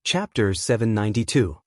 Chapter 792.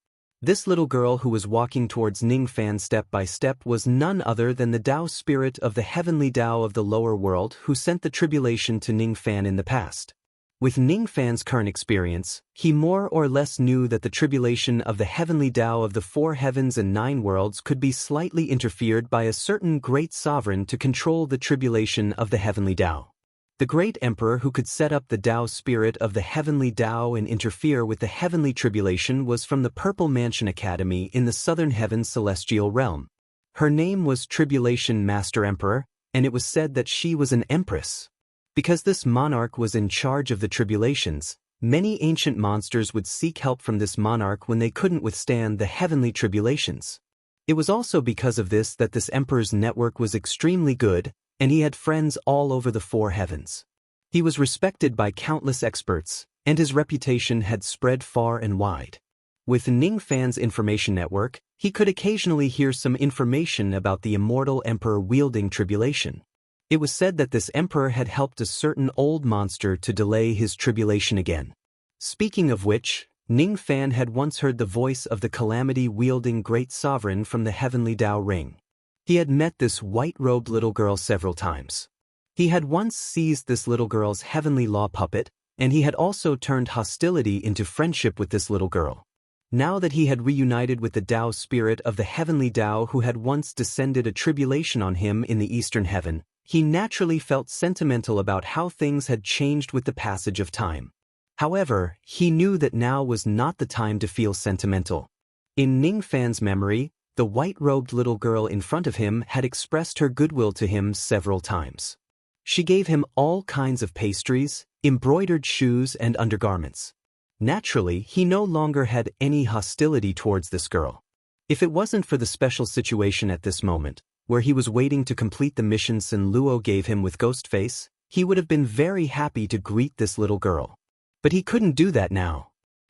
This little girl who was walking towards Ningfan step by step was none other than the Tao spirit of the heavenly Tao of the lower world who sent the tribulation to Ningfan in the past. With Ningfan's current experience, he more or less knew that the tribulation of the heavenly Tao of the 4 heavens and 9 worlds could be slightly interfered by a certain great sovereign to control the tribulation of the heavenly Tao. The great emperor who could set up the Tao spirit of the heavenly Tao and interfere with the heavenly tribulation was from the Purple Mansion Academy in the southern heavens celestial realm. Her name was Tribulation Master Emperor, and it was said that she was an empress. Because this monarch was in charge of the tribulations, many ancient monsters would seek help from this monarch when they couldn't withstand the heavenly tribulations. It was also because of this that this emperor's network was extremely good, and he had friends all over the 4 heavens. He was respected by countless experts, and his reputation had spread far and wide. With Ningfan's information network, he could occasionally hear some information about the immortal emperor wielding tribulation. It was said that this emperor had helped a certain old monster to delay his tribulation again. Speaking of which, Ningfan had once heard the voice of the calamity-wielding great sovereign from the heavenly Tao ring. He had met this white-robed little girl several times. He had once seized this little girl's heavenly law puppet, and he had also turned hostility into friendship with this little girl. Now that he had reunited with the Tao spirit of the heavenly Tao who had once descended a tribulation on him in the eastern heaven, he naturally felt sentimental about how things had changed with the passage of time. However, he knew that now was not the time to feel sentimental. In Ningfan's memory, the white-robed little girl in front of him had expressed her goodwill to him several times. She gave him all kinds of pastries, embroidered shoes, and undergarments. Naturally, he no longer had any hostility towards this girl. If it wasn't for the special situation at this moment, where he was waiting to complete the mission Sin Luo gave him with Ghostface, he would have been very happy to greet this little girl. But he couldn't do that now.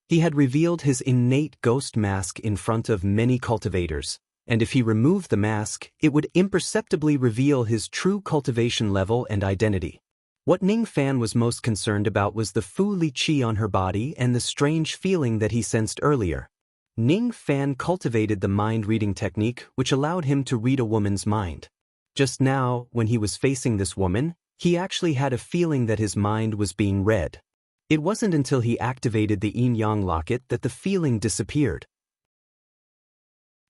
He had revealed his innate ghost mask in front of many cultivators, and if he removed the mask, it would imperceptibly reveal his true cultivation level and identity. What Ningfan was most concerned about was the Fu Li Qi on her body and the strange feeling that he sensed earlier. Ningfan cultivated the mind-reading technique which allowed him to read a woman's mind. Just now, when he was facing this woman, he actually had a feeling that his mind was being read. It wasn't until he activated the yin-yang locket that the feeling disappeared.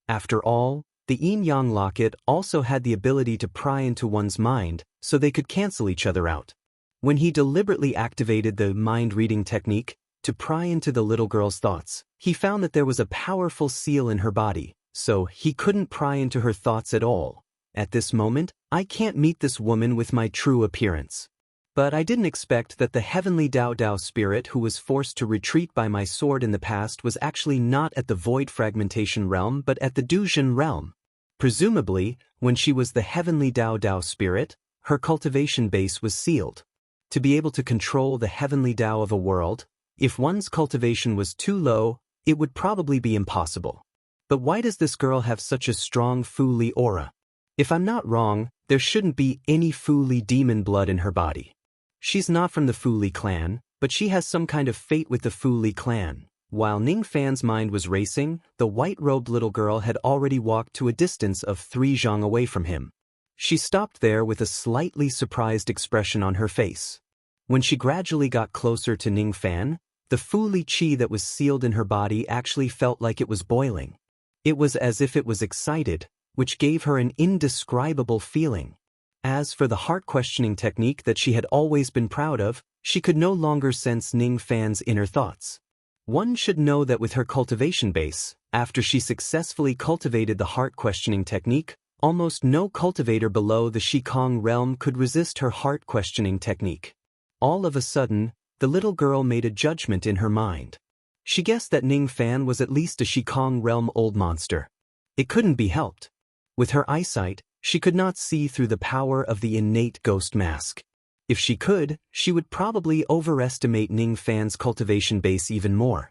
After all, the yin-yang locket also had the ability to pry into one's mind, so they could cancel each other out. When he deliberately activated the mind-reading technique to pry into the little girl's thoughts, he found that there was a powerful seal in her body, so he couldn't pry into her thoughts at all. At this moment, I can't meet this woman with my true appearance. But I didn't expect that the heavenly Tao spirit who was forced to retreat by my sword in the past was actually not at the void fragmentation realm but at the Duzhen realm. Presumably, when she was the heavenly Tao spirit, her cultivation base was sealed. To be able to control the heavenly Tao of a world, if one's cultivation was too low, it would probably be impossible. But why does this girl have such a strong Fu Li aura? If I'm not wrong, there shouldn't be any Fu Li demon blood in her body. She's not from the Fu Li clan, but she has some kind of fate with the Fu Li clan. While Ningfan's mind was racing, the white-robed little girl had already walked to a distance of 3 zhang away from him. She stopped there with a slightly surprised expression on her face. When she gradually got closer to Ningfan, the Fu Li Qi that was sealed in her body actually felt like it was boiling. It was as if it was excited, which gave her an indescribable feeling. As for the heart-questioning technique that she had always been proud of, she could no longer sense Ningfan's inner thoughts. One should know that with her cultivation base, after she successfully cultivated the heart-questioning technique, almost no cultivator below the Shikong realm could resist her heart-questioning technique. All of a sudden, the little girl made a judgment in her mind. She guessed that Ningfan was at least a Shikong realm old monster. It couldn't be helped. With her eyesight, she could not see through the power of the innate ghost mask. If she could, she would probably overestimate Ningfan's cultivation base even more.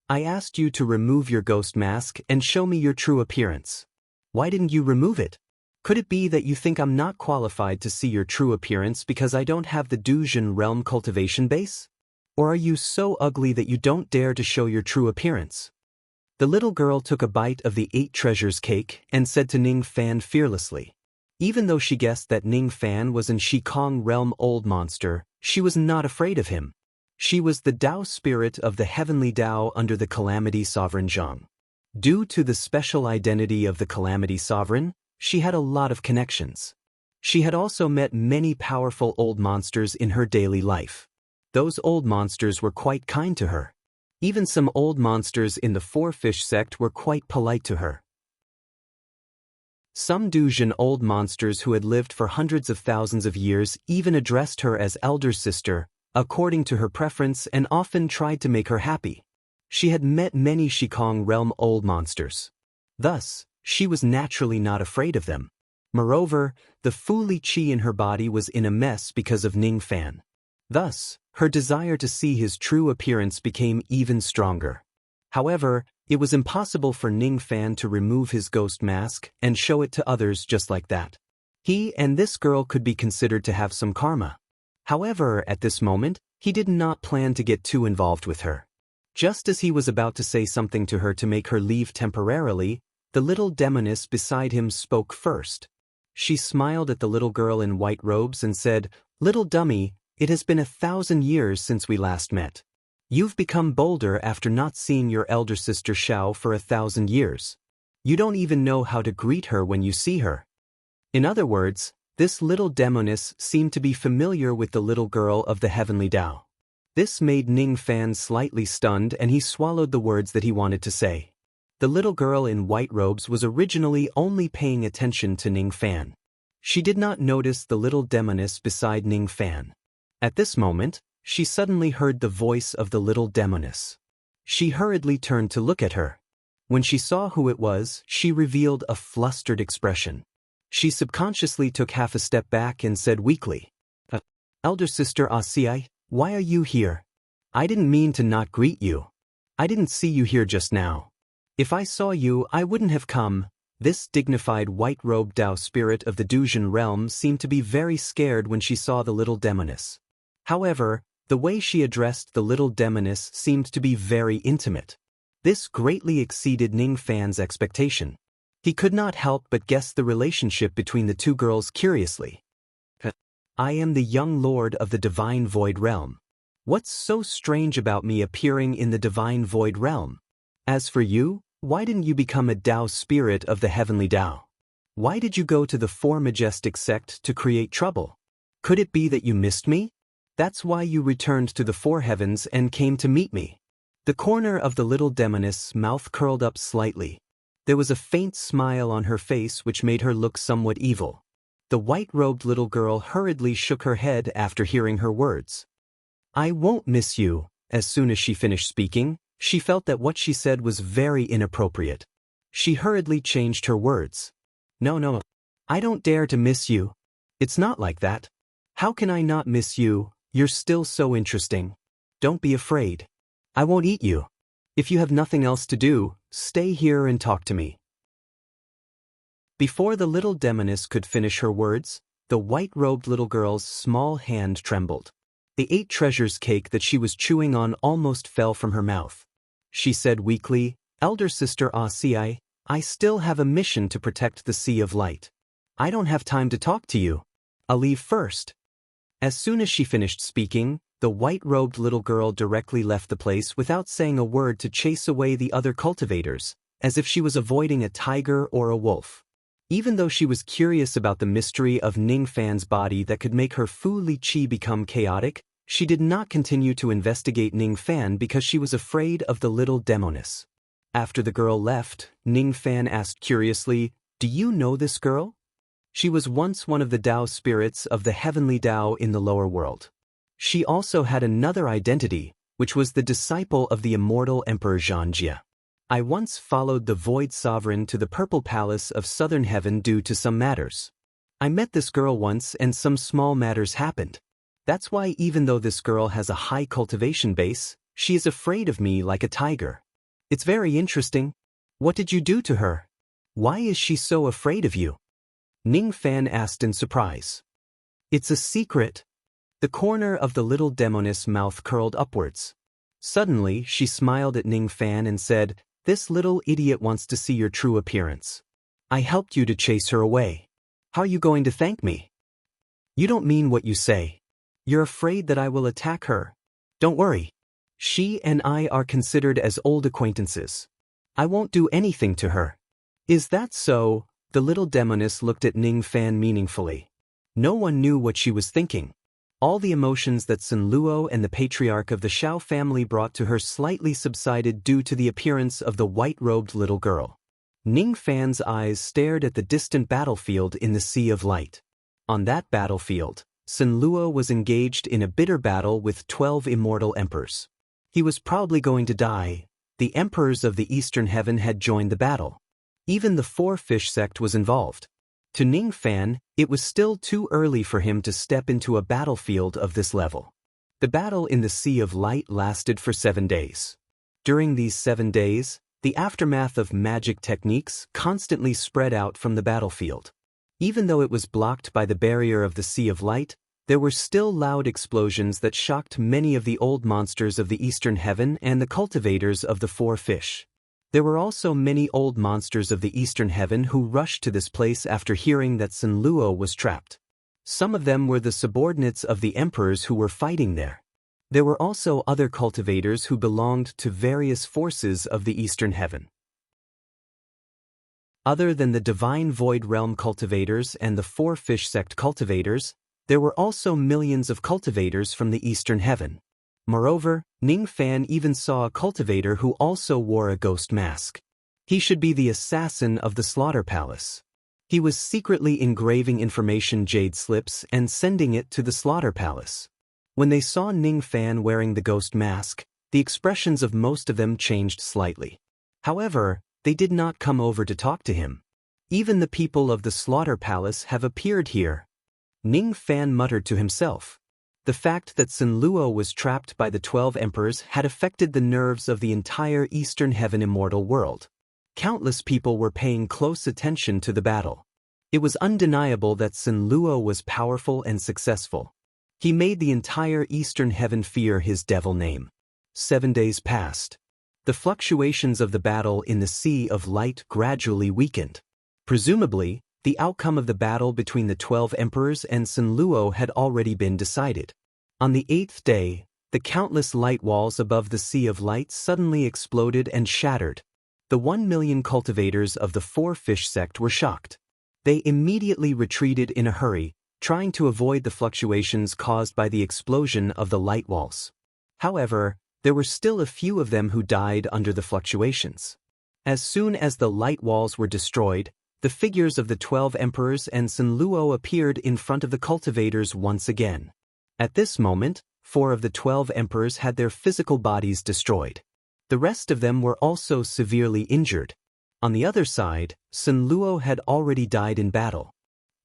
I asked you to remove your ghost mask and show me your true appearance. Why didn't you remove it? Could it be that you think I'm not qualified to see your true appearance because I don't have the Duzhen realm cultivation base? Or are you so ugly that you don't dare to show your true appearance? The little girl took a bite of the 8 treasures cake and said to Ning Fan fearlessly. Even though she guessed that Ning Fan was an Shikong realm old monster, she was not afraid of him. She was the Tao spirit of the heavenly Tao under the Calamity Sovereign Zhang. Due to the special identity of the Calamity Sovereign, she had a lot of connections. She had also met many powerful old monsters in her daily life. Those old monsters were quite kind to her. Even some old monsters in the Four Fish sect were quite polite to her. Some Dujin old monsters who had lived for hundreds of thousands of years even addressed her as elder sister, according to her preference, and often tried to make her happy. She had met many Shikong realm old monsters. Thus, she was naturally not afraid of them. Moreover, the Fu Li Qi in her body was in a mess because of Ning Fan. Thus, her desire to see his true appearance became even stronger. However, it was impossible for Ning Fan to remove his ghost mask and show it to others just like that. He and this girl could be considered to have some karma. However, at this moment, he did not plan to get too involved with her. Just as he was about to say something to her to make her leave temporarily, the little demoness beside him spoke first. She smiled at the little girl in white robes and said, "Little dummy, it has been 1,000 years since we last met. You've become bolder after not seeing your elder sister Xiao for 1,000 years. You don't even know how to greet her when you see her." In other words, this little demoness seemed to be familiar with the little girl of the heavenly Tao. This made Ning Fan slightly stunned, and he swallowed the words that he wanted to say. The little girl in white robes was originally only paying attention to Ning Fan. She did not notice the little demoness beside Ning Fan. At this moment, she suddenly heard the voice of the little demoness. She hurriedly turned to look at her. When she saw who it was, she revealed a flustered expression. She subconsciously took half a step back and said weakly, "Elder sister Asiai, why are you here? I didn't mean to not greet you. I didn't see you here just now. If I saw you, I wouldn't have come." This dignified white-robed Tao spirit of the Dujin realm seemed to be very scared when she saw the little demoness. However, the way she addressed the little demoness seemed to be very intimate. This greatly exceeded Ning Fan's expectation. He could not help but guess the relationship between the two girls curiously. "I am the young lord of the Divine Void Realm. What's so strange about me appearing in the Divine Void Realm? As for you, why didn't you become a Tao spirit of the heavenly Tao? Why did you go to the Four Majestic sect to create trouble? Could it be that you missed me? That's why you returned to the Four Heavens and came to meet me." The corner of the little demoness' mouth curled up slightly. There was a faint smile on her face which made her look somewhat evil. The white-robed little girl hurriedly shook her head after hearing her words. "I won't miss you." As soon as she finished speaking, she felt that what she said was very inappropriate. She hurriedly changed her words. No, I don't dare to miss you. It's not like that. How can I not miss you? You're still so interesting. Don't be afraid. I won't eat you. If you have nothing else to do, stay here and talk to me." Before the little demoness could finish her words, the white-robed little girl's small hand trembled. The 8 treasures cake that she was chewing on almost fell from her mouth. She said weakly, "Elder sister Asiai, I still have a mission to protect the Sea of Light. I don't have time to talk to you. I'll leave first." As soon as she finished speaking, the white-robed little girl directly left the place without saying a word to chase away the other cultivators, as if she was avoiding a tiger or a wolf. Even though she was curious about the mystery of Ning Fan's body that could make her Fu Li Qi become chaotic, she did not continue to investigate Ning Fan because she was afraid of the little demoness. After the girl left, Ning Fan asked curiously, "Do you know this girl?" She was once one of the Tao spirits of the heavenly Tao in the lower world. She also had another identity, which was the disciple of the immortal Emperor Zhanjie. "I once followed the Void Sovereign to the Purple Palace of Southern Heaven due to some matters. I met this girl once and some small matters happened. That's why even though this girl has a high cultivation base, she is afraid of me like a tiger. It's very interesting. What did you do to her? Why is she so afraid of you?" Ning Fan asked in surprise. "It's a secret." The corner of the little demoness' mouth curled upwards. Suddenly, she smiled at Ning Fan and said, "This little idiot wants to see your true appearance. I helped you to chase her away. How are you going to thank me? You don't mean what you say. You're afraid that I will attack her. Don't worry. She and I are considered as old acquaintances. I won't do anything to her." "Is that so?" The little demoness looked at Ning Fan meaningfully. No one knew what she was thinking. All the emotions that Sun Luo and the patriarch of the Shao family brought to her slightly subsided due to the appearance of the white-robed little girl. Ning Fan's eyes stared at the distant battlefield in the Sea of Light. On that battlefield, Sun Luo was engaged in a bitter battle with 12 immortal emperors. He was probably going to die. The emperors of the Eastern Heaven had joined the battle. Even the Four Fish sect was involved. To Ning Fan, it was still too early for him to step into a battlefield of this level. The battle in the Sea of Light lasted for 7 days. During these 7 days, the aftermath of magic techniques constantly spread out from the battlefield. Even though it was blocked by the barrier of the Sea of Light, there were still loud explosions that shocked many of the old monsters of the Eastern Heaven and the cultivators of the Four Fish. There were also many old monsters of the Eastern Heaven who rushed to this place after hearing that Sun Luo was trapped. Some of them were the subordinates of the emperors who were fighting there. There were also other cultivators who belonged to various forces of the Eastern Heaven. Other than the Divine Void Realm cultivators and the Four Fish sect cultivators, there were also millions of cultivators from the Eastern Heaven. Moreover, Ning Fan even saw a cultivator who also wore a ghost mask. He should be the assassin of the Slaughter Palace. He was secretly engraving information jade slips and sending it to the Slaughter Palace. When they saw Ning Fan wearing the ghost mask, the expressions of most of them changed slightly. However, they did not come over to talk to him. "Even the people of the Slaughter Palace have appeared here," Ning Fan muttered to himself. The fact that Sun Luo was trapped by the 12 emperors had affected the nerves of the entire Eastern Heaven immortal world. Countless people were paying close attention to the battle. It was undeniable that Sun Luo was powerful and successful. He made the entire Eastern Heaven fear his devil name. 7 days passed. The fluctuations of the battle in the Sea of Light gradually weakened. Presumably, the outcome of the battle between the 12 emperors and Sun Luo had already been decided. On the 8th day, the countless light walls above the Sea of Light suddenly exploded and shattered. The 1 million cultivators of the Four Fish sect were shocked. They immediately retreated in a hurry, trying to avoid the fluctuations caused by the explosion of the light walls. However, there were still a few of them who died under the fluctuations. As soon as the light walls were destroyed, the figures of the 12 emperors and Sun Luo appeared in front of the cultivators once again. At this moment, 4 of the 12 emperors had their physical bodies destroyed. The rest of them were also severely injured. On the other side, Sun Luo had already died in battle.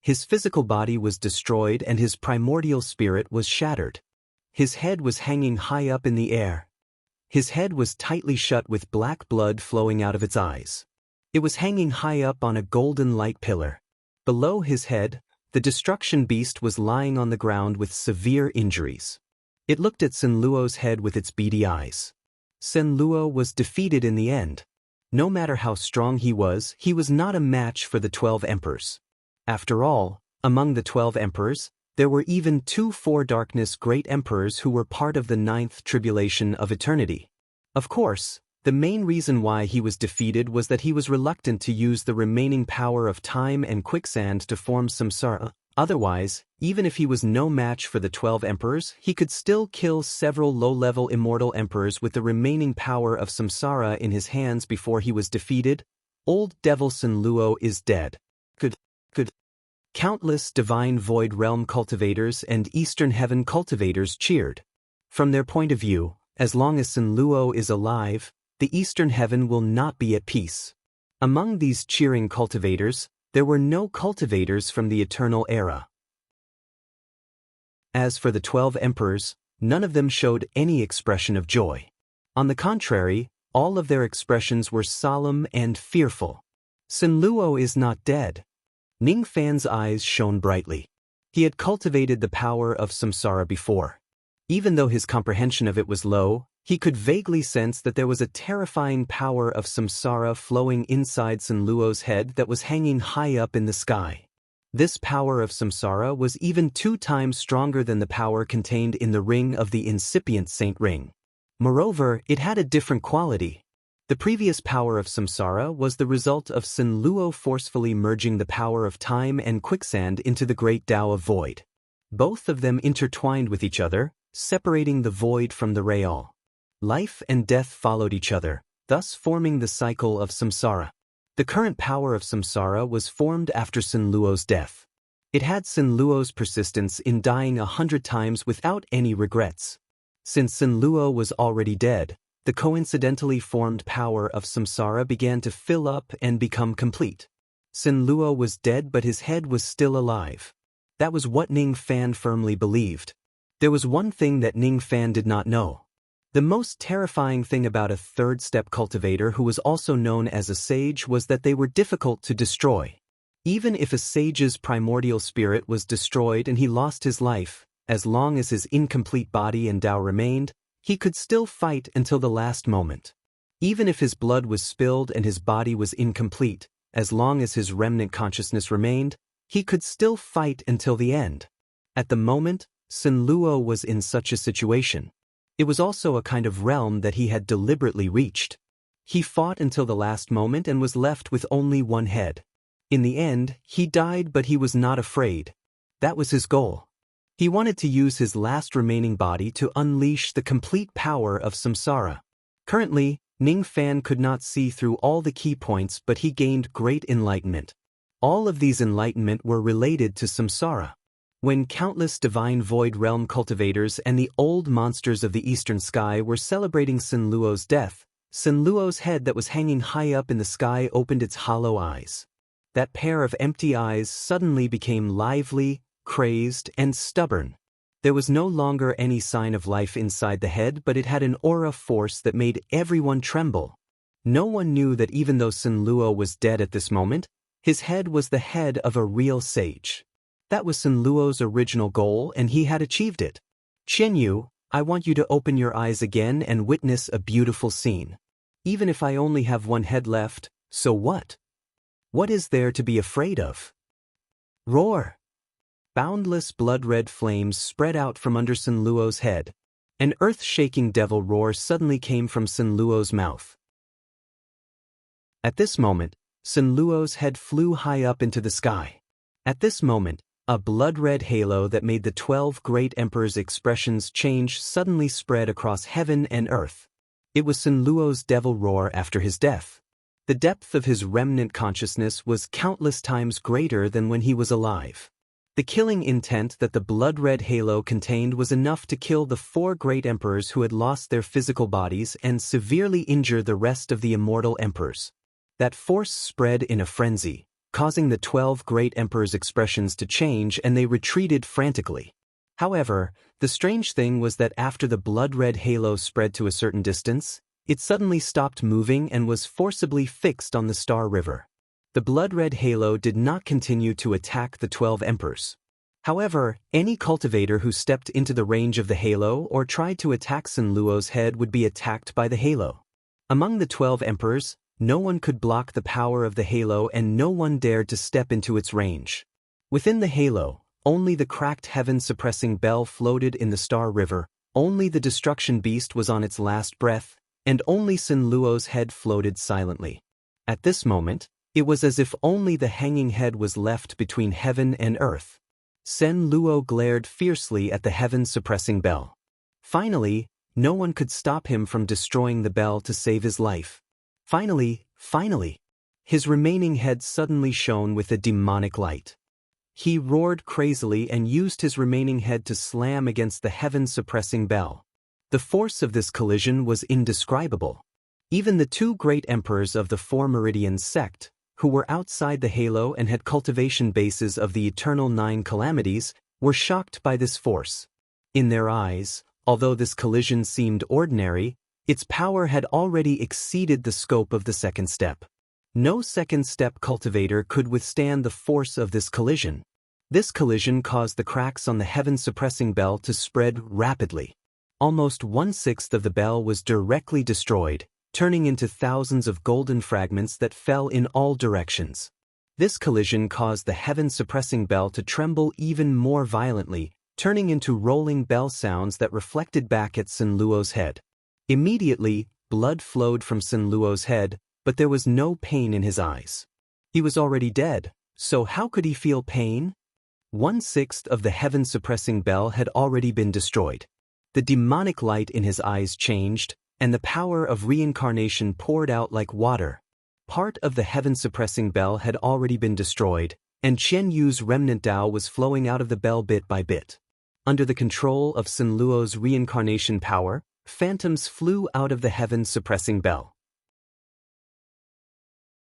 His physical body was destroyed and his primordial spirit was shattered. His head was hanging high up in the air. His head was tightly shut with black blood flowing out of its eyes. It was hanging high up on a golden light pillar. Below his head, the destruction beast was lying on the ground with severe injuries. It looked at Sun Luo's head with its beady eyes. Sun Luo was defeated in the end. No matter how strong he was not a match for the 12 emperors. After all, among the 12 emperors, there were even 2 Four-Darkness great emperors who were part of the 9th tribulation of eternity. Of course, the main reason why he was defeated was that he was reluctant to use the remaining power of time and quicksand to form samsara. Otherwise, even if he was no match for the 12 emperors, he could still kill several low-level immortal emperors with the remaining power of samsara in his hands before he was defeated. Old Devil Sun Luo is dead. Good. Countless Divine Void Realm cultivators and Eastern Heaven cultivators cheered. From their point of view, as long as Sun Luo is alive, the Eastern Heaven will not be at peace. Among these cheering cultivators, there were no cultivators from the Eternal Era. As for the 12 emperors, none of them showed any expression of joy. On the contrary, all of their expressions were solemn and fearful. Sun Luo is not dead. Ning Fan's eyes shone brightly. He had cultivated the power of samsara before. Even though his comprehension of it was low, he could vaguely sense that there was a terrifying power of samsara flowing inside Sun Luo's head that was hanging high up in the sky. This power of samsara was even 2 times stronger than the power contained in the ring of the incipient saint ring. Moreover, it had a different quality. The previous power of samsara was the result of Sun Luo forcefully merging the power of time and quicksand into the great Tao of void. Both of them intertwined with each other, separating the void from the real. Life and death followed each other, thus forming the cycle of samsara. The current power of samsara was formed after Sun Luo's death. It had Sun Luo's persistence in dying 100 times without any regrets. Since Sun Luo was already dead, the coincidentally formed power of samsara began to fill up and become complete. Sun Luo was dead, but his head was still alive. That was what Ning Fan firmly believed. There was one thing that Ning Fan did not know. The most terrifying thing about a third-step cultivator who was also known as a sage was that they were difficult to destroy. Even if a sage's primordial spirit was destroyed and he lost his life, as long as his incomplete body and Tao remained, he could still fight until the last moment. Even if his blood was spilled and his body was incomplete, as long as his remnant consciousness remained, he could still fight until the end. At the moment, Sun Luo was in such a situation. It was also a kind of realm that he had deliberately reached. He fought until the last moment and was left with only one head. In the end, he died, but he was not afraid. That was his goal. He wanted to use his last remaining body to unleash the complete power of samsara. Currently, Ning Fan could not see through all the key points, but he gained great enlightenment. All of these enlightenment were related to samsara. When countless divine void realm cultivators and the old monsters of the eastern sky were celebrating Sun Luo's death, Sun Luo's head that was hanging high up in the sky opened its hollow eyes. That pair of empty eyes suddenly became lively, crazed, and stubborn. There was no longer any sign of life inside the head, but it had an aura force that made everyone tremble. No one knew that even though Sun Luo was dead at this moment, his head was the head of a real sage. That was Sun Luo's original goal, and he had achieved it. Qianyu, I want you to open your eyes again and witness a beautiful scene. Even if I only have one head left, so what? What is there to be afraid of? Roar! Boundless blood-red flames spread out from under Sun Luo's head. An earth-shaking devil roar suddenly came from Sun Luo's mouth. At this moment, Sun Luo's head flew high up into the sky. At this moment, a blood-red halo that made the 12 great emperors' expressions change suddenly spread across heaven and earth. It was Sun Luo's devil roar after his death. The depth of his remnant consciousness was countless times greater than when he was alive. The killing intent that the blood-red halo contained was enough to kill the 4 great emperors who had lost their physical bodies and severely injure the rest of the immortal emperors. That force spread in a frenzy, causing the 12 great emperors' expressions to change, and they retreated frantically. However, the strange thing was that after the blood-red halo spread to a certain distance, it suddenly stopped moving and was forcibly fixed on the Star River. The blood-red halo did not continue to attack the 12 emperors. However, any cultivator who stepped into the range of the halo or tried to attack Sun Luo's head would be attacked by the halo. Among the 12 emperors, no one could block the power of the halo, and no one dared to step into its range. Within the halo, only the cracked heaven-suppressing bell floated in the Star River, only the destruction beast was on its last breath, and only Sun Luo's head floated silently. At this moment, it was as if only the hanging head was left between heaven and earth. Sun Luo glared fiercely at the heaven-suppressing bell. Finally, no one could stop him from destroying the bell to save his life. Finally, his remaining head suddenly shone with a demonic light. He roared crazily and used his remaining head to slam against the heaven-suppressing bell. The force of this collision was indescribable. Even the 2 great emperors of the 4 Meridians sect, who were outside the halo and had cultivation bases of the eternal 9 calamities, were shocked by this force. In their eyes, although this collision seemed ordinary, its power had already exceeded the scope of the second step. No second-step cultivator could withstand the force of this collision. This collision caused the cracks on the heaven-suppressing bell to spread rapidly. Almost 1/6 of the bell was directly destroyed, turning into thousands of golden fragments that fell in all directions. This collision caused the heaven-suppressing bell to tremble even more violently, turning into rolling bell sounds that reflected back at Sinluo's head. Immediately, blood flowed from Sinluo's head, but there was no pain in his eyes. He was already dead, so how could he feel pain? 1/6 of the heaven-suppressing bell had already been destroyed. The demonic light in his eyes changed, and the power of reincarnation poured out like water. Part of the heaven-suppressing bell had already been destroyed, and Chen Yu's remnant Tao was flowing out of the bell bit by bit. Under the control of Sinluo's reincarnation power, phantoms flew out of the heaven-suppressing bell.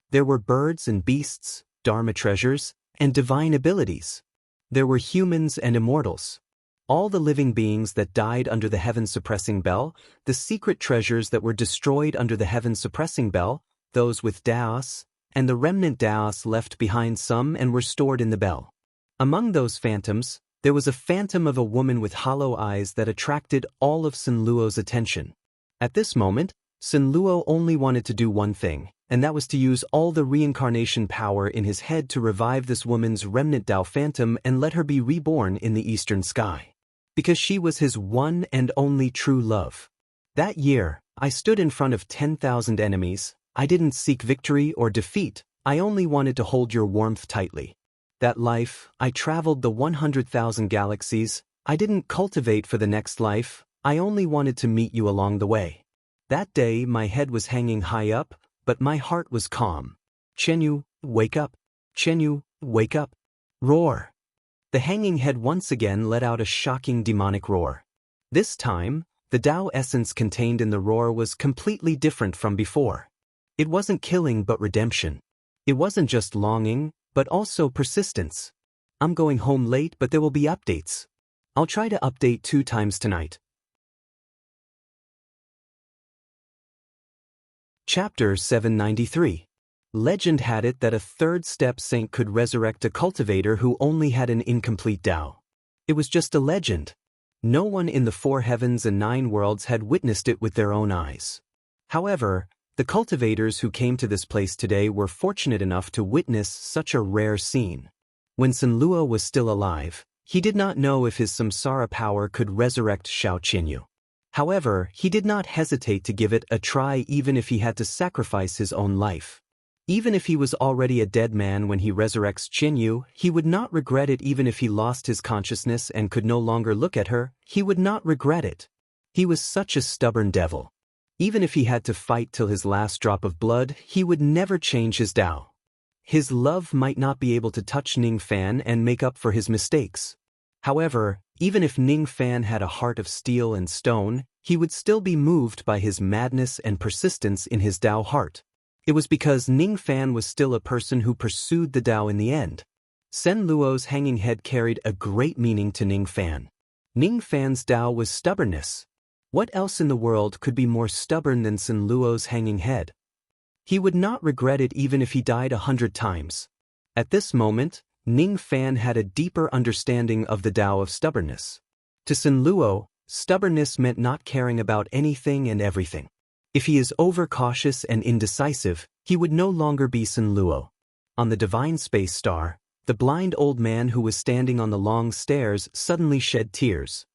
There were birds and beasts, Dharma treasures, and divine abilities. There were humans and immortals. All the living beings that died under the heaven-suppressing bell, the secret treasures that were destroyed under the heaven-suppressing bell, those with Daos, and the remnant Daos left behind some and were stored in the bell. Among those phantoms, there was a phantom of a woman with hollow eyes that attracted all of Sinluo's attention. At this moment, Sinluo only wanted to do one thing, and that was to use all the reincarnation power in his head to revive this woman's remnant Tao phantom and let her be reborn in the eastern sky. Because she was his one and only true love. That year, I stood in front of 10,000 enemies. I didn't seek victory or defeat, I only wanted to hold your warmth tightly. That life, I traveled the 100,000 galaxies. I didn't cultivate for the next life, I only wanted to meet you along the way. That day my head was hanging high up, but my heart was calm. Chenyu, wake up. Chenyu, wake up. Roar. The hanging head once again let out a shocking demonic roar. This time, the Tao essence contained in the roar was completely different from before. It wasn't killing but redemption. It wasn't just longing, but also persistence. I'm going home late, but there will be updates. I'll try to update 2 times tonight. Chapter 793. Legend had it that a third-step saint could resurrect a cultivator who only had an incomplete Tao. It was just a legend. No one in the 4 heavens and 9 worlds had witnessed it with their own eyes. However, the cultivators who came to this place today were fortunate enough to witness such a rare scene. When Sinluo was still alive, he did not know if his samsara power could resurrect Xiao Qinyu. However, he did not hesitate to give it a try even if he had to sacrifice his own life. Even if he was already a dead man when he resurrects Qinyu, he would not regret it. Even if he lost his consciousness and could no longer look at her, he would not regret it. He was such a stubborn devil. Even if he had to fight till his last drop of blood, he would never change his Tao. His love might not be able to touch Ning Fan and make up for his mistakes. However, even if Ning Fan had a heart of steel and stone, he would still be moved by his madness and persistence in his Tao heart. It was because Ning Fan was still a person who pursued the Tao in the end. Sen Luo's hanging head carried a great meaning to Ning Fan. Ning Fan's Tao was stubbornness. What else in the world could be more stubborn than Sen Luo's hanging head? He would not regret it even if he died 100 times. At this moment, Ning Fan had a deeper understanding of the Tao of stubbornness. To Sen Luo, stubbornness meant not caring about anything and everything. If he is overcautious and indecisive, he would no longer be Sen Luo. On the divine space star, the blind old man who was standing on the long stairs suddenly shed tears.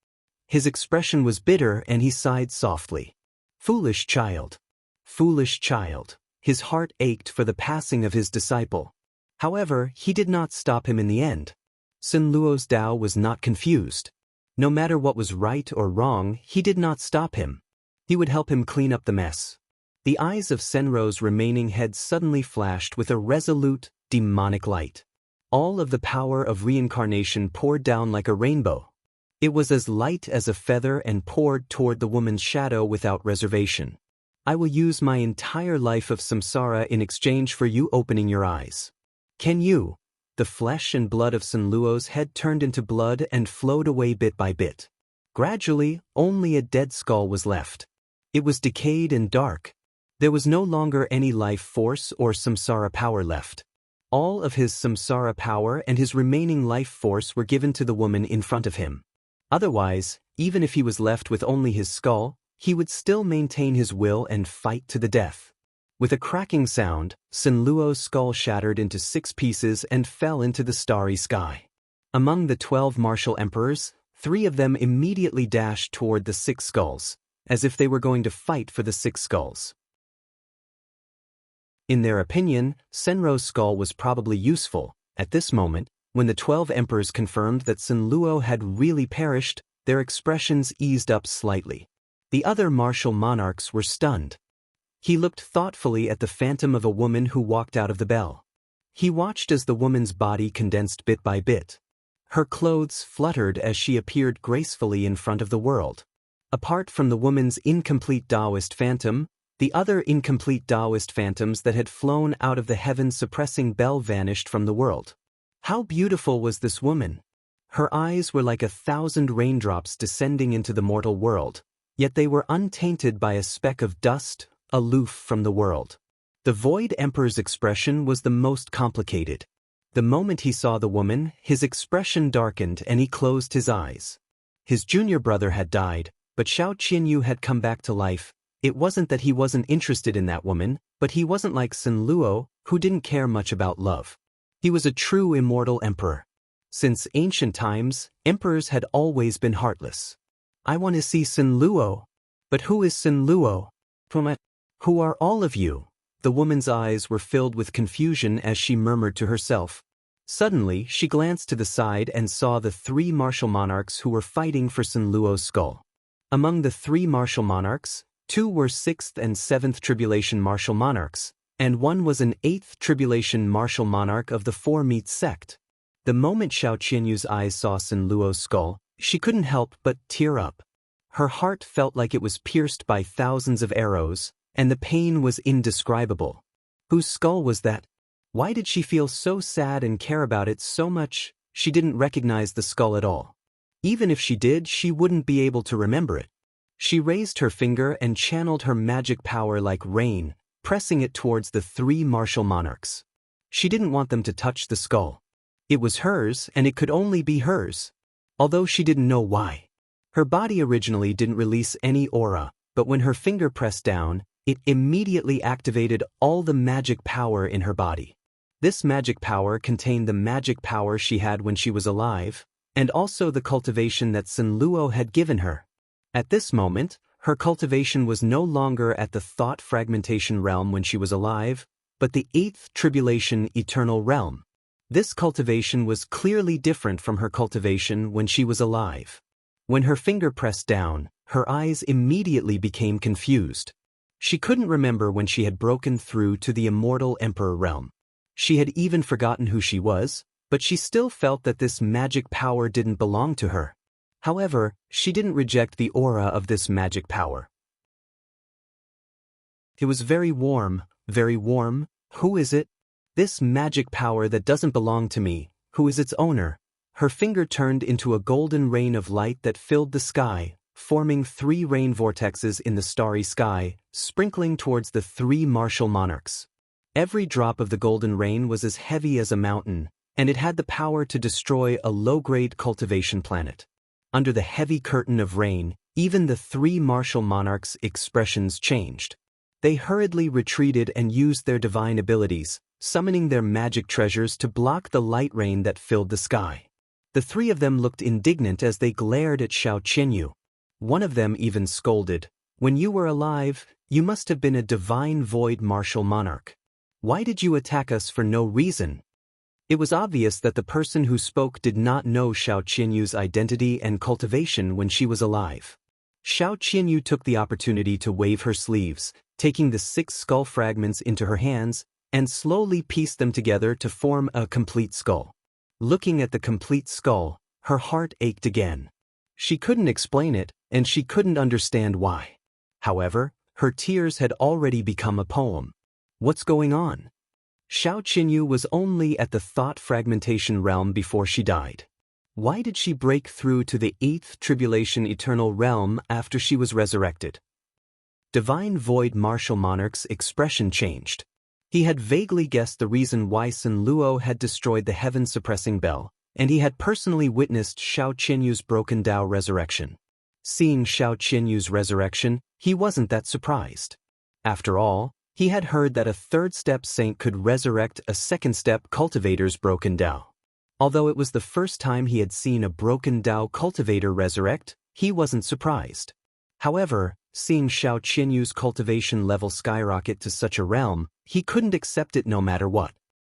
His expression was bitter and he sighed softly. Foolish child. Foolish child. His heart ached for the passing of his disciple. However, he did not stop him in the end. Sen Luo's Tao was not confused. No matter what was right or wrong, he did not stop him. He would help him clean up the mess. The eyes of Senro's remaining head suddenly flashed with a resolute, demonic light. All of the power of reincarnation poured down like a rainbow. It was as light as a feather and poured toward the woman's shadow without reservation. I will use my entire life of samsara in exchange for you opening your eyes. Can you? The flesh and blood of Sen Luo's head turned into blood and flowed away bit by bit. Gradually, only a dead skull was left. It was decayed and dark. There was no longer any life force or samsara power left. All of his samsara power and his remaining life force were given to the woman in front of him. Otherwise, even if he was left with only his skull, he would still maintain his will and fight to the death. With a cracking sound, Sinluo's skull shattered into 6 pieces and fell into the starry sky. Among the 12 martial emperors, 3 of them immediately dashed toward the 6 skulls, as if they were going to fight for the 6 skulls. In their opinion, Senro's skull was probably useful. At this moment, when the 12 emperors confirmed that Sinluo had really perished, their expressions eased up slightly. The other martial monarchs were stunned. He looked thoughtfully at the phantom of a woman who walked out of the bell. He watched as the woman's body condensed bit by bit. Her clothes fluttered as she appeared gracefully in front of the world. Apart from the woman's incomplete Taoist phantom, the other incomplete Taoist phantoms that had flown out of the heaven-suppressing bell vanished from the world. How beautiful was this woman! Her eyes were like 1,000 raindrops descending into the mortal world, yet they were untainted by a speck of dust, aloof from the world. The Void Emperor's expression was the most complicated. The moment he saw the woman, his expression darkened and he closed his eyes. His junior brother had died, but Xiao Qianyu had come back to life. It wasn't that he wasn't interested in that woman, but he wasn't like Sinluo, who didn't care much about love. He was a true immortal emperor. Since ancient times, emperors had always been heartless. I want to see Sinluo. But who is Sinluo? Who are all of you? The woman's eyes were filled with confusion as she murmured to herself. Suddenly, she glanced to the side and saw the 3 martial monarchs who were fighting for Sinluo's skull. Among the 3 martial monarchs, 2 were 6th and 7th Tribulation martial monarchs, and 1 was an 8th Tribulation martial monarch of the Four Meats sect. The moment Xiao Qianyu's eyes saw Sinluo's skull, she couldn't help but tear up. Her heart felt like it was pierced by thousands of arrows, and the pain was indescribable. Whose skull was that? Why did she feel so sad and care about it so much? She didn't recognize the skull at all. Even if she did, she wouldn't be able to remember it. She raised her finger and channeled her magic power like rain, pressing it towards the 3 martial monarchs. She didn't want them to touch the skull. It was hers, and it could only be hers. Although she didn't know why. Her body originally didn't release any aura, but when her finger pressed down, it immediately activated all the magic power in her body. This magic power contained the magic power she had when she was alive, and also the cultivation that Sinluo had given her. At this moment, her cultivation was no longer at the thought fragmentation realm when she was alive, but the 8th Tribulation eternal realm. This cultivation was clearly different from her cultivation when she was alive. When her finger pressed down, her eyes immediately became confused. She couldn't remember when she had broken through to the immortal emperor realm. She had even forgotten who she was, but she still felt that this magic power didn't belong to her. However, she didn't reject the aura of this magic power. It was very warm, very warm. Who is it? This magic power that doesn't belong to me, who is its owner? Her finger turned into a golden rain of light that filled the sky, forming 3 rain vortexes in the starry sky, sprinkling towards the 3 martial monarchs. Every drop of the golden rain was as heavy as a mountain, and it had the power to destroy a low-grade cultivation planet. Under the heavy curtain of rain, even the 3 martial monarchs' expressions changed. They hurriedly retreated and used their divine abilities, summoning their magic treasures to block the light rain that filled the sky. The 3 of them looked indignant as they glared at Xiao Qianyu. One of them even scolded, "When you were alive, you must have been a divine void martial monarch. Why did you attack us for no reason?" It was obvious that the person who spoke did not know Xiao Qianyu's identity and cultivation when she was alive. Xiao Qianyu took the opportunity to wave her sleeves, taking the 6 skull fragments into her hands, and slowly pieced them together to form a complete skull. Looking at the complete skull, her heart ached again. She couldn't explain it, and she couldn't understand why. However, her tears had already become a poem. What's going on? Xiao Qianyu was only at the thought fragmentation realm before she died. Why did she break through to the 8th Tribulation eternal realm after she was resurrected? Divine Void martial monarch's expression changed. He had vaguely guessed the reason why Sun Luo had destroyed the heaven-suppressing bell, and he had personally witnessed Xiao Qinyu's broken Tao resurrection. Seeing Xiao Qinyu's resurrection, he wasn't that surprised. After all, he had heard that a third-step saint could resurrect a second-step cultivator's broken Tao. Although it was the first time he had seen a broken Tao cultivator resurrect, he wasn't surprised. However, seeing Xiao Qinyu's cultivation level skyrocket to such a realm, he couldn't accept it no matter what.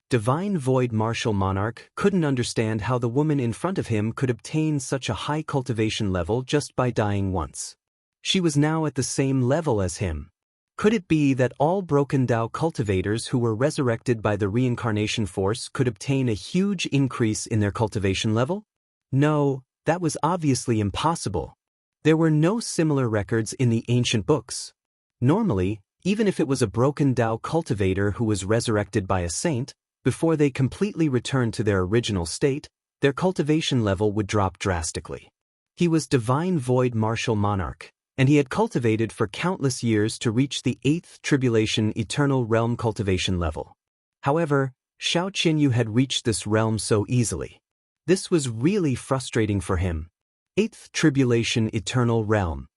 Divine Void Martial Monarch couldn't understand how the woman in front of him could obtain such a high cultivation level just by dying once. She was now at the same level as him. Could it be that all broken Tao cultivators who were resurrected by the reincarnation force could obtain a huge increase in their cultivation level? No, that was obviously impossible. There were no similar records in the ancient books. Normally, even if it was a broken Tao cultivator who was resurrected by a saint, before they completely returned to their original state, their cultivation level would drop drastically. He was Divine Void Martial Monarch, and he had cultivated for countless years to reach the 8th Tribulation Eternal Realm cultivation level. However, Xiao Qinyu had reached this realm so easily. This was really frustrating for him. 8th Tribulation Eternal Realm.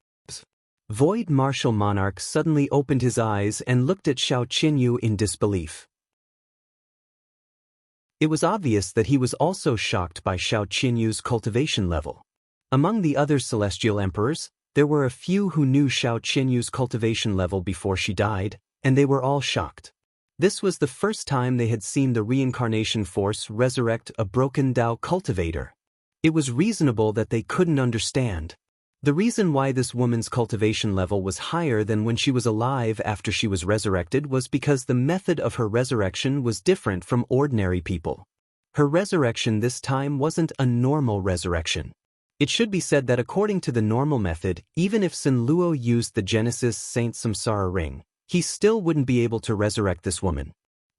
Void Martial Monarch suddenly opened his eyes and looked at Xiao Qinyu in disbelief. It was obvious that he was also shocked by Xiao Qinyu's cultivation level. Among the other celestial emperors, there were a few who knew Xiao Qinyu's cultivation level before she died, and they were all shocked. This was the first time they had seen the reincarnation force resurrect a broken Tao cultivator. It was reasonable that they couldn't understand. The reason why this woman's cultivation level was higher than when she was alive after she was resurrected was because the method of her resurrection was different from ordinary people. Her resurrection this time wasn't a normal resurrection. It should be said that according to the normal method, even if Sun Luo used the Genesis Saint Samsara ring, he still wouldn't be able to resurrect this woman.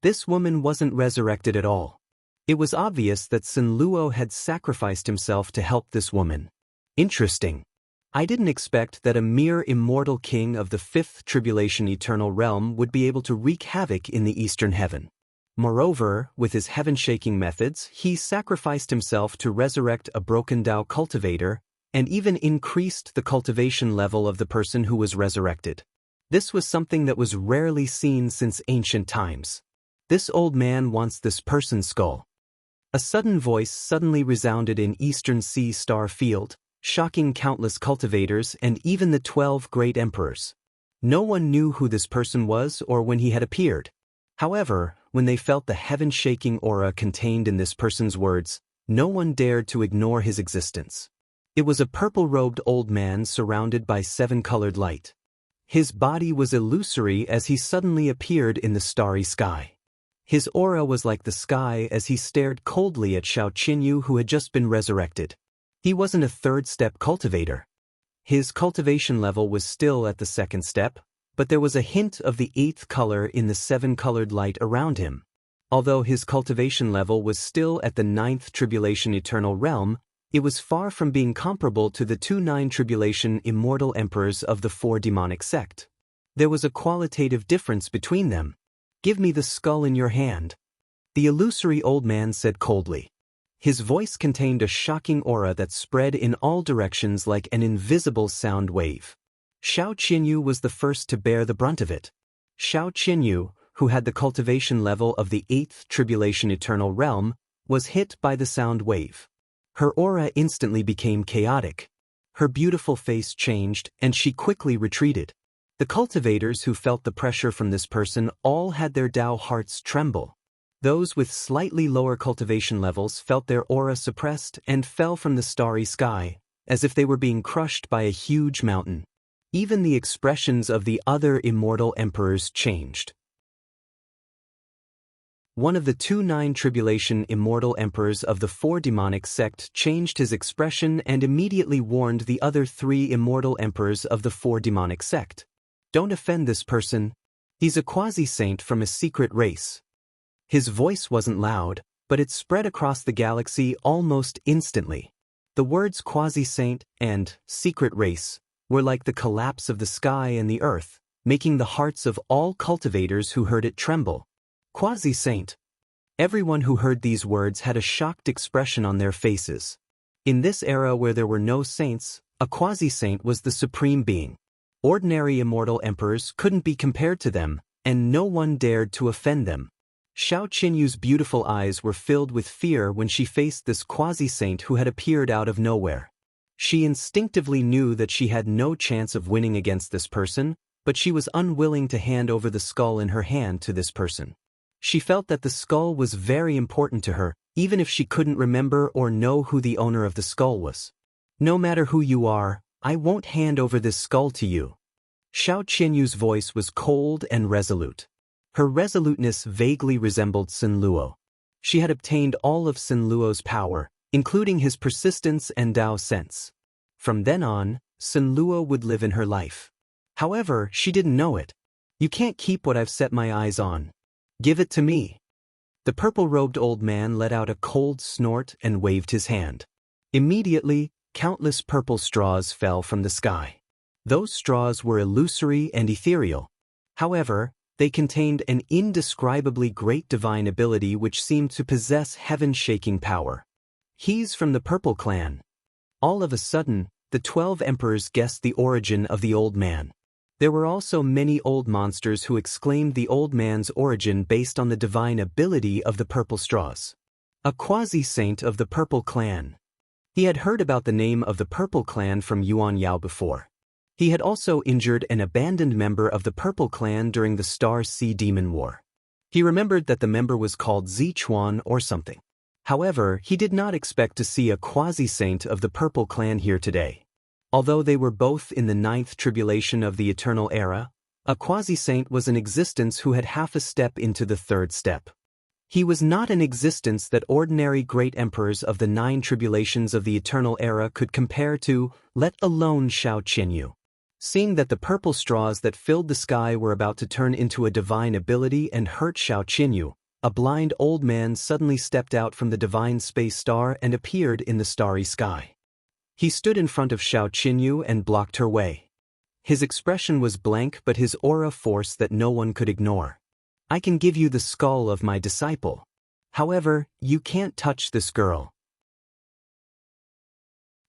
This woman wasn't resurrected at all. It was obvious that Sun Luo had sacrificed himself to help this woman. Interesting. I didn't expect that a mere immortal king of the 5th Tribulation Eternal Realm would be able to wreak havoc in the Eastern Heaven. Moreover, with his heaven-shaking methods, he sacrificed himself to resurrect a broken Tao cultivator, and even increased the cultivation level of the person who was resurrected. This was something that was rarely seen since ancient times. This old man wants this person's skull. A sudden voice suddenly resounded in Eastern Sea Star Field, shocking countless cultivators and even the 12 great emperors. No one knew who this person was or when he had appeared. However, when they felt the heaven-shaking aura contained in this person's words, no one dared to ignore his existence. It was a purple-robed old man surrounded by 7-colored light. His body was illusory as he suddenly appeared in the starry sky. His aura was like the sky as he stared coldly at Xiao Qinyu, who had just been resurrected. He wasn't a third-step cultivator. His cultivation level was still at the 2nd step, but there was a hint of the 8th color in the 7-colored light around him. Although his cultivation level was still at the 9th Tribulation Eternal Realm, it was far from being comparable to the 9 Tribulation Immortal Emperors of the 4 demonic sect. There was a qualitative difference between them. "Give me the skull in your hand," the illusory old man said coldly. His voice contained a shocking aura that spread in all directions like an invisible sound wave. Xiao Qinyu was the first to bear the brunt of it. Xiao Qinyu, who had the cultivation level of the 8th Tribulation Eternal Realm, was hit by the sound wave. Her aura instantly became chaotic. Her beautiful face changed, and she quickly retreated. The cultivators who felt the pressure from this person all had their Tao hearts tremble. Those with slightly lower cultivation levels felt their aura suppressed and fell from the starry sky, as if they were being crushed by a huge mountain. Even the expressions of the other immortal emperors changed. One of the 9 Tribulation Immortal Emperors of the 4 demonic sect changed his expression and immediately warned the other 3 immortal emperors of the 4 demonic sect. "Don't offend this person. He's a quasi-saint from a secret race." His voice wasn't loud, but it spread across the galaxy almost instantly. The words quasi-saint and secret race were like the collapse of the sky and the earth, making the hearts of all cultivators who heard it tremble. Quasi-saint. Everyone who heard these words had a shocked expression on their faces. In this era where there were no saints, a quasi-saint was the supreme being. Ordinary immortal emperors couldn't be compared to them, and no one dared to offend them. Xiao Qinyu's beautiful eyes were filled with fear when she faced this quasi-saint who had appeared out of nowhere. She instinctively knew that she had no chance of winning against this person, but she was unwilling to hand over the skull in her hand to this person. She felt that the skull was very important to her, even if she couldn't remember or know who the owner of the skull was. No matter who you are, I won't hand over this skull to you. Xiao Qinyu's voice was cold and resolute. Her resoluteness vaguely resembled Sun Luo. She had obtained all of Sun Luo's power, including his persistence and Dao sense. From then on, Sun Luo would live in her life. However, she didn't know it. You can't keep what I've set my eyes on. Give it to me. The purple-robed old man let out a cold snort and waved his hand. Immediately, countless purple straws fell from the sky. Those straws were illusory and ethereal. However, they contained an indescribably great divine ability which seemed to possess heaven-shaking power. He's from the Purple Clan. All of a sudden, the 12 emperors guessed the origin of the old man. There were also many old monsters who exclaimed the old man's origin based on the divine ability of the purple straws. A quasi-saint of the Purple Clan. He had heard about the name of the Purple Clan from Yuan Yao before. He had also injured an abandoned member of the Purple Clan during the Star Sea Demon War. He remembered that the member was called Zichuan or something. However, he did not expect to see a quasi-saint of the Purple Clan here today. Although they were both in the 9th tribulation of the Eternal Era, a quasi-saint was an existence who had half a step into the 3rd step. He was not an existence that ordinary great emperors of the 9 tribulations of the Eternal Era could compare to, let alone Xiao Qinyu. Seeing that the purple straws that filled the sky were about to turn into a divine ability and hurt Xiao Qinyu, a blind old man suddenly stepped out from the divine space star and appeared in the starry sky. He stood in front of Xiao Qinyu and blocked her way. His expression was blank but his aura force that no one could ignore. I can give you the skull of my disciple. However, you can't touch this girl.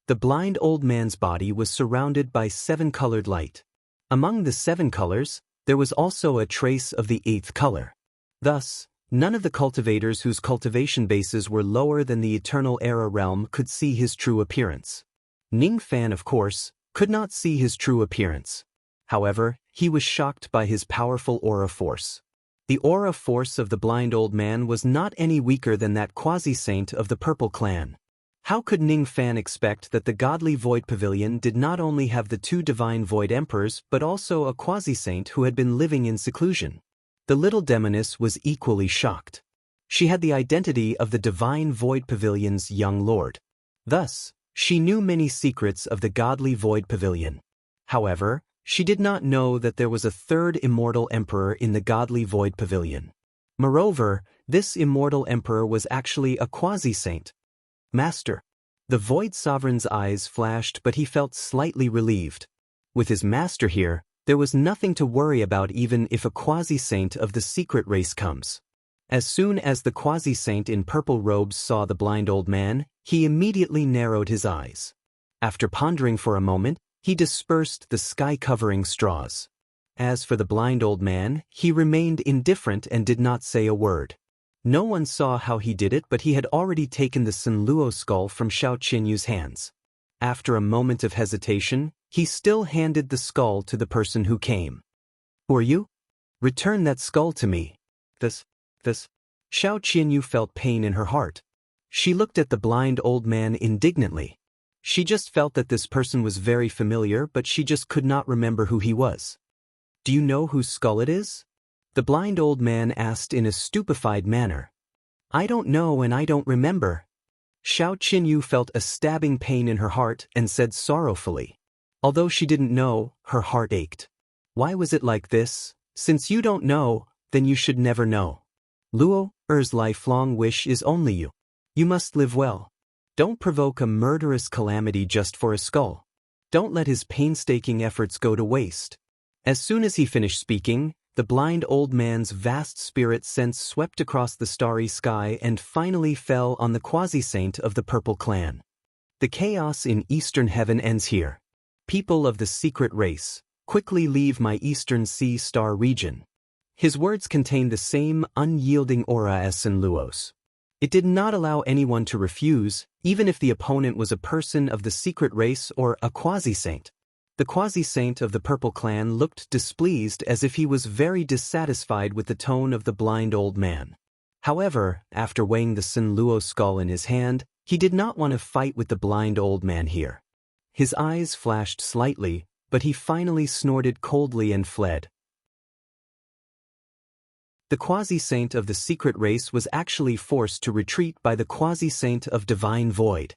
The blind old man's body was surrounded by 7-colored light. Among the 7 colors, there was also a trace of the 8th color. Thus, none of the cultivators whose cultivation bases were lower than the Eternal Era realm could see his true appearance. Ning Fan, of course, could not see his true appearance. However, he was shocked by his powerful aura force. The aura force of the blind old man was not any weaker than that quasi-saint of the Purple Clan. How could Ning Fan expect that the godly Void Pavilion did not only have the 2 divine Void Emperors but also a quasi-saint who had been living in seclusion? The little demoness was equally shocked. She had the identity of the divine Void Pavilion's young lord. Thus, she knew many secrets of the godly Void Pavilion. However, she did not know that there was a 3rd immortal emperor in the godly Void Pavilion. Moreover, this immortal emperor was actually a quasi-saint. Master. The Void Sovereign's eyes flashed but he felt slightly relieved. With his master here, there was nothing to worry about even if a quasi-saint of the secret race comes. As soon as the quasi-saint in purple robes saw the blind old man, he immediately narrowed his eyes. After pondering for a moment, he dispersed the sky-covering straws. As for the blind old man, he remained indifferent and did not say a word. No one saw how he did it, but he had already taken the Sun Luo skull from Xiao Qinyu's hands. After a moment of hesitation, he still handed the skull to the person who came. "Who are you? Return that skull to me." This. Xiao Qinyu felt pain in her heart. She looked at the blind old man indignantly. She just felt that this person was very familiar, but she just could not remember who he was. "Do you know whose skull it is?" The blind old man asked in a stupefied manner. "I don't know and I don't remember." Xiao Qinyu felt a stabbing pain in her heart and said sorrowfully. Although she didn't know, her heart ached. "Why was it like this? Since you don't know, then you should never know. Luo's lifelong wish is only you. You must live well. Don't provoke a murderous calamity just for a skull. Don't let his painstaking efforts go to waste." As soon as he finished speaking, The blind old man's vast spirit sense swept across the starry sky and finally fell on the quasi-saint of the Purple Clan. The chaos in Eastern Heaven ends here. People of the secret race, quickly leave my Eastern Sea Star region. His words contained the same unyielding aura as Sinluo's. It did not allow anyone to refuse, even if the opponent was a person of the secret race or a quasi-saint. The quasi-saint of the Purple Clan looked displeased, as if he was very dissatisfied with the tone of the blind old man. However, after weighing the Sinluo skull in his hand, he did not want to fight with the blind old man here. His eyes flashed slightly, but he finally snorted coldly and fled. The quasi-saint of the secret race was actually forced to retreat by the quasi-saint of divine void.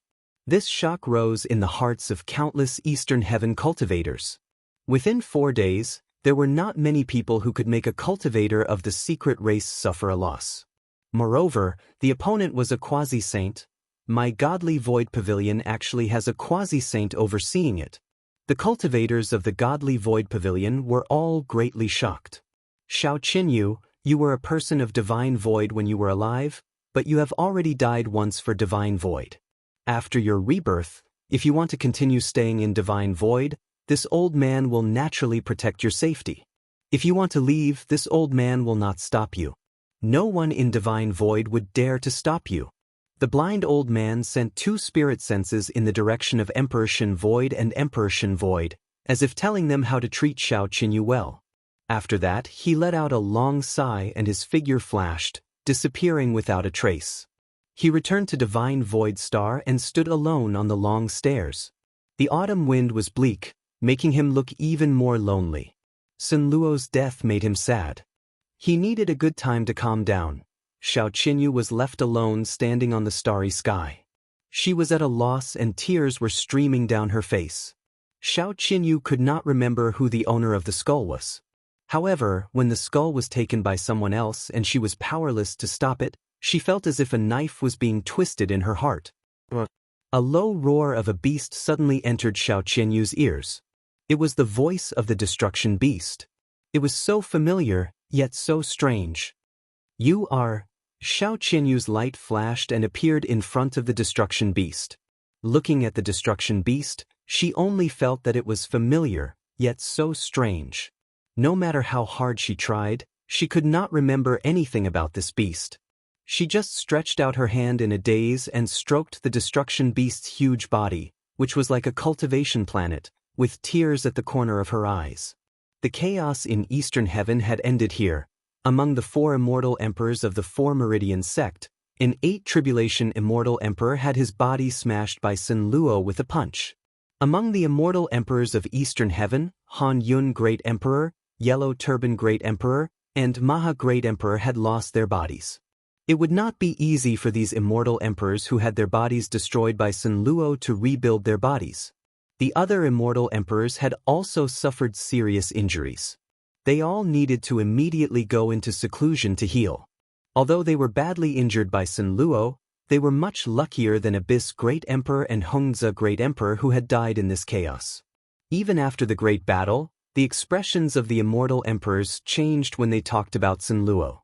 This shock rose in the hearts of countless Eastern Heaven cultivators. Within 4 days, there were not many people who could make a cultivator of the secret race suffer a loss. Moreover, the opponent was a quasi-saint. My godly void pavilion actually has a quasi-saint overseeing it. The cultivators of the godly void pavilion were all greatly shocked. Xiao Qinyu, you were a person of divine void when you were alive, but you have already died once for divine void. After your rebirth, if you want to continue staying in divine void, this old man will naturally protect your safety. If you want to leave, this old man will not stop you. No one in divine void would dare to stop you. The blind old man sent 2 spirit senses in the direction of Emperor Shen Void and Emperor Shen Void, as if telling them how to treat Xiao Qinyu well. After that, he let out a long sigh and his figure flashed, disappearing without a trace. He returned to Divine Void Star and stood alone on the long stairs. The autumn wind was bleak, making him look even more lonely. Sinluo's death made him sad. He needed a good time to calm down. Xiao Qinyu was left alone standing on the starry sky. She was at a loss and tears were streaming down her face. Xiao Qinyu could not remember who the owner of the skull was. However, when the skull was taken by someone else and she was powerless to stop it, she felt as if a knife was being twisted in her heart. A low roar of a beast suddenly entered Xiao Qinyu's ears. It was the voice of the destruction beast. It was so familiar, yet so strange. You are... Xiao Qinyu's light flashed and appeared in front of the destruction beast. Looking at the destruction beast, she only felt that it was familiar, yet so strange. No matter how hard she tried, she could not remember anything about this beast. She just stretched out her hand in a daze and stroked the destruction beast's huge body, which was like a cultivation planet, with tears at the corner of her eyes. The chaos in Eastern Heaven had ended here. Among the 4 immortal emperors of the 4 Meridian sect, an 8 Tribulation immortal emperor had his body smashed by Sinluo with a punch. Among the immortal emperors of Eastern Heaven, Han Yun Great Emperor, Yellow Turban Great Emperor, and Maha Great Emperor had lost their bodies. It would not be easy for these immortal emperors who had their bodies destroyed by Sinluo to rebuild their bodies. The other immortal emperors had also suffered serious injuries. They all needed to immediately go into seclusion to heal. Although they were badly injured by Sinluo, they were much luckier than Abyss Great Emperor and Hongzi Great Emperor who had died in this chaos. Even after the great battle, the expressions of the immortal emperors changed when they talked about Sinluo.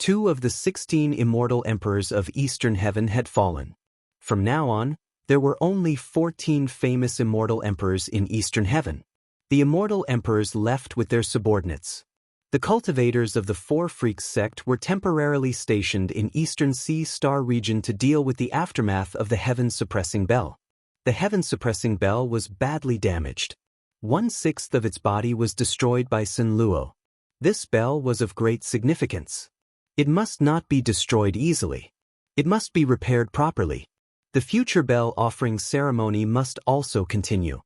2 of the 16 immortal emperors of Eastern Heaven had fallen. From now on, there were only 14 famous immortal emperors in Eastern Heaven. The immortal emperors left with their subordinates. The cultivators of the 4 Freaks sect were temporarily stationed in Eastern Sea Star region to deal with the aftermath of the Heaven-suppressing bell. The Heaven-suppressing bell was badly damaged. 1/6 of its body was destroyed by Sinluo. This bell was of great significance. It must not be destroyed easily. It must be repaired properly. The future bell offering ceremony must also continue.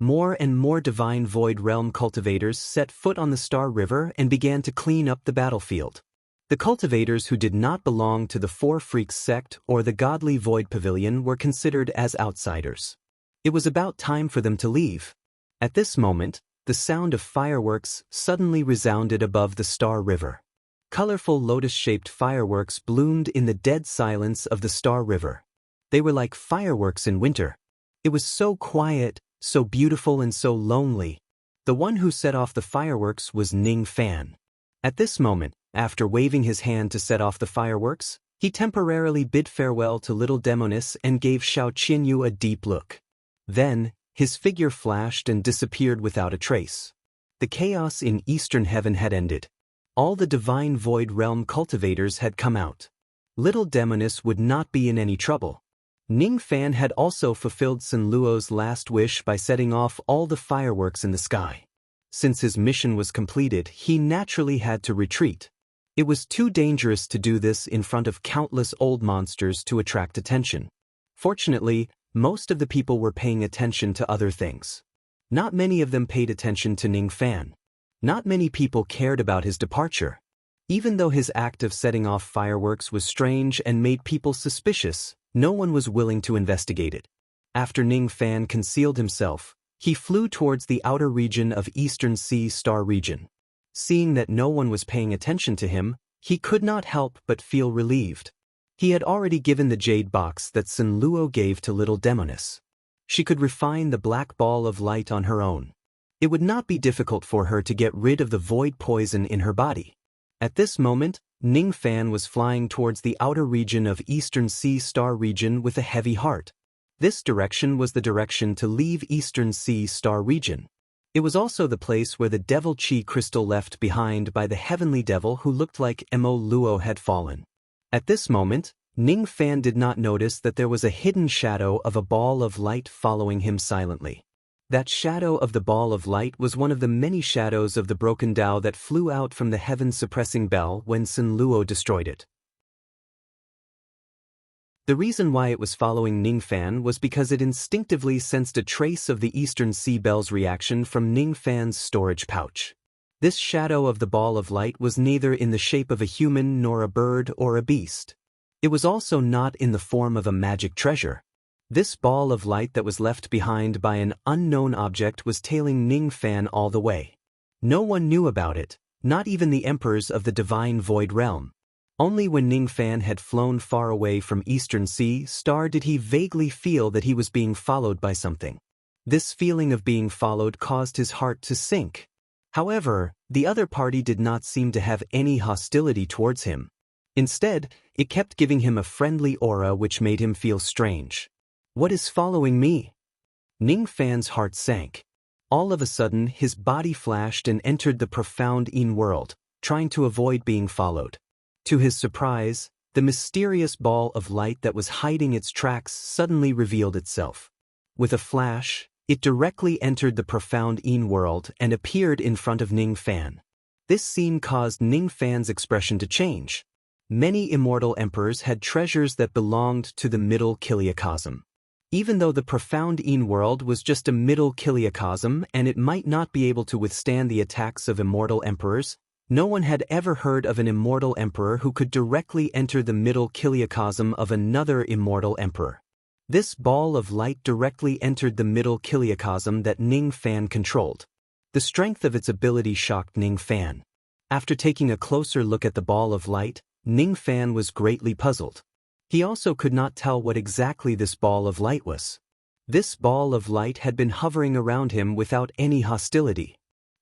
More and more Divine Void Realm cultivators set foot on the Star River and began to clean up the battlefield. The cultivators who did not belong to the 4 Freaks sect or the Godly Void Pavilion were considered as outsiders. It was about time for them to leave. At this moment, the sound of fireworks suddenly resounded above the Star River. Colorful lotus-shaped fireworks bloomed in the dead silence of the Star River. They were like fireworks in winter. It was so quiet, so beautiful and so lonely. The one who set off the fireworks was Ning Fan. At this moment, after waving his hand to set off the fireworks, he temporarily bid farewell to little Demonis and gave Xiao Qianyu a deep look. Then, his figure flashed and disappeared without a trace. The chaos in Eastern Heaven had ended. All the divine void realm cultivators had come out. Little Demonis would not be in any trouble. Ning Fan had also fulfilled Sun Luo's last wish by setting off all the fireworks in the sky. Since his mission was completed, he naturally had to retreat. It was too dangerous to do this in front of countless old monsters to attract attention. Fortunately, most of the people were paying attention to other things. Not many of them paid attention to Ning Fan. Not many people cared about his departure. Even though his act of setting off fireworks was strange and made people suspicious, no one was willing to investigate it. After Ning Fan concealed himself, he flew towards the outer region of Eastern Sea Star region. Seeing that no one was paying attention to him, he could not help but feel relieved. He had already given the jade box that Sun Luo gave to little Demonis. She could refine the black ball of light on her own. It would not be difficult for her to get rid of the void poison in her body. At this moment, Ning Fan was flying towards the outer region of Eastern Sea Star region with a heavy heart. This direction was the direction to leave Eastern Sea Star region. It was also the place where the devil chi crystal left behind by the heavenly devil who looked like Mo Luo had fallen. At this moment, Ning Fan did not notice that there was a hidden shadow of a ball of light following him silently. That shadow of the ball of light was one of the many shadows of the broken Tao that flew out from the heaven-suppressing bell when Sun Luo destroyed it. The reason why it was following Ning Fan was because it instinctively sensed a trace of the Eastern Sea Bell's reaction from Ning Fan's storage pouch. This shadow of the ball of light was neither in the shape of a human nor a bird or a beast. It was also not in the form of a magic treasure. This ball of light that was left behind by an unknown object was tailing Ning Fan all the way. No one knew about it, not even the emperors of the divine void realm. Only when Ning Fan had flown far away from Eastern Sea Star did he vaguely feel that he was being followed by something. This feeling of being followed caused his heart to sink. However, the other party did not seem to have any hostility towards him. Instead, it kept giving him a friendly aura which made him feel strange. What is following me? Ning Fan's heart sank. All of a sudden, his body flashed and entered the profound Yin world, trying to avoid being followed. To his surprise, the mysterious ball of light that was hiding its tracks suddenly revealed itself. With a flash, it directly entered the profound Yin world and appeared in front of Ning Fan. This scene caused Ning Fan's expression to change. Many immortal emperors had treasures that belonged to the middle kiliacosm. Even though the profound Yin world was just a middle kiliacosm and it might not be able to withstand the attacks of immortal emperors, no one had ever heard of an immortal emperor who could directly enter the middle kiliacosm of another immortal emperor. This ball of light directly entered the middle kiliacosm that Ning Fan controlled. The strength of its ability shocked Ning Fan. After taking a closer look at the ball of light, Ning Fan was greatly puzzled. He also could not tell what exactly this ball of light was. This ball of light had been hovering around him without any hostility.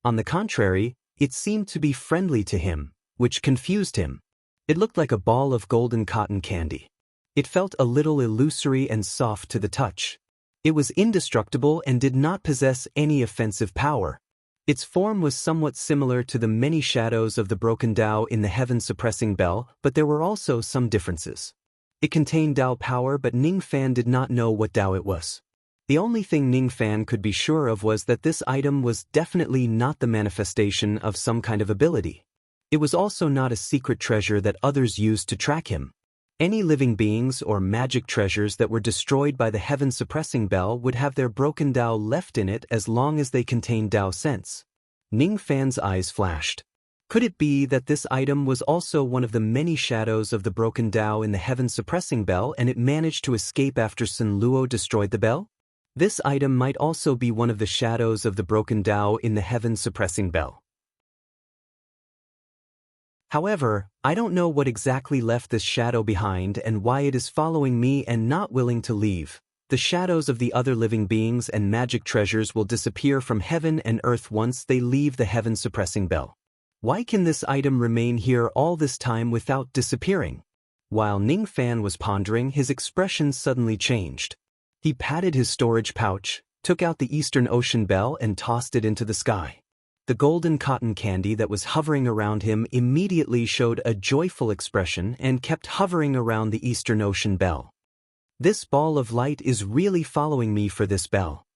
On the contrary, it seemed to be friendly to him, which confused him. It looked like a ball of golden cotton candy. It felt a little illusory and soft to the touch. It was indestructible and did not possess any offensive power. Its form was somewhat similar to the many shadows of the broken Tao in the heaven-suppressing bell, but there were also some differences. It contained Tao power, but Ning Fan did not know what Tao it was. The only thing Ning Fan could be sure of was that this item was definitely not the manifestation of some kind of ability. It was also not a secret treasure that others used to track him. Any living beings or magic treasures that were destroyed by the heaven-suppressing bell would have their broken Tao left in it as long as they contained Tao sense. Ning Fan's eyes flashed. Could it be that this item was also one of the many shadows of the broken Tao in the heaven-suppressing bell and it managed to escape after Sun Luo destroyed the bell? This item might also be one of the shadows of the broken Tao in the heaven-suppressing bell. However, I don't know what exactly left this shadow behind and why it is following me and not willing to leave. The shadows of the other living beings and magic treasures will disappear from heaven and earth once they leave the heaven-suppressing bell. Why can this item remain here all this time without disappearing? While Ning Fan was pondering, his expression suddenly changed. He patted his storage pouch, took out the Eastern Ocean bell and tossed it into the sky. The golden cotton candy that was hovering around him immediately showed a joyful expression and kept hovering around the Eastern Ocean bell. This ball of light is really following me for this bell.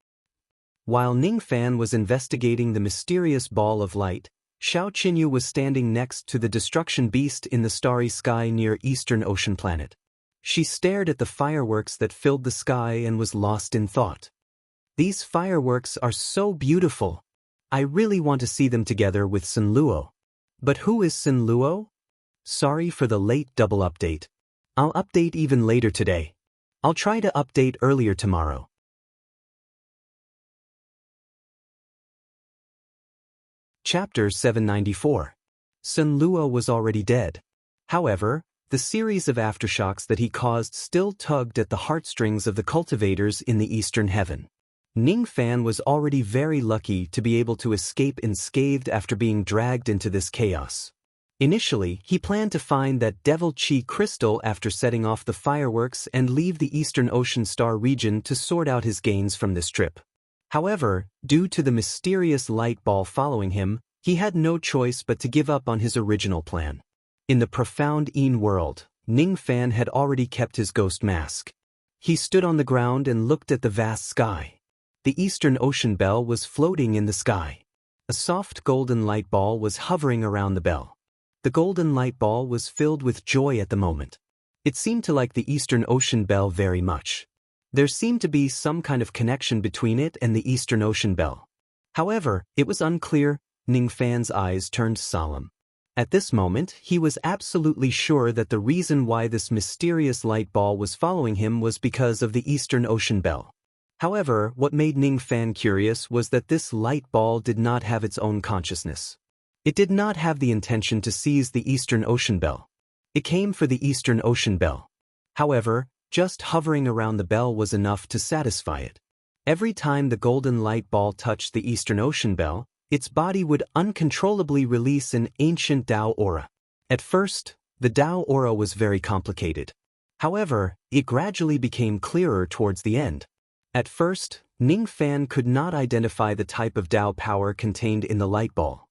While Ning Fan was investigating the mysterious ball of light, Xiao Qinyu was standing next to the destruction beast in the starry sky near Eastern Ocean planet. She stared at the fireworks that filled the sky and was lost in thought. These fireworks are so beautiful. I really want to see them together with Sun Luo. But who is Sun Luo? Sorry for the late double update. I'll update even later today. I'll try to update earlier tomorrow. Chapter 794. Sun Luo was already dead. However, the series of aftershocks that he caused still tugged at the heartstrings of the cultivators in the eastern heaven. Ning Fan was already very lucky to be able to escape unscathed after being dragged into this chaos. Initially, he planned to find that Devil Chi crystal after setting off the fireworks and leave the Eastern Ocean Star region to sort out his gains from this trip. However, due to the mysterious light ball following him, he had no choice but to give up on his original plan. In the profound Yin world, Ning Fan had already kept his ghost mask. He stood on the ground and looked at the vast sky. The Eastern Ocean bell was floating in the sky. A soft golden light ball was hovering around the bell. The golden light ball was filled with joy at the moment. It seemed to like the Eastern Ocean bell very much. There seemed to be some kind of connection between it and the Eastern Ocean bell. However, it was unclear. Ning Fan's eyes turned solemn. At this moment, he was absolutely sure that the reason why this mysterious light ball was following him was because of the Eastern Ocean bell. However, what made Ning Fan curious was that this light ball did not have its own consciousness. It did not have the intention to seize the Eastern Ocean bell. It came for the Eastern Ocean bell. However, just hovering around the bell was enough to satisfy it. Every time the golden light ball touched the Eastern Ocean bell, its body would uncontrollably release an ancient Tao aura. At first, the Tao aura was very complicated. However, it gradually became clearer towards the end. At first, Ning Fan could not identify the type of Tao power contained in the light ball.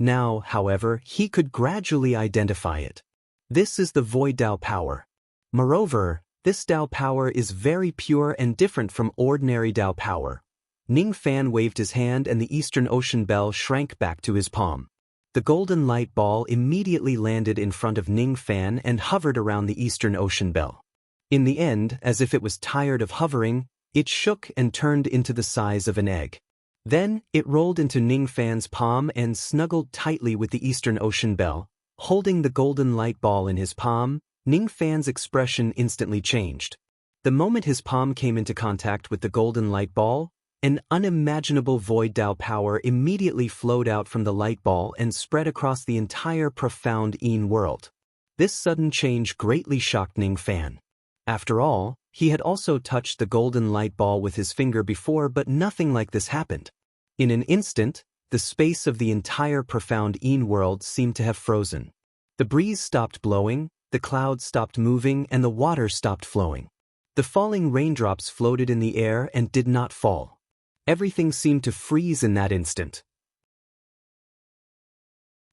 Now, however, he could gradually identify it. This is the Void Tao power. Moreover, this Tao power is very pure and different from ordinary Tao power. Ning Fan waved his hand and the Eastern Ocean bell shrank back to his palm. The golden light ball immediately landed in front of Ning Fan and hovered around the Eastern Ocean bell. In the end, as if it was tired of hovering, it shook and turned into the size of an egg. Then, it rolled into Ning Fan's palm and snuggled tightly with the Eastern Ocean bell. Holding the golden light ball in his palm, Ning Fan's expression instantly changed. The moment his palm came into contact with the golden light ball, an unimaginable void Tao power immediately flowed out from the light ball and spread across the entire profound Yin world. This sudden change greatly shocked Ning Fan. After all, he had also touched the golden light ball with his finger before, but nothing like this happened. In an instant, the space of the entire profound Yin world seemed to have frozen. The breeze stopped blowing, the clouds stopped moving, and the water stopped flowing. The falling raindrops floated in the air and did not fall. Everything seemed to freeze in that instant.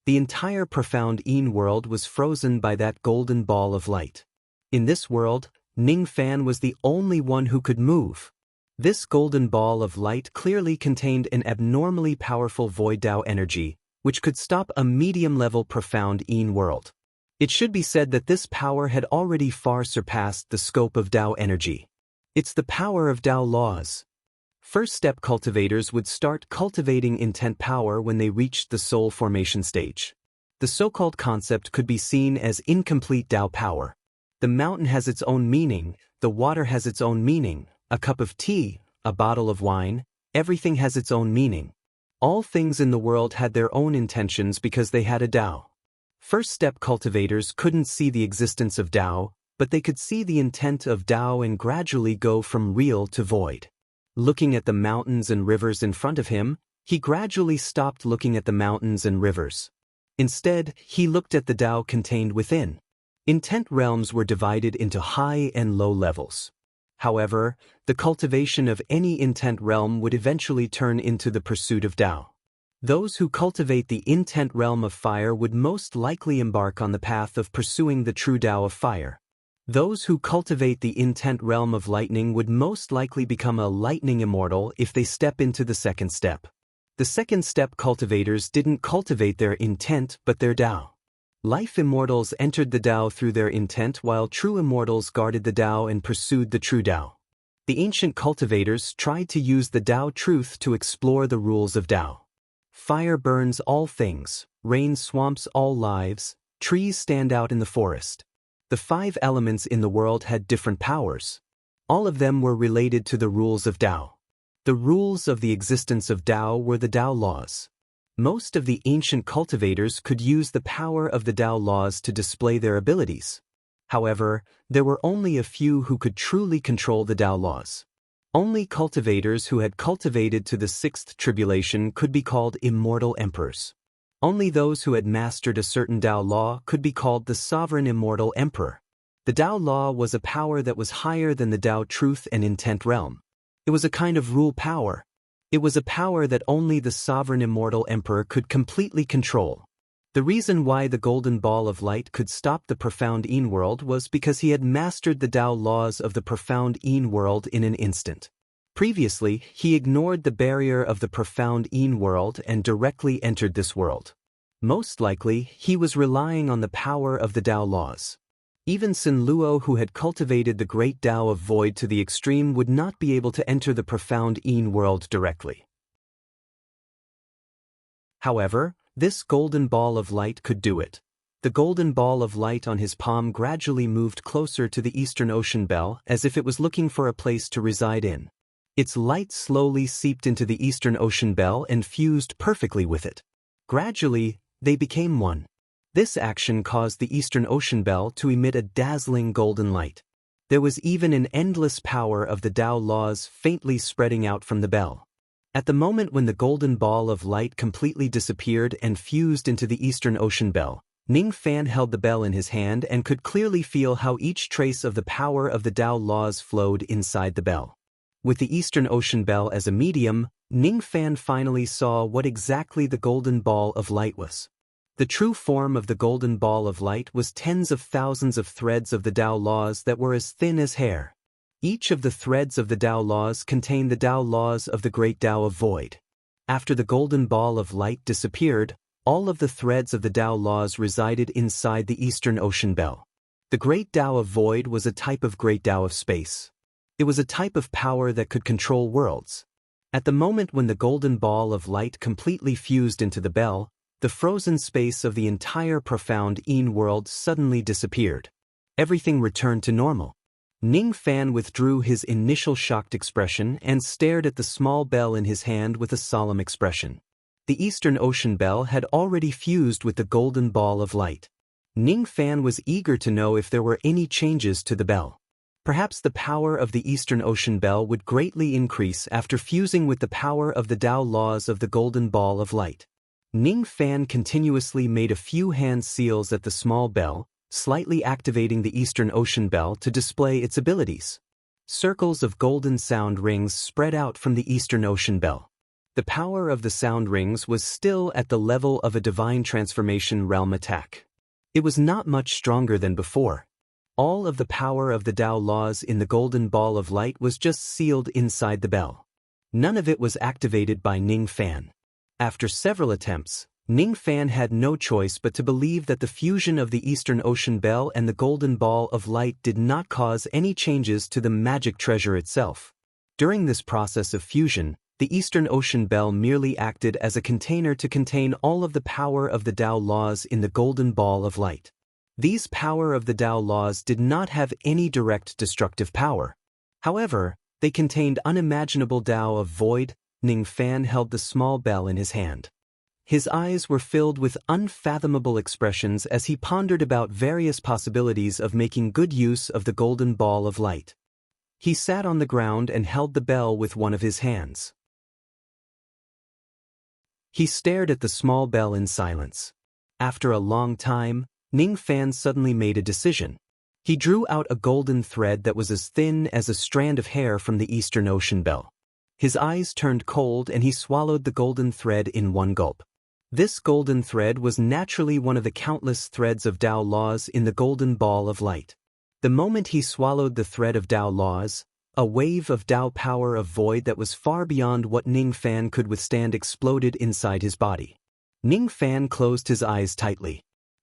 The entire profound Yin world was frozen by that golden ball of light. In this world, Ning Fan was the only one who could move. This golden ball of light clearly contained an abnormally powerful void Tao energy, which could stop a medium-level profound Yin world. It should be said that this power had already far surpassed the scope of Tao energy. It's the power of Tao laws. First-step cultivators would start cultivating intent power when they reached the soul formation stage. The so-called concept could be seen as incomplete Tao power. The mountain has its own meaning, the water has its own meaning, a cup of tea, a bottle of wine, everything has its own meaning. All things in the world had their own intentions because they had a Tao. First-step cultivators couldn't see the existence of Tao, but they could see the intent of Tao and gradually go from real to void. Looking at the mountains and rivers in front of him, he gradually stopped looking at the mountains and rivers. Instead, he looked at the Tao contained within. Intent realms were divided into high and low levels. However, the cultivation of any intent realm would eventually turn into the pursuit of Tao. Those who cultivate the intent realm of fire would most likely embark on the path of pursuing the true Tao of fire. Those who cultivate the intent realm of lightning would most likely become a lightning immortal if they step into the second step. The second step cultivators didn't cultivate their intent but their Tao. Life immortals entered the Tao through their intent while true immortals guarded the Tao and pursued the true Tao. The ancient cultivators tried to use the Tao truth to explore the rules of Tao. Fire burns all things, rain swamps all lives, trees stand out in the forest. The 5 elements in the world had different powers. All of them were related to the rules of Tao. The rules of the existence of Tao were the Tao laws. Most of the ancient cultivators could use the power of the Tao laws to display their abilities. However, there were only a few who could truly control the Tao laws. Only cultivators who had cultivated to the 6th tribulation could be called immortal emperors. Only those who had mastered a certain Tao law could be called the sovereign immortal emperor. The Tao law was a power that was higher than the Tao truth and intent realm. It was a kind of rule power. It was a power that only the sovereign immortal emperor could completely control. The reason why the golden ball of light could stop the profound Yin world was because he had mastered the Tao laws of the profound Yin world in an instant. Previously, he ignored the barrier of the profound Yin world and directly entered this world. Most likely, he was relying on the power of the Tao laws. Even Sin Luo, who had cultivated the great Tao of void to the extreme, would not be able to enter the profound Yin world directly. However, this golden ball of light could do it. The golden ball of light on his palm gradually moved closer to the Eastern Ocean Bell as if it was looking for a place to reside in. Its light slowly seeped into the Eastern Ocean Bell and fused perfectly with it. Gradually, they became one. This action caused the Eastern Ocean Bell to emit a dazzling golden light. There was even an endless power of the Tao laws faintly spreading out from the bell. At the moment when the golden ball of light completely disappeared and fused into the Eastern Ocean Bell, Ning Fan held the bell in his hand and could clearly feel how each trace of the power of the Tao laws flowed inside the bell. With the Eastern Ocean Bell as a medium, Ning Fan finally saw what exactly the golden ball of light was. The true form of the golden ball of light was tens of thousands of threads of the Tao laws that were as thin as hair. Each of the threads of the Tao laws contained the Tao laws of the great Tao of void. After the golden ball of light disappeared, all of the threads of the Tao laws resided inside the Eastern Ocean Bell. The great Tao of void was a type of great Tao of space. It was a type of power that could control worlds. At the moment when the golden ball of light completely fused into the bell, the frozen space of the entire profound Yin world suddenly disappeared. Everything returned to normal. Ning Fan withdrew his initial shocked expression and stared at the small bell in his hand with a solemn expression. The Eastern Ocean Bell had already fused with the golden ball of light. Ning Fan was eager to know if there were any changes to the bell. Perhaps the power of the Eastern Ocean Bell would greatly increase after fusing with the power of the Tao laws of the golden ball of light. Ning Fan continuously made a few hand seals at the small bell, slightly activating the Eastern Ocean Bell to display its abilities. Circles of golden sound rings spread out from the Eastern Ocean Bell. The power of the sound rings was still at the level of a divine transformation realm attack. It was not much stronger than before. All of the power of the Tao laws in the golden ball of light was just sealed inside the bell. None of it was activated by Ning Fan. After several attempts, Ning Fan had no choice but to believe that the fusion of the Eastern Ocean Bell and the golden ball of light did not cause any changes to the magic treasure itself. During this process of fusion, the Eastern Ocean Bell merely acted as a container to contain all of the power of the Tao laws in the golden ball of light. These power of the Tao laws did not have any direct destructive power. However, they contained unimaginable Tao of void. Ning Fan held the small bell in his hand. His eyes were filled with unfathomable expressions as he pondered about various possibilities of making good use of the golden ball of light. He sat on the ground and held the bell with one of his hands. He stared at the small bell in silence. After a long time, Ning Fan suddenly made a decision. He drew out a golden thread that was as thin as a strand of hair from the Eastern Ocean bell. His eyes turned cold and he swallowed the golden thread in one gulp. This golden thread was naturally one of the countless threads of Tao laws in the golden ball of light. The moment he swallowed the thread of Tao laws, a wave of Tao power of void that was far beyond what Ning Fan could withstand exploded inside his body. Ning Fan closed his eyes tightly.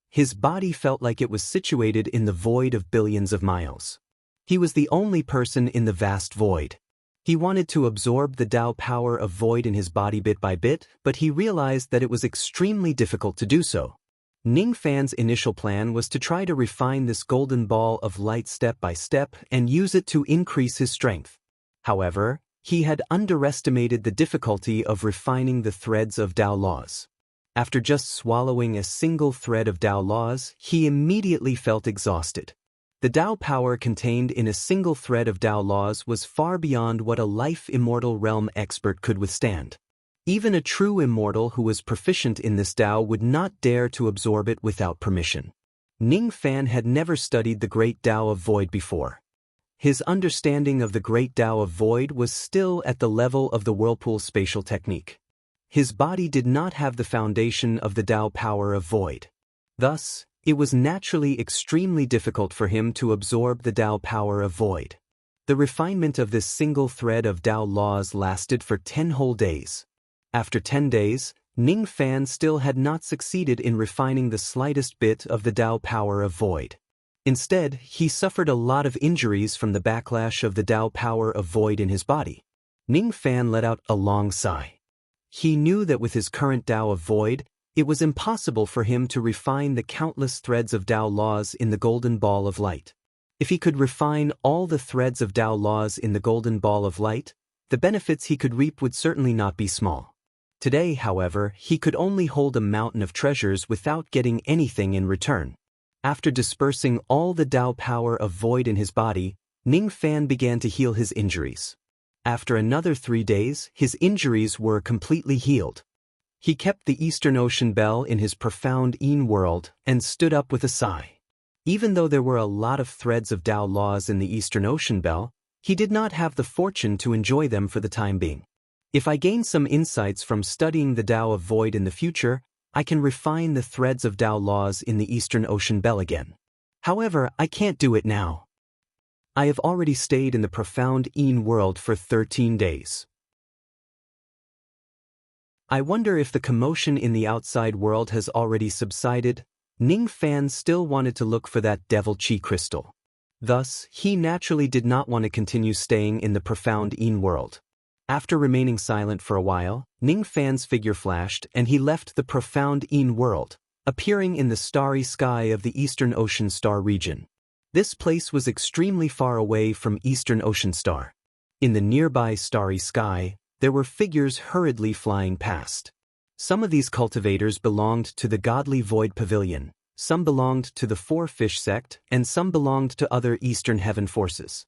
His body felt like it was situated in the void of billions of miles. He was the only person in the vast void. He wanted to absorb the Tao power of void in his body bit by bit, but he realized that it was extremely difficult to do so. Ning Fan's initial plan was to try to refine this golden ball of light step by step and use it to increase his strength. However, he had underestimated the difficulty of refining the threads of Tao laws. After just swallowing a single thread of Tao laws, he immediately felt exhausted. The Tao power contained in a single thread of Tao laws was far beyond what a life-immortal realm expert could withstand. Even a true immortal who was proficient in this Tao would not dare to absorb it without permission. Ning Fan had never studied the Great Tao of Void before. His understanding of the Great Tao of Void was still at the level of the whirlpool spatial technique. His body did not have the foundation of the Tao power of void. Thus, it was naturally extremely difficult for him to absorb the Tao power of void. The refinement of this single thread of Tao laws lasted for 10 whole days. After 10 days, Ning Fan still had not succeeded in refining the slightest bit of the Tao power of void. Instead, he suffered a lot of injuries from the backlash of the Tao power of void in his body. Ning Fan let out a long sigh. He knew that with his current Tao of void, it was impossible for him to refine the countless threads of Tao laws in the golden ball of light. If he could refine all the threads of Tao laws in the golden ball of light, the benefits he could reap would certainly not be small. Today, however, he could only hold a mountain of treasures without getting anything in return. After dispersing all the Tao power of void in his body, Ning Fan began to heal his injuries. After another 3 days, his injuries were completely healed. He kept the Eastern Ocean bell in his profound Yin world and stood up with a sigh. Even though there were a lot of threads of Tao laws in the Eastern Ocean bell, he did not have the fortune to enjoy them for the time being. If I gain some insights from studying the Tao of Void in the future, I can refine the threads of Tao laws in the Eastern Ocean bell again. However, I can't do it now. I have already stayed in the profound Yin world for 13 days. I wonder if the commotion in the outside world has already subsided. Ning Fan still wanted to look for that devil chi crystal. Thus, he naturally did not want to continue staying in the profound Yin world. After remaining silent for a while, Ning Fan's figure flashed and he left the profound Yin world, appearing in the starry sky of the Eastern Ocean star region. This place was extremely far away from Eastern Ocean star. In the nearby starry sky, there were figures hurriedly flying past. Some of these cultivators belonged to the godly Void Pavilion, some belonged to the Four Fish sect, and some belonged to other Eastern Heaven forces.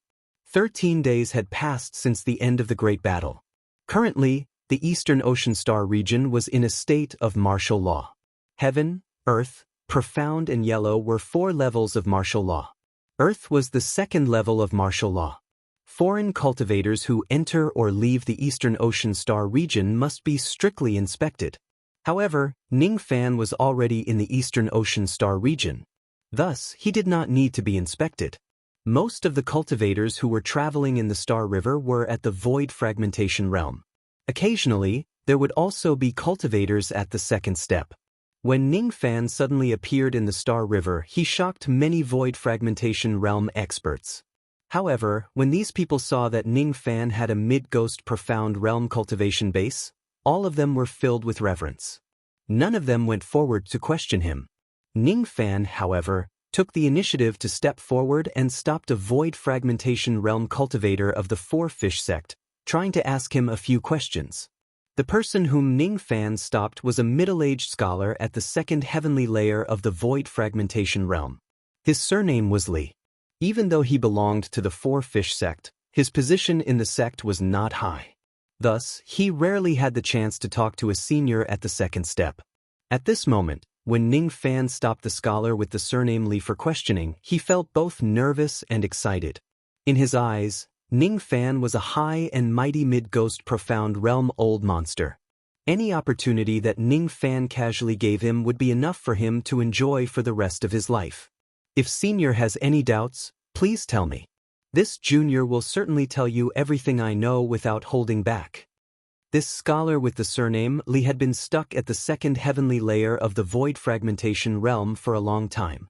13 days had passed since the end of the Great Battle. Currently, the Eastern Ocean star region was in a state of martial law. Heaven, Earth, Profound, and Yellow were 4 levels of martial law. Earth was the 2nd level of martial law. Foreign cultivators who enter or leave the Eastern Ocean star region must be strictly inspected. However, Ning Fan was already in the Eastern Ocean star region. Thus, he did not need to be inspected. Most of the cultivators who were traveling in the Star River were at the Void Fragmentation realm. Occasionally, there would also be cultivators at the 2nd step. When Ning Fan suddenly appeared in the Star River, he shocked many Void Fragmentation realm experts. However, when these people saw that Ning Fan had a mid-ghost profound realm cultivation base, all of them were filled with reverence. None of them went forward to question him. Ning Fan, however, took the initiative to step forward and stopped a Void Fragmentation realm cultivator of the Four Fish sect, trying to ask him a few questions. The person whom Ning Fan stopped was a middle-aged scholar at the second heavenly layer of the void fragmentation realm. His surname was Li. Even though he belonged to the Four-Fish sect, his position in the sect was not high. Thus, he rarely had the chance to talk to a senior at the second step. At this moment, when Ning Fan stopped the scholar with the surname Li for questioning, he felt both nervous and excited. In his eyes, Ning Fan was a high and mighty mid-ghost profound realm old monster. Any opportunity that Ning Fan casually gave him would be enough for him to enjoy for the rest of his life. If senior has any doubts, please tell me. This junior will certainly tell you everything I know without holding back. This scholar with the surname Li had been stuck at the second heavenly layer of the void fragmentation realm for a long time.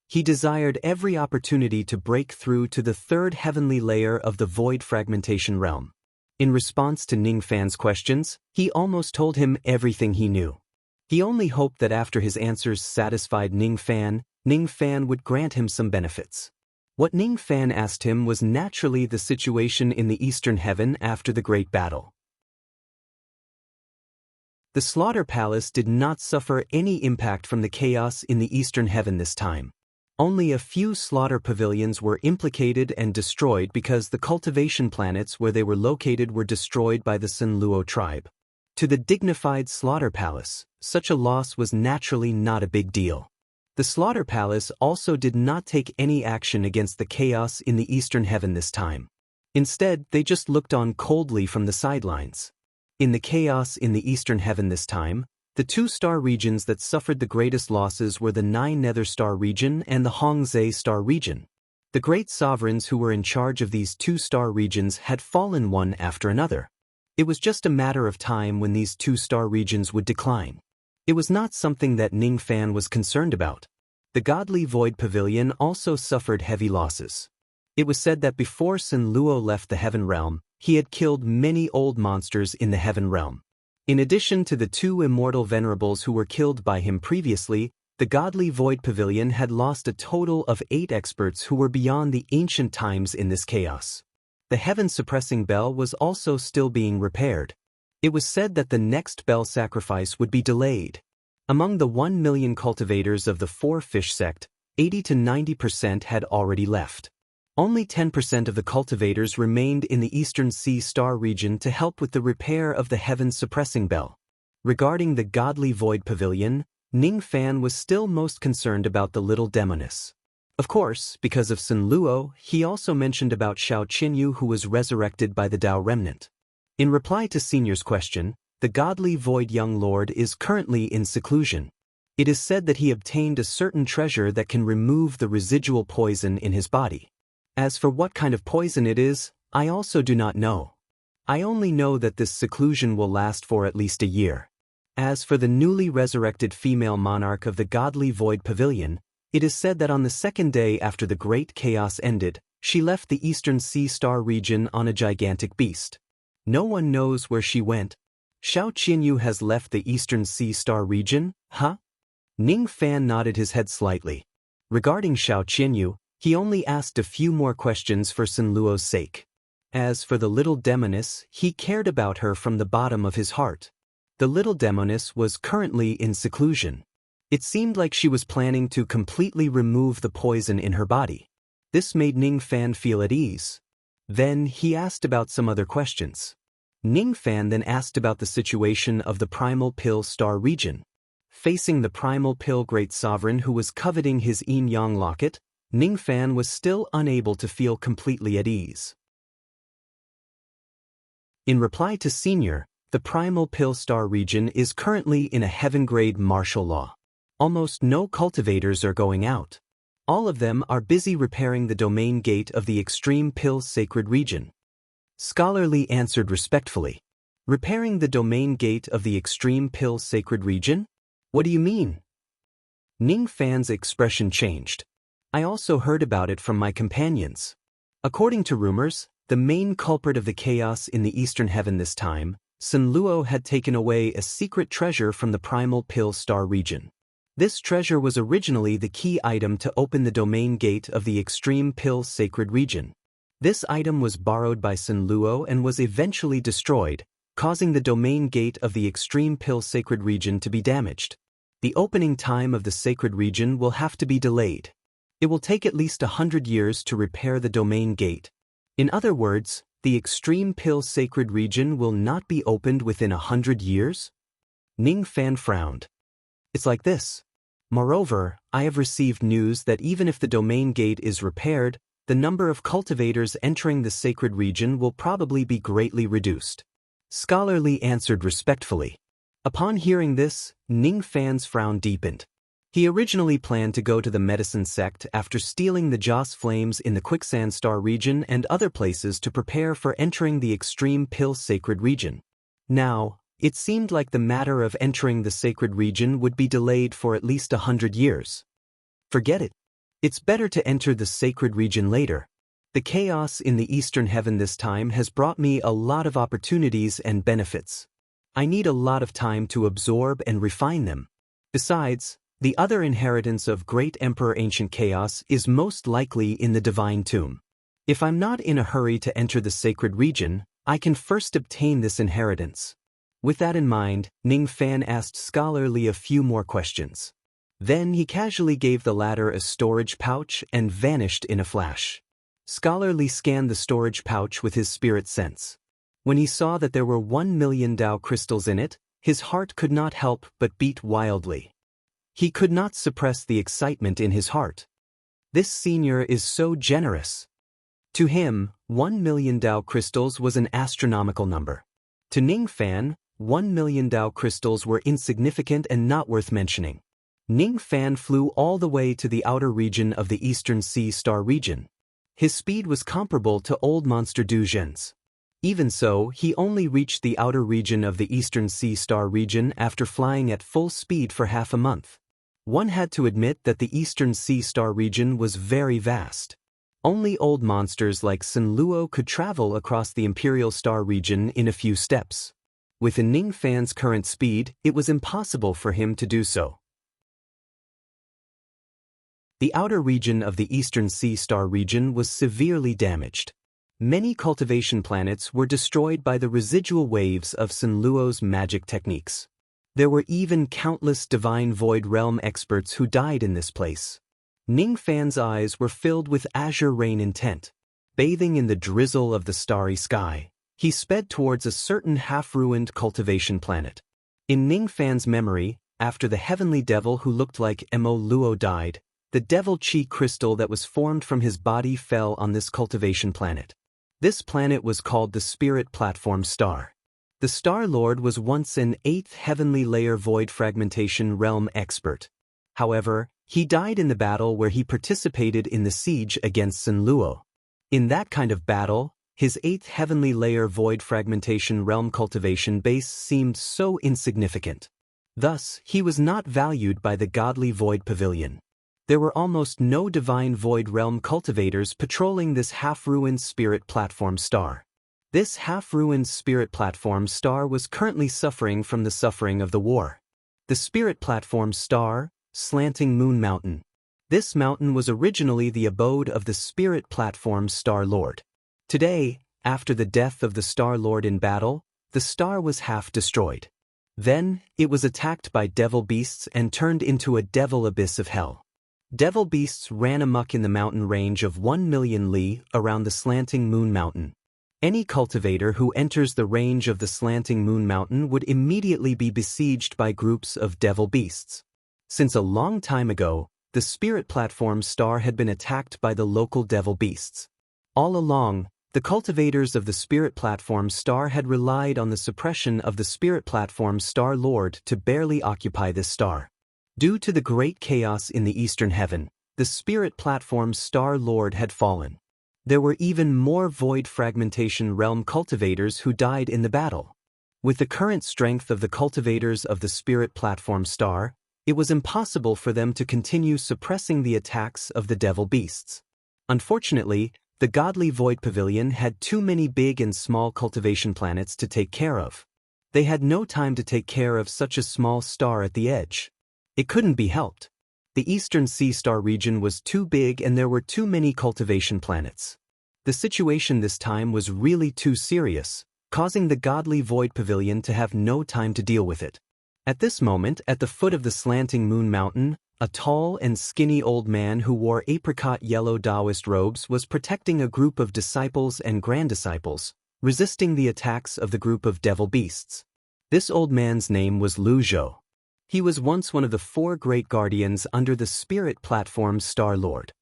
He desired every opportunity to break through to the third heavenly layer of the void fragmentation realm. In response to Ning Fan's questions, he almost told him everything he knew. He only hoped that after his answers satisfied Ning Fan would grant him some benefits. What Ning Fan asked him was naturally the situation in the Eastern Heaven after the Great Battle. The Slaughter Palace did not suffer any impact from the chaos in the Eastern Heaven this time. Only a few slaughter pavilions were implicated and destroyed because the cultivation planets where they were located were destroyed by the Sinluo tribe. To the dignified Slaughter Palace, such a loss was naturally not a big deal. The Slaughter Palace also did not take any action against the chaos in the Eastern Heaven this time. Instead, they just looked on coldly from the sidelines. In the chaos in the Eastern Heaven this time, the two-star regions that suffered the greatest losses were the Nine Nether Star region and the Hongzhe Star region. The great sovereigns who were in charge of these two-star regions had fallen one after another. It was just a matter of time when these two-star regions would decline. It was not something that Ning Fan was concerned about. The Godly Void Pavilion also suffered heavy losses. It was said that before Sinluo left the Heaven Realm, he had killed many old monsters in the Heaven Realm. In addition to the two immortal venerables who were killed by him previously, the Godly Void Pavilion had lost a total of 8 experts who were beyond the ancient times in this chaos. The heaven-suppressing bell was also still being repaired. It was said that the next bell sacrifice would be delayed. Among the 1 million cultivators of the Four-Fish sect, 80 to 90% had already left. Only 10% of the cultivators remained in the Eastern Sea Star region to help with the repair of the heaven-suppressing bell. Regarding the Godly Void Pavilion, Ning Fan was still most concerned about the little demoness. Of course, because of Sinluo, he also mentioned about Xiao Qinyu who was resurrected by the Tao Remnant. In reply to Senior's question, the Godly Void Young Lord is currently in seclusion. It is said that he obtained a certain treasure that can remove the residual poison in his body. As for what kind of poison it is, I also do not know. I only know that this seclusion will last for at least a year. As for the newly resurrected female monarch of the Godly Void Pavilion, it is said that on the second day after the Great Chaos ended, she left the Eastern Sea Star region on a gigantic beast. No one knows where she went. Xiao Qinyu has left the Eastern Sea Star region, huh? Ning Fan nodded his head slightly. Regarding Xiao Qinyu, he only asked a few more questions for Sinluo's sake. As for the little demoness, he cared about her from the bottom of his heart. The little demoness was currently in seclusion. It seemed like she was planning to completely remove the poison in her body. This made Ning Fan feel at ease. Then he asked about some other questions. Ning Fan then asked about the situation of the Primal Pill Star region. Facing the Primal Pill Great Sovereign who was coveting his yin-yang locket, Ning Fan was still unable to feel completely at ease. In reply to Senior, the Primal Pill Star region is currently in a heaven-grade martial law. Almost no cultivators are going out. All of them are busy repairing the domain gate of the Extreme Pill Sacred region. Scholarly answered respectfully. Repairing the domain gate of the Extreme Pill Sacred region? What do you mean? Ning Fan's expression changed. I also heard about it from my companions. According to rumors, the main culprit of the chaos in the Eastern Heaven this time, Sinluo had taken away a secret treasure from the Primal Pill Star region. This treasure was originally the key item to open the domain gate of the Extreme Pill Sacred region. This item was borrowed by Sinluo and was eventually destroyed, causing the domain gate of the extreme pill sacred region to be damaged. The opening time of the sacred region will have to be delayed. It will take at least 100 years to repair the domain gate. In other words, the extreme pill sacred region will not be opened within 100 years? Ning Fan frowned. It's like this. Moreover, I have received news that even if the domain gate is repaired, the number of cultivators entering the sacred region will probably be greatly reduced. Scholarly answered respectfully. Upon hearing this, Ning Fan's frown deepened. He originally planned to go to the medicine sect after stealing the Joss flames in the quicksand star region and other places to prepare for entering the extreme pill sacred region. Now, it seemed like the matter of entering the sacred region would be delayed for at least 100 years. Forget it. It's better to enter the sacred region later. The chaos in the eastern heaven this time has brought me a lot of opportunities and benefits. I need a lot of time to absorb and refine them. Besides, the other inheritance of Great Emperor Ancient Chaos is most likely in the Divine Tomb. If I'm not in a hurry to enter the sacred region, I can first obtain this inheritance. With that in mind, Ning Fan asked Scholarly a few more questions. Then he casually gave the latter a storage pouch and vanished in a flash. Scholarly scanned the storage pouch with his spirit sense. When he saw that there were 1 million Tao crystals in it, his heart could not help but beat wildly. He could not suppress the excitement in his heart. This senior is so generous. To him, 1 million Tao crystals was an astronomical number. To Ning Fan, 1 million Tao crystals were insignificant and not worth mentioning. Ning Fan flew all the way to the outer region of the Eastern Sea Star region. His speed was comparable to Old Monster Du Zhen's. Even so, he only reached the outer region of the Eastern Sea Star region after flying at full speed for half a month. One had to admit that the Eastern Sea Star region was very vast. Only old monsters like Sun Luo could travel across the Imperial Star region in a few steps. With Ning Fan's current speed, it was impossible for him to do so. The outer region of the Eastern Sea Star region was severely damaged. Many cultivation planets were destroyed by the residual waves of Sun Luo's magic techniques. There were even countless Divine Void Realm experts who died in this place. Ning Fan's eyes were filled with azure rain intent. Bathing in the drizzle of the starry sky, he sped towards a certain half-ruined cultivation planet. In Ning Fan's memory, after the heavenly devil who looked like Mo Luo died, the devil chi crystal that was formed from his body fell on this cultivation planet. This planet was called the Spirit Platform Star. The Star Lord was once an 8th heavenly layer void fragmentation realm expert. However, he died in the battle where he participated in the siege against Sun Luo. In that kind of battle, his 8th heavenly layer void fragmentation realm cultivation base seemed so insignificant. Thus, he was not valued by the godly void pavilion. There were almost no divine void realm cultivators patrolling this half-ruined spirit platform star. This half-ruined spirit platform star was currently suffering from the suffering of the war. The spirit platform star, Slanting Moon Mountain. This mountain was originally the abode of the spirit platform Star Lord. Today, after the death of the Star Lord in battle, the star was half destroyed. Then, it was attacked by devil beasts and turned into a devil abyss of hell. Devil beasts ran amok in the mountain range of 1 million li around the Slanting Moon Mountain. Any cultivator who enters the range of the Slanting Moon Mountain would immediately be besieged by groups of devil beasts. Since a long time ago, the spirit platform star had been attacked by the local devil beasts. All along, the cultivators of the spirit platform star had relied on the suppression of the spirit platform Star Lord to barely occupy this star. Due to the great chaos in the eastern heaven, the spirit platform Star Lord had fallen. There were even more void fragmentation realm cultivators who died in the battle. With the current strength of the cultivators of the spirit platform star, it was impossible for them to continue suppressing the attacks of the devil beasts. Unfortunately, the godly void pavilion had too many big and small cultivation planets to take care of. They had no time to take care of such a small star at the edge. It couldn't be helped. The Eastern Sea Star region was too big and there were too many cultivation planets. The situation this time was really too serious, causing the godly void pavilion to have no time to deal with it. At this moment, at the foot of the slanting moon mountain, a tall and skinny old man who wore apricot yellow Taoist robes was protecting a group of disciples and grand-disciples, resisting the attacks of the group of devil beasts. This old man's name was Lu Zhou. He was once one of the 4 great guardians under the spirit platform's Star Lord.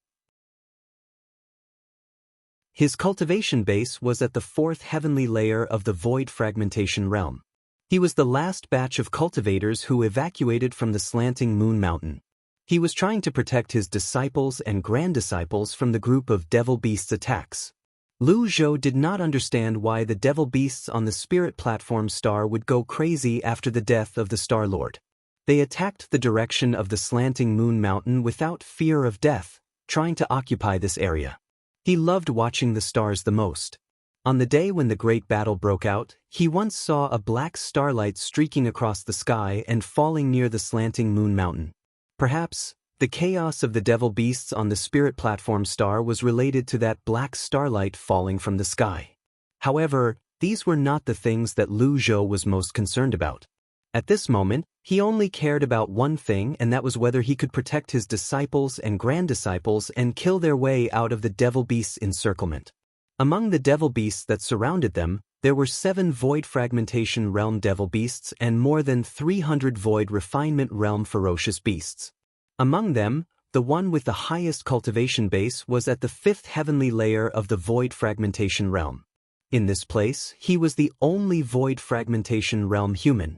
His cultivation base was at the 4th heavenly layer of the void fragmentation realm. He was the last batch of cultivators who evacuated from the slanting moon mountain. He was trying to protect his disciples and grand-disciples from the group of devil beasts' attacks. Lu Zhou did not understand why the devil beasts on the spirit platform star would go crazy after the death of the Star Lord. They attacked the direction of the slanting moon mountain without fear of death, trying to occupy this area. He loved watching the stars the most. On the day when the great battle broke out, he once saw a black starlight streaking across the sky and falling near the slanting moon mountain. Perhaps, the chaos of the devil beasts on the spirit platform star was related to that black starlight falling from the sky. However, these were not the things that Lu Zhou was most concerned about. At this moment, he only cared about one thing, and that was whether he could protect his disciples and grand-disciples and kill their way out of the devil beasts' encirclement. Among the devil beasts that surrounded them, there were 7 void fragmentation realm devil beasts and more than 300 void refinement realm ferocious beasts. Among them, the one with the highest cultivation base was at the 5th heavenly layer of the void fragmentation realm. In this place, he was the only void fragmentation realm human.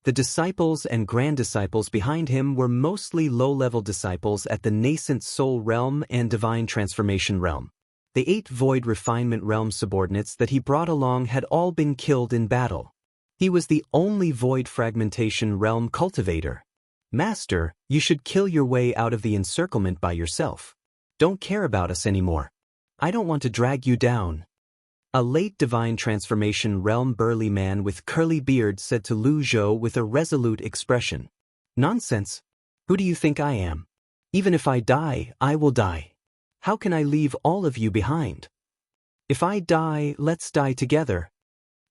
The disciples and grand-disciples behind him were mostly low-level disciples at the nascent soul realm and divine transformation realm. The 8 void refinement realm subordinates that he brought along had all been killed in battle. He was the only void fragmentation realm cultivator. Master, you should kill your way out of the encirclement by yourself. Don't care about us anymore. I don't want to drag you down. A late divine transformation realm burly man with curly beard said to Lu Zhou with a resolute expression. Nonsense. Who do you think I am? Even if I die, I will die. How can I leave all of you behind? If I die, let's die together.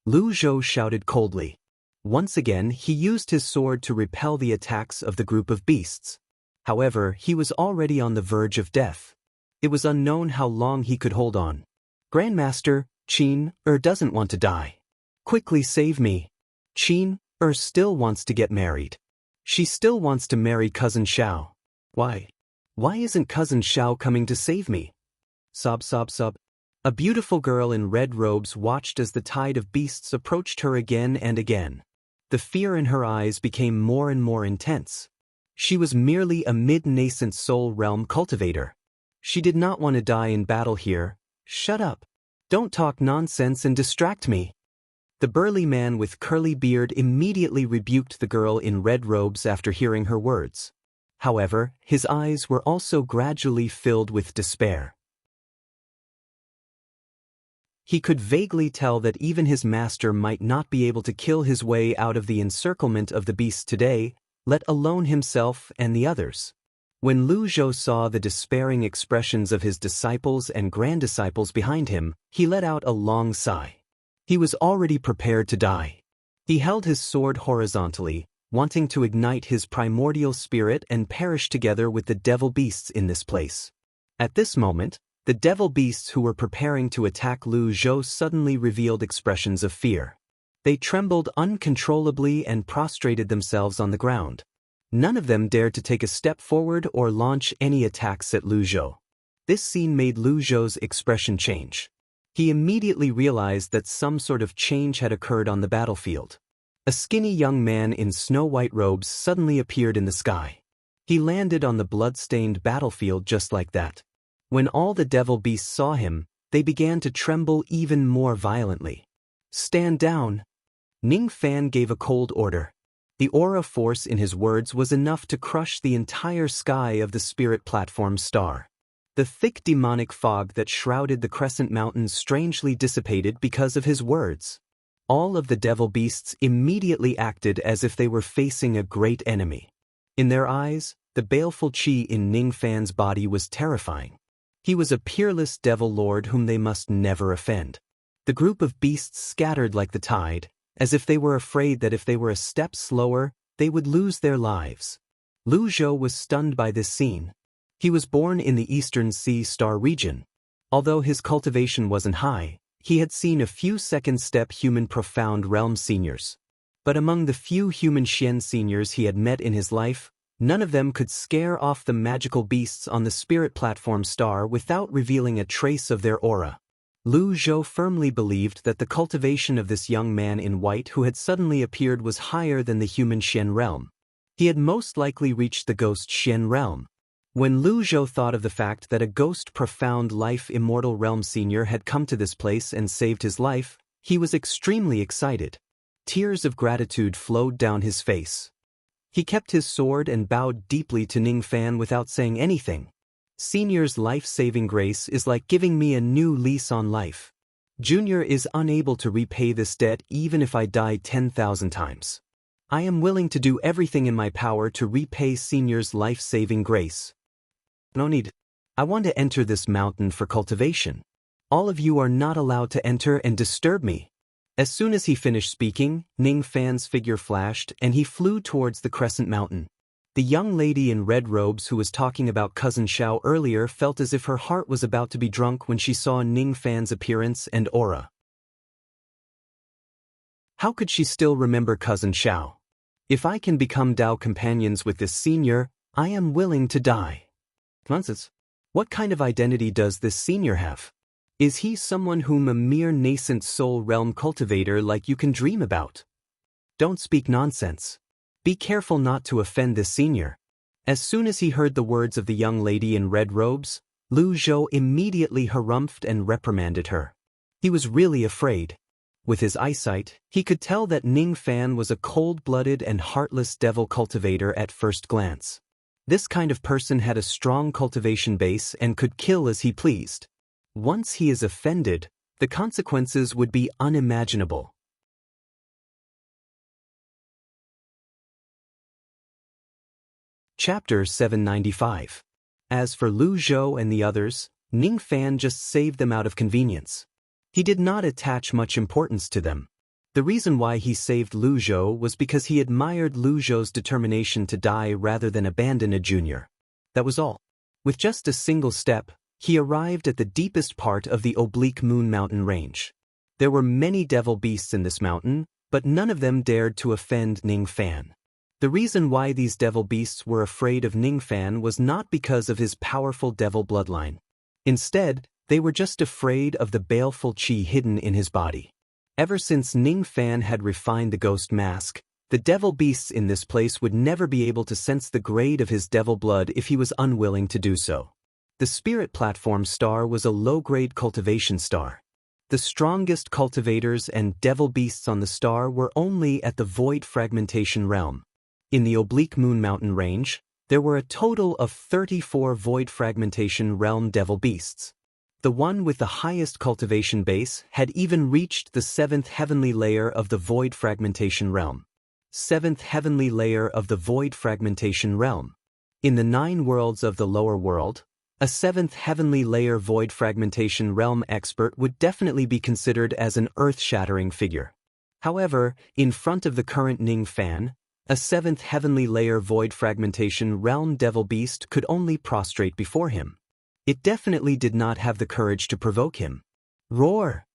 Lu Zhou shouted coldly. Once again, he used his sword to repel the attacks of the group of beasts. However, he was already on the verge of death. It was unknown how long he could hold on. Grandmaster, Qin doesn't want to die. Quickly save me. Qin still wants to get married. She still wants to marry Cousin Xiao. Why? Why isn't Cousin Xiao coming to save me? Sob, sob, sob. A beautiful girl in red robes watched as the tide of beasts approached her again and again. The fear in her eyes became more and more intense. She was merely a mid-nascent soul realm cultivator. She did not want to die in battle here. Shut up. Don't talk nonsense and distract me. The burly man with curly beard immediately rebuked the girl in red robes after hearing her words. However, his eyes were also gradually filled with despair. He could vaguely tell that even his master might not be able to kill his way out of the encirclement of the beasts today, let alone himself and the others. When Lu Zhou saw the despairing expressions of his disciples and grand-disciples behind him, he let out a long sigh. He was already prepared to die. He held his sword horizontally, wanting to ignite his primordial spirit and perish together with the devil beasts in this place. At this moment, the devil beasts who were preparing to attack Lu Zhou suddenly revealed expressions of fear. They trembled uncontrollably and prostrated themselves on the ground. None of them dared to take a step forward or launch any attacks at Lu Zhou. This scene made Lu Zhou's expression change. He immediately realized that some sort of change had occurred on the battlefield. A skinny young man in snow-white robes suddenly appeared in the sky. He landed on the blood-stained battlefield just like that. When all the devil beasts saw him, they began to tremble even more violently. Stand down. Ning Fan gave a cold order. The aura force in his words was enough to crush the entire sky of the spirit platform star. The thick demonic fog that shrouded the Crescent Mountains strangely dissipated because of his words. All of the devil beasts immediately acted as if they were facing a great enemy. In their eyes, the baleful qi in Ning Fan's body was terrifying. He was a peerless devil lord whom they must never offend. The group of beasts scattered like the tide, as if they were afraid that if they were a step slower, they would lose their lives. Lu Zhou was stunned by this scene. He was born in the Eastern Sea Star region. Although his cultivation wasn't high, he had seen a few second-step human profound realm seniors. But among the few human Xian seniors he had met in his life, none of them could scare off the magical beasts on the spirit platform star without revealing a trace of their aura. Lu Zhou firmly believed that the cultivation of this young man in white who had suddenly appeared was higher than the human Xian realm. He had most likely reached the ghost Xian realm. When Lu Zhou thought of the fact that a ghost profound life immortal realm senior had come to this place and saved his life, he was extremely excited. Tears of gratitude flowed down his face. He kept his sword and bowed deeply to Ning Fan without saying anything. Senior's life-saving grace is like giving me a new lease on life. Junior is unable to repay this debt even if I die 10,000 times. I am willing to do everything in my power to repay Senior's life-saving grace. No need. I want to enter this mountain for cultivation. All of you are not allowed to enter and disturb me. As soon as he finished speaking, Ning Fan's figure flashed and he flew towards the Crescent Mountain. The young lady in red robes who was talking about Cousin Xiao earlier felt as if her heart was about to be drunk when she saw Ning Fan's appearance and aura. How could she still remember Cousin Xiao? If I can become Dao companions with this senior, I am willing to die. Nonsense. What kind of identity does this senior have? Is he someone whom a mere nascent soul realm cultivator like you can dream about? Don't speak nonsense. Be careful not to offend this senior. As soon as he heard the words of the young lady in red robes, Lu Zhou immediately harumphed and reprimanded her. He was really afraid. With his eyesight, he could tell that Ning Fan was a cold-blooded and heartless devil cultivator at first glance. This kind of person had a strong cultivation base and could kill as he pleased. Once he is offended, the consequences would be unimaginable. Chapter 795. As for Lu Zhou and the others, Ning Fan just saved them out of convenience. He did not attach much importance to them. The reason why he saved Lu Zhou was because he admired Lu Zhou's determination to die rather than abandon a junior. That was all. With just a single step, he arrived at the deepest part of the oblique moon mountain range. There were many devil beasts in this mountain, but none of them dared to offend Ning Fan. The reason why these devil beasts were afraid of Ning Fan was not because of his powerful devil bloodline. Instead, they were just afraid of the baleful qi hidden in his body. Ever since Ning Fan had refined the ghost mask, the devil beasts in this place would never be able to sense the grade of his devil blood if he was unwilling to do so. The spirit platform star was a low-grade cultivation star. The strongest cultivators and devil beasts on the star were only at the void fragmentation realm. In the oblique moon mountain range, there were a total of 34 void fragmentation realm devil beasts. The one with the highest cultivation base had even reached the 7th heavenly layer of the void fragmentation realm. 7th heavenly layer of the void fragmentation realm. In the 9 worlds of the lower world, a 7th heavenly layer void fragmentation realm expert would definitely be considered as an earth-shattering figure. However, in front of the current Ning Fan, a 7th heavenly layer void fragmentation realm devil beast could only prostrate before him. It definitely did not have the courage to provoke him. Roar!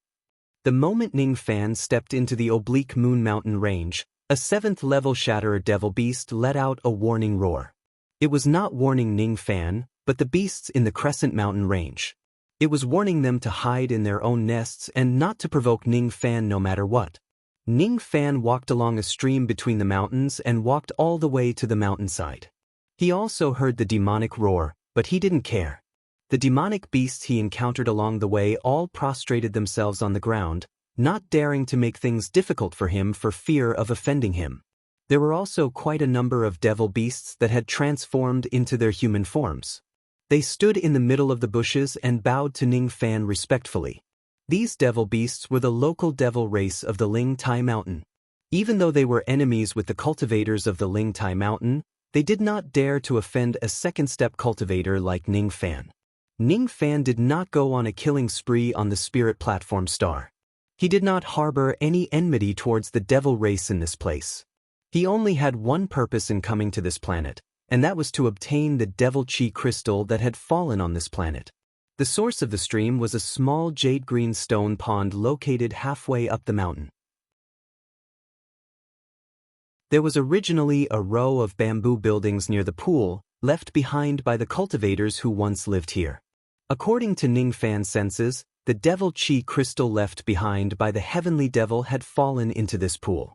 The moment Ning Fan stepped into the oblique moon mountain range, a 7th level Shatterer devil beast let out a warning roar. It was not warning Ning Fan, but the beasts in the Crescent Mountain range. It was warning them to hide in their own nests and not to provoke Ning Fan no matter what. Ning Fan walked along a stream between the mountains and walked all the way to the mountainside. He also heard the demonic roar, but he didn't care. The demonic beasts he encountered along the way all prostrated themselves on the ground, not daring to make things difficult for him for fear of offending him. There were also quite a number of devil beasts that had transformed into their human forms. They stood in the middle of the bushes and bowed to Ning Fan respectfully. These devil beasts were the local devil race of the Ling Tai Mountain. Even though they were enemies with the cultivators of the Ling Tai Mountain, they did not dare to offend a second-step cultivator like Ning Fan. Ning Fan did not go on a killing spree on the spirit platform star. He did not harbor any enmity towards the devil race in this place. He only had one purpose in coming to this planet, and that was to obtain the devil chi crystal that had fallen on this planet. The source of the stream was a small jade-green stone pond located halfway up the mountain. There was originally a row of bamboo buildings near the pool, left behind by the cultivators who once lived here. According to Ning Fan's senses, the devil chi crystal left behind by the heavenly devil had fallen into this pool.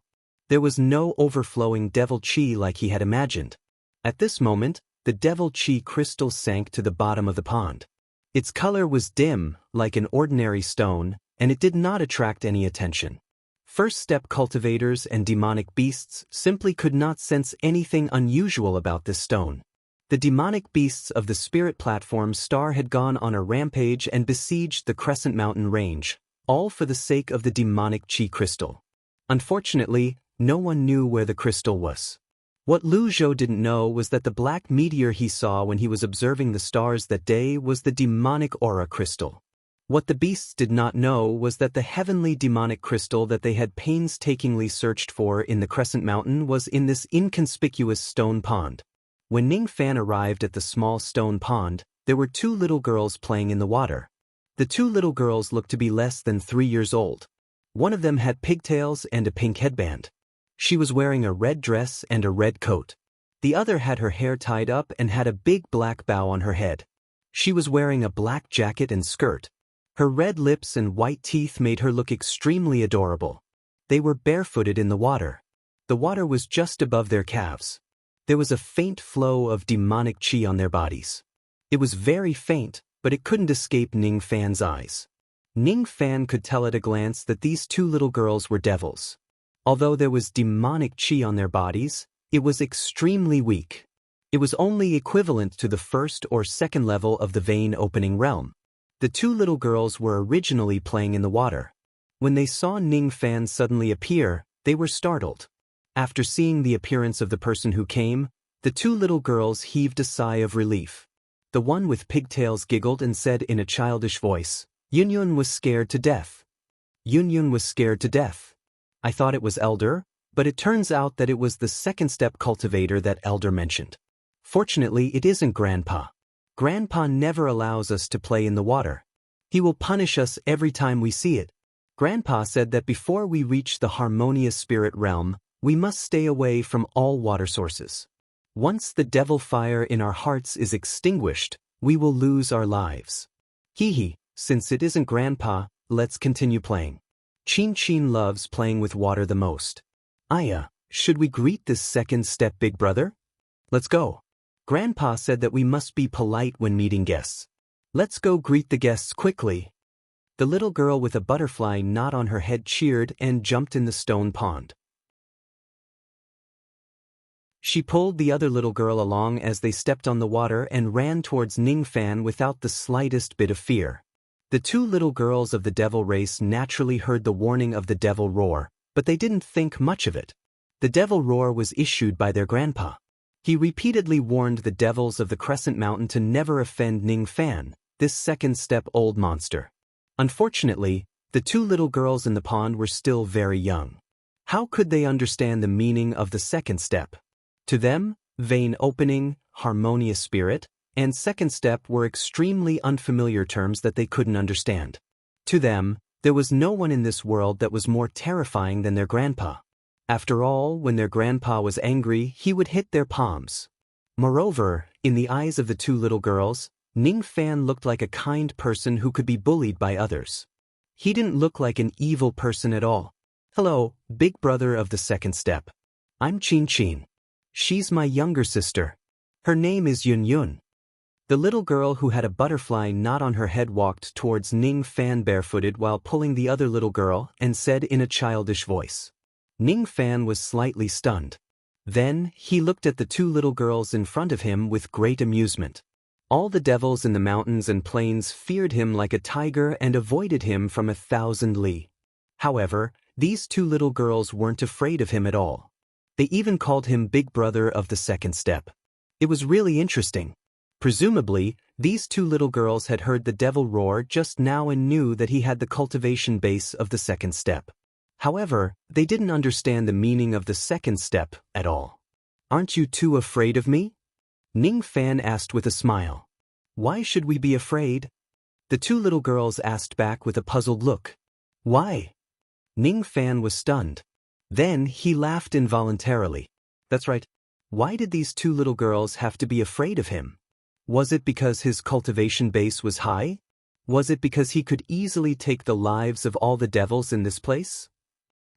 There was no overflowing devil chi like he had imagined. At this moment, the devil chi crystal sank to the bottom of the pond. Its color was dim, like an ordinary stone, and it did not attract any attention. First-step cultivators and demonic beasts simply could not sense anything unusual about this stone. The demonic beasts of the spirit platform star had gone on a rampage and besieged the Crescent Mountain range, all for the sake of the demonic chi crystal. Unfortunately, no one knew where the crystal was. What Lu Zhou didn't know was that the black meteor he saw when he was observing the stars that day was the demonic aura crystal. What the beasts did not know was that the heavenly demonic crystal that they had painstakingly searched for in the Crescent Mountain was in this inconspicuous stone pond. When Ning Fan arrived at the small stone pond, there were two little girls playing in the water. The two little girls looked to be less than 3 years old. One of them had pigtails and a pink headband. She was wearing a red dress and a red coat. The other had her hair tied up and had a big black bow on her head. She was wearing a black jacket and skirt. Her red lips and white teeth made her look extremely adorable. They were barefooted in the water. The water was just above their calves. There was a faint flow of demonic chi on their bodies. It was very faint, but it couldn't escape Ning Fan's eyes. Ning Fan could tell at a glance that these two little girls were devils. Although there was demonic chi on their bodies, it was extremely weak. It was only equivalent to the first or second level of the vein opening realm. The two little girls were originally playing in the water. When they saw Ning Fan suddenly appear, they were startled. After seeing the appearance of the person who came, the two little girls heaved a sigh of relief. The one with pigtails giggled and said in a childish voice, "Yunyun was scared to death. Yunyun was scared to death. I thought it was Elder, but it turns out that it was the second-step cultivator that Elder mentioned. Fortunately, it isn't Grandpa. Grandpa never allows us to play in the water. He will punish us every time we see it. Grandpa said that before we reach the harmonious spirit realm, we must stay away from all water sources. Once the devil fire in our hearts is extinguished, we will lose our lives. Hee, since it isn't Grandpa, let's continue playing. Chin Chin loves playing with water the most. Aya, should we greet this second-step big brother? Let's go. Grandpa said that we must be polite when meeting guests. Let's go greet the guests quickly." The little girl with a butterfly knot on her head cheered and jumped in the stone pond. She pulled the other little girl along as they stepped on the water and ran towards Ning Fan without the slightest bit of fear. The two little girls of the devil race naturally heard the warning of the devil roar, but they didn't think much of it. The devil roar was issued by their grandpa. He repeatedly warned the devils of the Crescent Mountain to never offend Ning Fan, this second-step old monster. Unfortunately, the two little girls in the pond were still very young. How could they understand the meaning of the second step? To them, vein opening, harmonious spirit, and second step were extremely unfamiliar terms that they couldn't understand. To them, there was no one in this world that was more terrifying than their grandpa. After all, when their grandpa was angry, he would hit their palms. Moreover, in the eyes of the two little girls, Ning Fan looked like a kind person who could be bullied by others. He didn't look like an evil person at all. "Hello, big brother of the second step. I'm Chin Chin. She's my younger sister. Her name is Yun Yun." The little girl who had a butterfly knot on her head walked towards Ning Fan barefooted while pulling the other little girl and said in a childish voice. Ning Fan was slightly stunned. Then, he looked at the two little girls in front of him with great amusement. All the devils in the mountains and plains feared him like a tiger and avoided him from 1,000 li. However, these two little girls weren't afraid of him at all. They even called him Big Brother of the Second Step. It was really interesting. Presumably, these two little girls had heard the devil roar just now and knew that he had the cultivation base of the second step. However, they didn't understand the meaning of the second step at all. "Aren't you too afraid of me?" Ning Fan asked with a smile. "Why should we be afraid?" The two little girls asked back with a puzzled look. "Why?" Ning Fan was stunned. Then he laughed involuntarily. That's right. Why did these two little girls have to be afraid of him? Was it because his cultivation base was high? Was it because he could easily take the lives of all the devils in this place?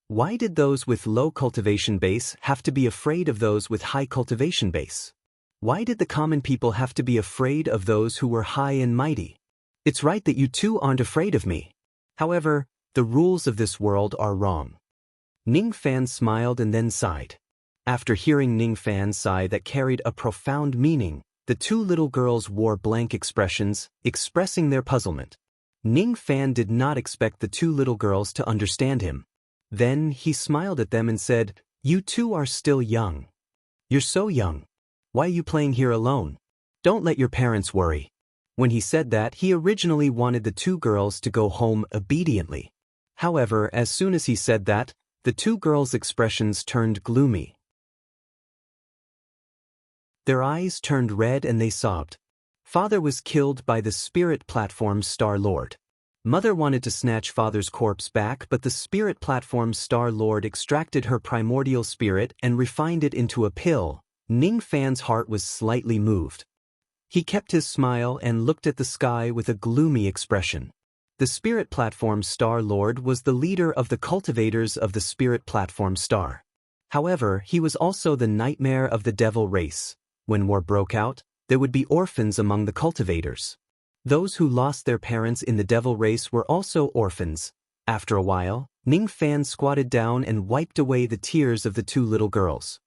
Why did those with low cultivation base have to be afraid of those with high cultivation base? Why did the common people have to be afraid of those who were high and mighty? It's right that you two aren't afraid of me. However, the rules of this world are wrong. Ning Fan smiled and then sighed. After hearing Ning Fan's sigh that carried a profound meaning, the two little girls wore blank expressions, expressing their puzzlement. Ning Fan did not expect the two little girls to understand him. Then he smiled at them and said, "You two are still young. You're so young. Why are you playing here alone? Don't let your parents worry." When he said that, he originally wanted the two girls to go home obediently. However, as soon as he said that, the two girls' expressions turned gloomy. Their eyes turned red and they sobbed. Father was killed by the spirit platform's Star Lord. Mother wanted to snatch father's corpse back, but the spirit platform's Star Lord extracted her primordial spirit and refined it into a pill. Ning Fan's heart was slightly moved. He kept his smile and looked at the sky with a gloomy expression. The spirit platform's Star Lord was the leader of the cultivators of the spirit platform star. However, he was also the nightmare of the devil race. When war broke out, there would be orphans among the cultivators. Those who lost their parents in the devil race were also orphans. After a while, Ning Fan squatted down and wiped away the tears of the two little girls.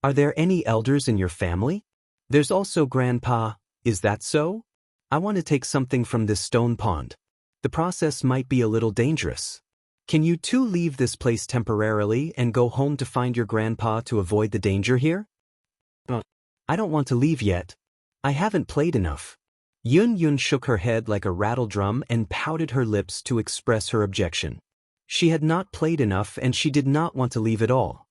"Are there any elders in your family?" "There's also Grandpa." "Is that so?" "I want to take something from this stone pond. The process might be a little dangerous. Can you two leave this place temporarily and go home to find your grandpa to avoid the danger here?" "I don't want to leave yet. I haven't played enough." Yun Yun shook her head like a rattle drum and pouted her lips to express her objection. She had not played enough and she did not want to leave at all.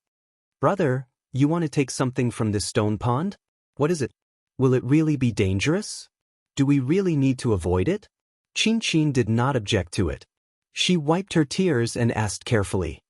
"Brother, you want to take something from this stone pond? What is it? Will it really be dangerous? Do we really need to avoid it?" Chin Chin did not object to it. She wiped her tears and asked carefully.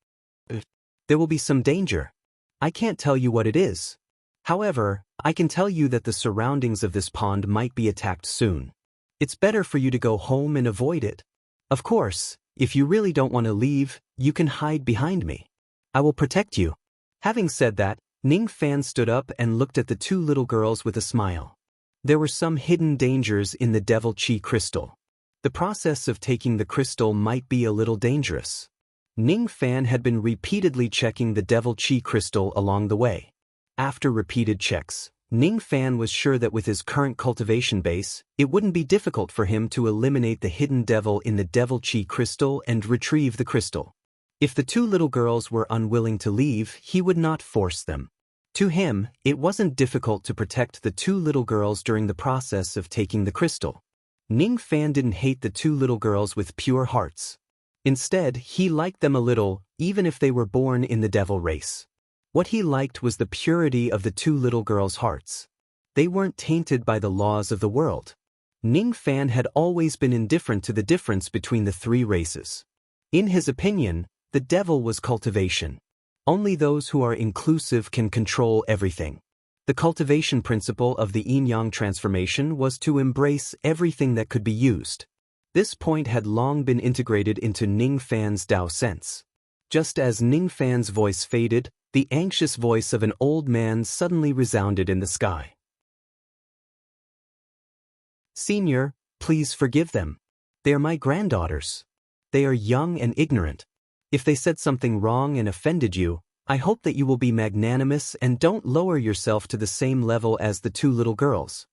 "There will be some danger. I can't tell you what it is. However, I can tell you that the surroundings of this pond might be attacked soon. It's better for you to go home and avoid it. Of course, if you really don't want to leave, you can hide behind me. I will protect you." Having said that, Ning Fan stood up and looked at the two little girls with a smile. There were some hidden dangers in the Devil Chi crystal. The process of taking the crystal might be a little dangerous. Ning Fan had been repeatedly checking the Devil Chi crystal along the way. After repeated checks, Ning Fan was sure that with his current cultivation base, it wouldn't be difficult for him to eliminate the hidden devil in the Devil Chi crystal and retrieve the crystal. If the two little girls were unwilling to leave, he would not force them. To him, it wasn't difficult to protect the two little girls during the process of taking the crystal. Ning Fan didn't hate the two little girls with pure hearts. Instead, he liked them a little, even if they were born in the devil race. What he liked was the purity of the two little girls' hearts. They weren't tainted by the laws of the world. Ning Fan had always been indifferent to the difference between the three races. In his opinion, the devil was cultivation. Only those who are inclusive can control everything. The cultivation principle of the yin-yang transformation was to embrace everything that could be used. This point had long been integrated into Ning Fan's Dao sense. Just as Ning Fan's voice faded, the anxious voice of an old man suddenly resounded in the sky. "Senior, please forgive them. They are my granddaughters. They are young and ignorant. If they said something wrong and offended you, I hope that you will be magnanimous and don't lower yourself to the same level as the two little girls."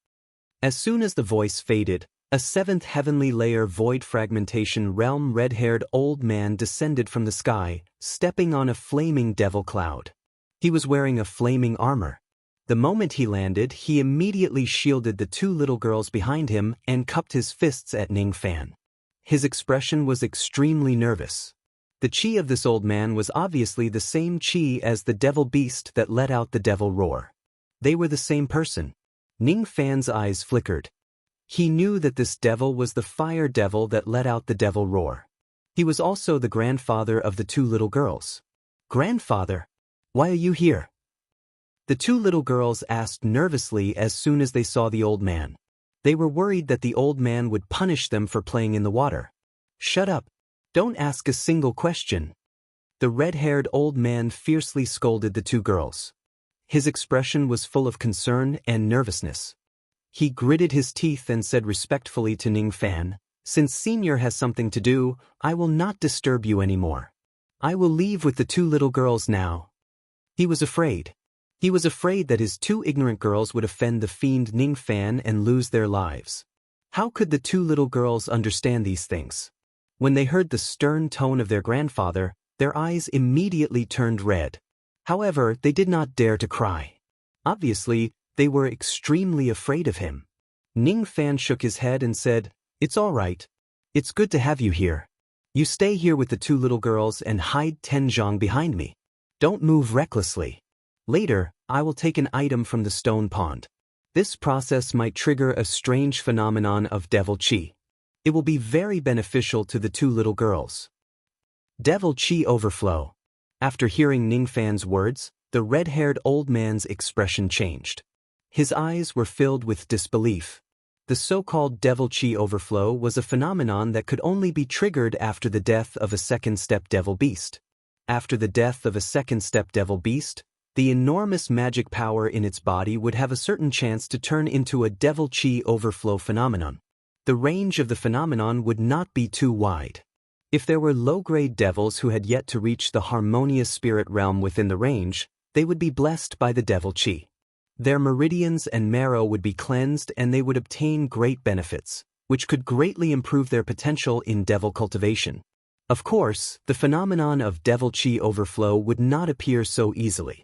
As soon as the voice faded, a seventh heavenly layer void fragmentation realm red-haired old man descended from the sky, stepping on a flaming devil cloud. He was wearing a flaming armor. The moment he landed, he immediately shielded the two little girls behind him and cupped his fists at Ning Fan. His expression was extremely nervous. The chi of this old man was obviously the same chi as the devil beast that let out the devil roar. They were the same person. Ning Fan's eyes flickered. He knew that this devil was the fire devil that let out the devil roar. He was also the grandfather of the two little girls. "Grandfather, why are you here?" The two little girls asked nervously as soon as they saw the old man. They were worried that the old man would punish them for playing in the water. "Shut up. Don't ask a single question." The red-haired old man fiercely scolded the two girls. His expression was full of concern and nervousness. He gritted his teeth and said respectfully to Ning Fan, "Since Senior has something to do, I will not disturb you anymore. I will leave with the two little girls now." He was afraid. He was afraid that his two ignorant girls would offend the fiend Ning Fan and lose their lives. How could the two little girls understand these things? When they heard the stern tone of their grandfather, their eyes immediately turned red. However, they did not dare to cry. Obviously, they were extremely afraid of him. Ning Fan shook his head and said, "It's all right. It's good to have you here. You stay here with the two little girls and hide Tenjong behind me. Don't move recklessly. Later, I will take an item from the stone pond. This process might trigger a strange phenomenon of devil chi. It will be very beneficial to the two little girls." Devil chi overflow. After hearing Ning Fan's words, the red-haired old man's expression changed. His eyes were filled with disbelief. The so-called devil chi overflow was a phenomenon that could only be triggered after the death of a second-step devil beast. After the death of a second-step devil beast, the enormous magic power in its body would have a certain chance to turn into a devil chi overflow phenomenon. The range of the phenomenon would not be too wide. If there were low-grade devils who had yet to reach the harmonious spirit realm within the range, they would be blessed by the devil chi. Their meridians and marrow would be cleansed and they would obtain great benefits, which could greatly improve their potential in devil cultivation. Of course, the phenomenon of devil chi overflow would not appear so easily.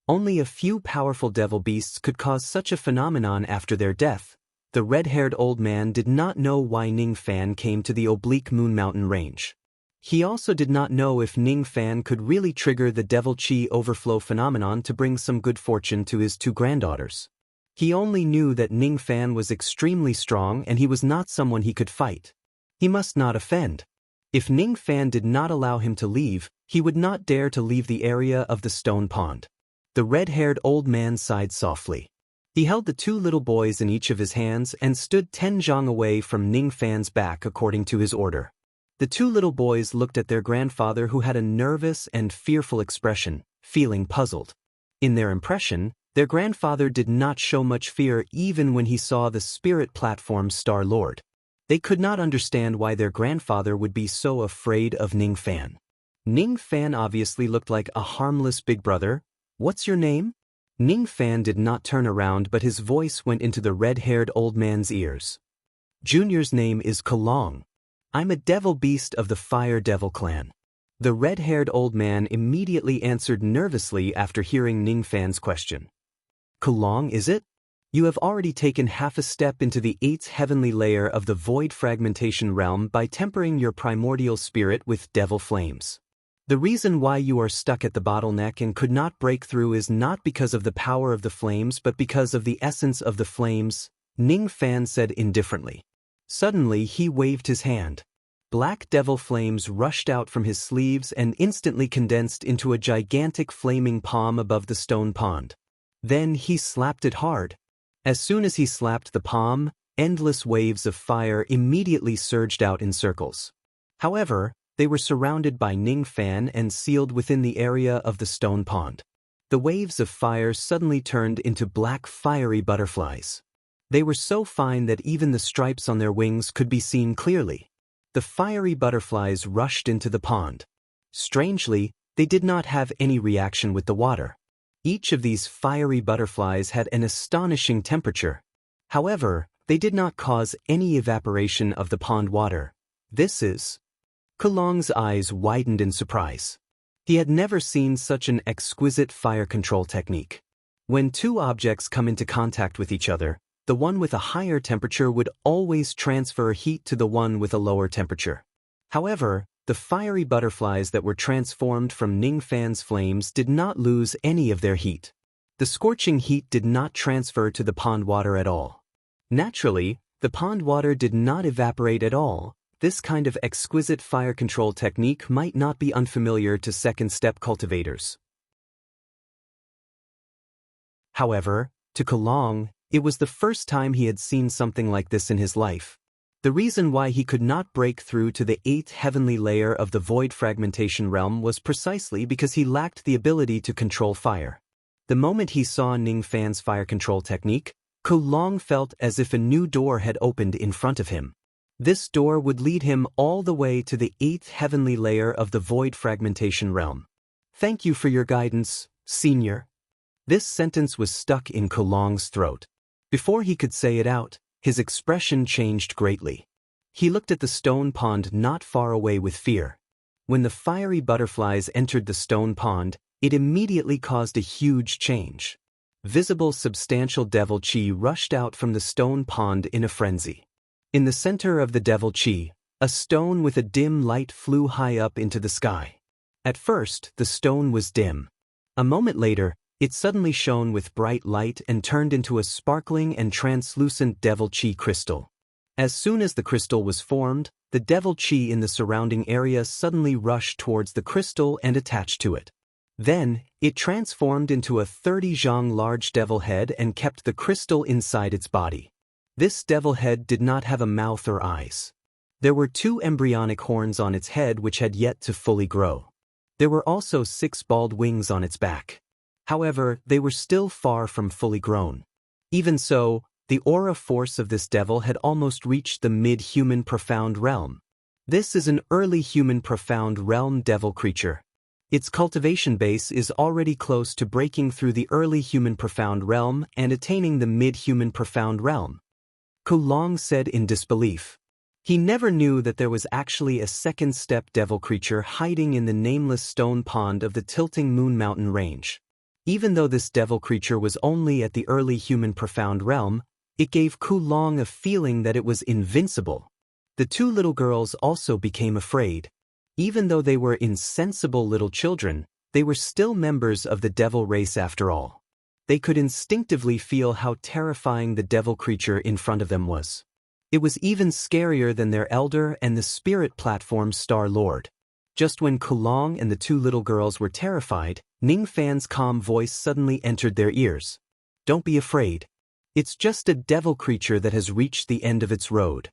Only a few powerful devil beasts could cause such a phenomenon after their death. The red-haired old man did not know why Ning Fan came to the oblique Moon Mountain range. He also did not know if Ning Fan could really trigger the devil chi overflow phenomenon to bring some good fortune to his two granddaughters. He only knew that Ning Fan was extremely strong and he was not someone he could fight. He must not offend. If Ning Fan did not allow him to leave, he would not dare to leave the area of the stone pond. The red-haired old man sighed softly. He held the two little boys in each of his hands and stood 10 zhang away from Ning Fan's back according to his order. The two little boys looked at their grandfather who had a nervous and fearful expression, feeling puzzled. In their impression, their grandfather did not show much fear even when he saw the spirit platform's Star Lord. They could not understand why their grandfather would be so afraid of Ning Fan. Ning Fan obviously looked like a harmless big brother. "What's your name?" Ning Fan did not turn around, but his voice went into the red-haired old man's ears. "Junior's name is Kalong. I'm a devil beast of the Fire Devil clan." The red-haired old man immediately answered nervously after hearing Ning Fan's question. "Kalong, is it? You have already taken half a step into the 8th heavenly layer of the void fragmentation realm by tempering your primordial spirit with devil flames. The reason why you are stuck at the bottleneck and could not break through is not because of the power of the flames but because of the essence of the flames," Ning Fan said indifferently. Suddenly he waved his hand. Black devil flames rushed out from his sleeves and instantly condensed into a gigantic flaming palm above the stone pond. Then he slapped it hard. As soon as he slapped the palm, endless waves of fire immediately surged out in circles. However, they were surrounded by Ning Fan and sealed within the area of the stone pond. The waves of fire suddenly turned into black fiery butterflies. They were so fine that even the stripes on their wings could be seen clearly. The fiery butterflies rushed into the pond. Strangely, they did not have any reaction with the water. Each of these fiery butterflies had an astonishing temperature. However, they did not cause any evaporation of the pond water. "This is..." Kalong's eyes widened in surprise. He had never seen such an exquisite fire control technique. When two objects come into contact with each other, the one with a higher temperature would always transfer heat to the one with a lower temperature. However, the fiery butterflies that were transformed from Ning Fan's flames did not lose any of their heat. The scorching heat did not transfer to the pond water at all. Naturally, the pond water did not evaporate at all. This kind of exquisite fire control technique might not be unfamiliar to second-step cultivators. However, to Kulong, it was the first time he had seen something like this in his life. The reason why he could not break through to the 8th heavenly layer of the void fragmentation realm was precisely because he lacked the ability to control fire. The moment he saw Ning Fan's fire control technique, Kulong felt as if a new door had opened in front of him. This door would lead him all the way to the 8th heavenly layer of the void fragmentation realm. Thank you for your guidance, Senior. This sentence was stuck in Kulong's throat. Before he could say it out, his expression changed greatly. He looked at the stone pond not far away with fear. When the fiery butterflies entered the stone pond, it immediately caused a huge change. Visible substantial devil chi rushed out from the stone pond in a frenzy. In the center of the devil chi, a stone with a dim light flew high up into the sky. At first, the stone was dim. A moment later, it suddenly shone with bright light and turned into a sparkling and translucent devil chi crystal. As soon as the crystal was formed, the devil chi in the surrounding area suddenly rushed towards the crystal and attached to it. Then, it transformed into a 30-zhang large devil head and kept the crystal inside its body. This devil head did not have a mouth or eyes. There were 2 embryonic horns on its head which had yet to fully grow. There were also 6 bald wings on its back. However, they were still far from fully grown. Even so, the aura force of this devil had almost reached the mid-human profound realm. This is an early human profound realm devil creature. Its cultivation base is already close to breaking through the early human profound realm and attaining the mid-human profound realm. Kulong said in disbelief. He never knew that there was actually a second-step devil creature hiding in the nameless stone pond of the tilting Moon Mountain range. Even though this devil creature was only at the early human profound realm, it gave Kulong a feeling that it was invincible. The 2 little girls also became afraid. Even though they were insensible little children, they were still members of the devil race after all. They could instinctively feel how terrifying the devil creature in front of them was. It was even scarier than their elder and the spirit platform Star Lord. Just when Kulong and the 2 little girls were terrified, Ning Fan's calm voice suddenly entered their ears. Don't be afraid. It's just a devil creature that has reached the end of its road.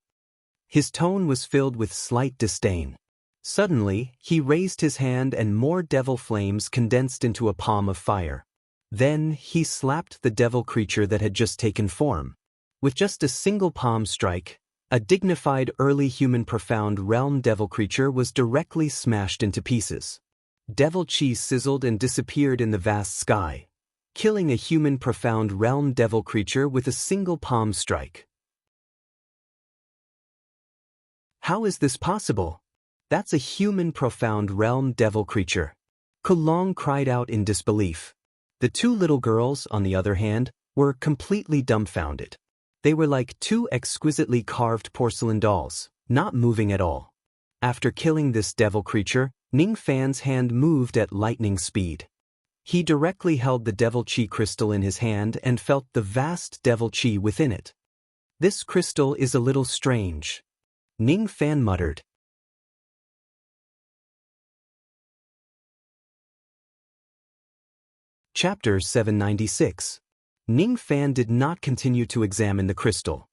His tone was filled with slight disdain. Suddenly, he raised his hand and more devil flames condensed into a palm of fire. Then, he slapped the devil creature that had just taken form. With just a single palm strike, a dignified early human profound realm devil creature was directly smashed into pieces. Devil chi sizzled and disappeared in the vast sky, killing a human profound realm devil creature with a single palm strike. How is this possible? That's a human profound realm devil creature. Kulong cried out in disbelief. The 2 little girls, on the other hand, were completely dumbfounded. They were like 2 exquisitely carved porcelain dolls, not moving at all. After killing this devil creature, Ning Fan's hand moved at lightning speed. He directly held the devil chi crystal in his hand and felt the vast devil chi within it. This crystal is a little strange. Ning Fan muttered. Chapter 796. Ning Fan did not continue to examine the crystal.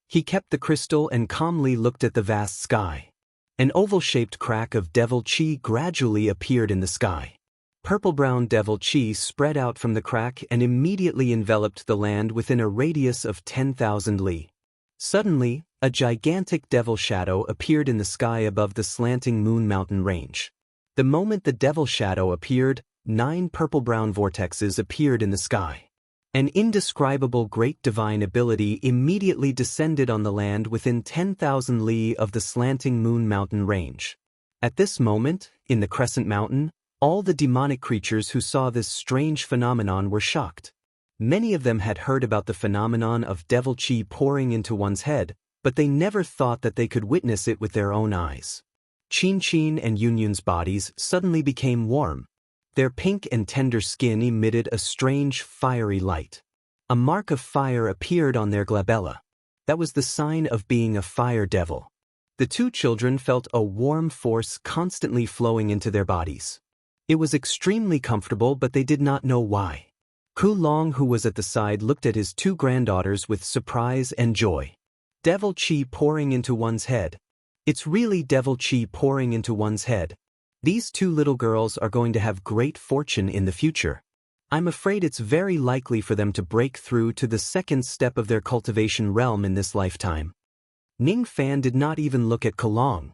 He kept the crystal and calmly looked at the vast sky. An oval-shaped crack of devil chi gradually appeared in the sky. Purple-brown devil chi spread out from the crack and immediately enveloped the land within a radius of 10,000 li. Suddenly, a gigantic devil shadow appeared in the sky above the slanting Moon Mountain range. The moment the devil shadow appeared, 9 purple-brown vortexes appeared in the sky. An indescribable great divine ability immediately descended on the land within 10,000 li of the slanting Moon Mountain range. At this moment, in the Crescent Mountain, All the demonic creatures who saw this strange phenomenon were shocked. Many of them had heard about the phenomenon of devil chi pouring into one's head, but they never thought that they could witness it with their own eyes. Chin Chin and Yun Yun's bodies suddenly became warm. Their pink and tender skin emitted a strange fiery light. A mark of fire appeared on their glabella. That was the sign of being a fire devil. The two children felt a warm force constantly flowing into their bodies. It was extremely comfortable, but they did not know why. Ku Long, who was at the side, looked at his two granddaughters with surprise and joy. Devil chi pouring into one's head. It's really devil chi pouring into one's head. These two little girls are going to have great fortune in the future. I'm afraid it's very likely for them to break through to the second step of their cultivation realm in this lifetime. Ning Fan did not even look at Ku Long.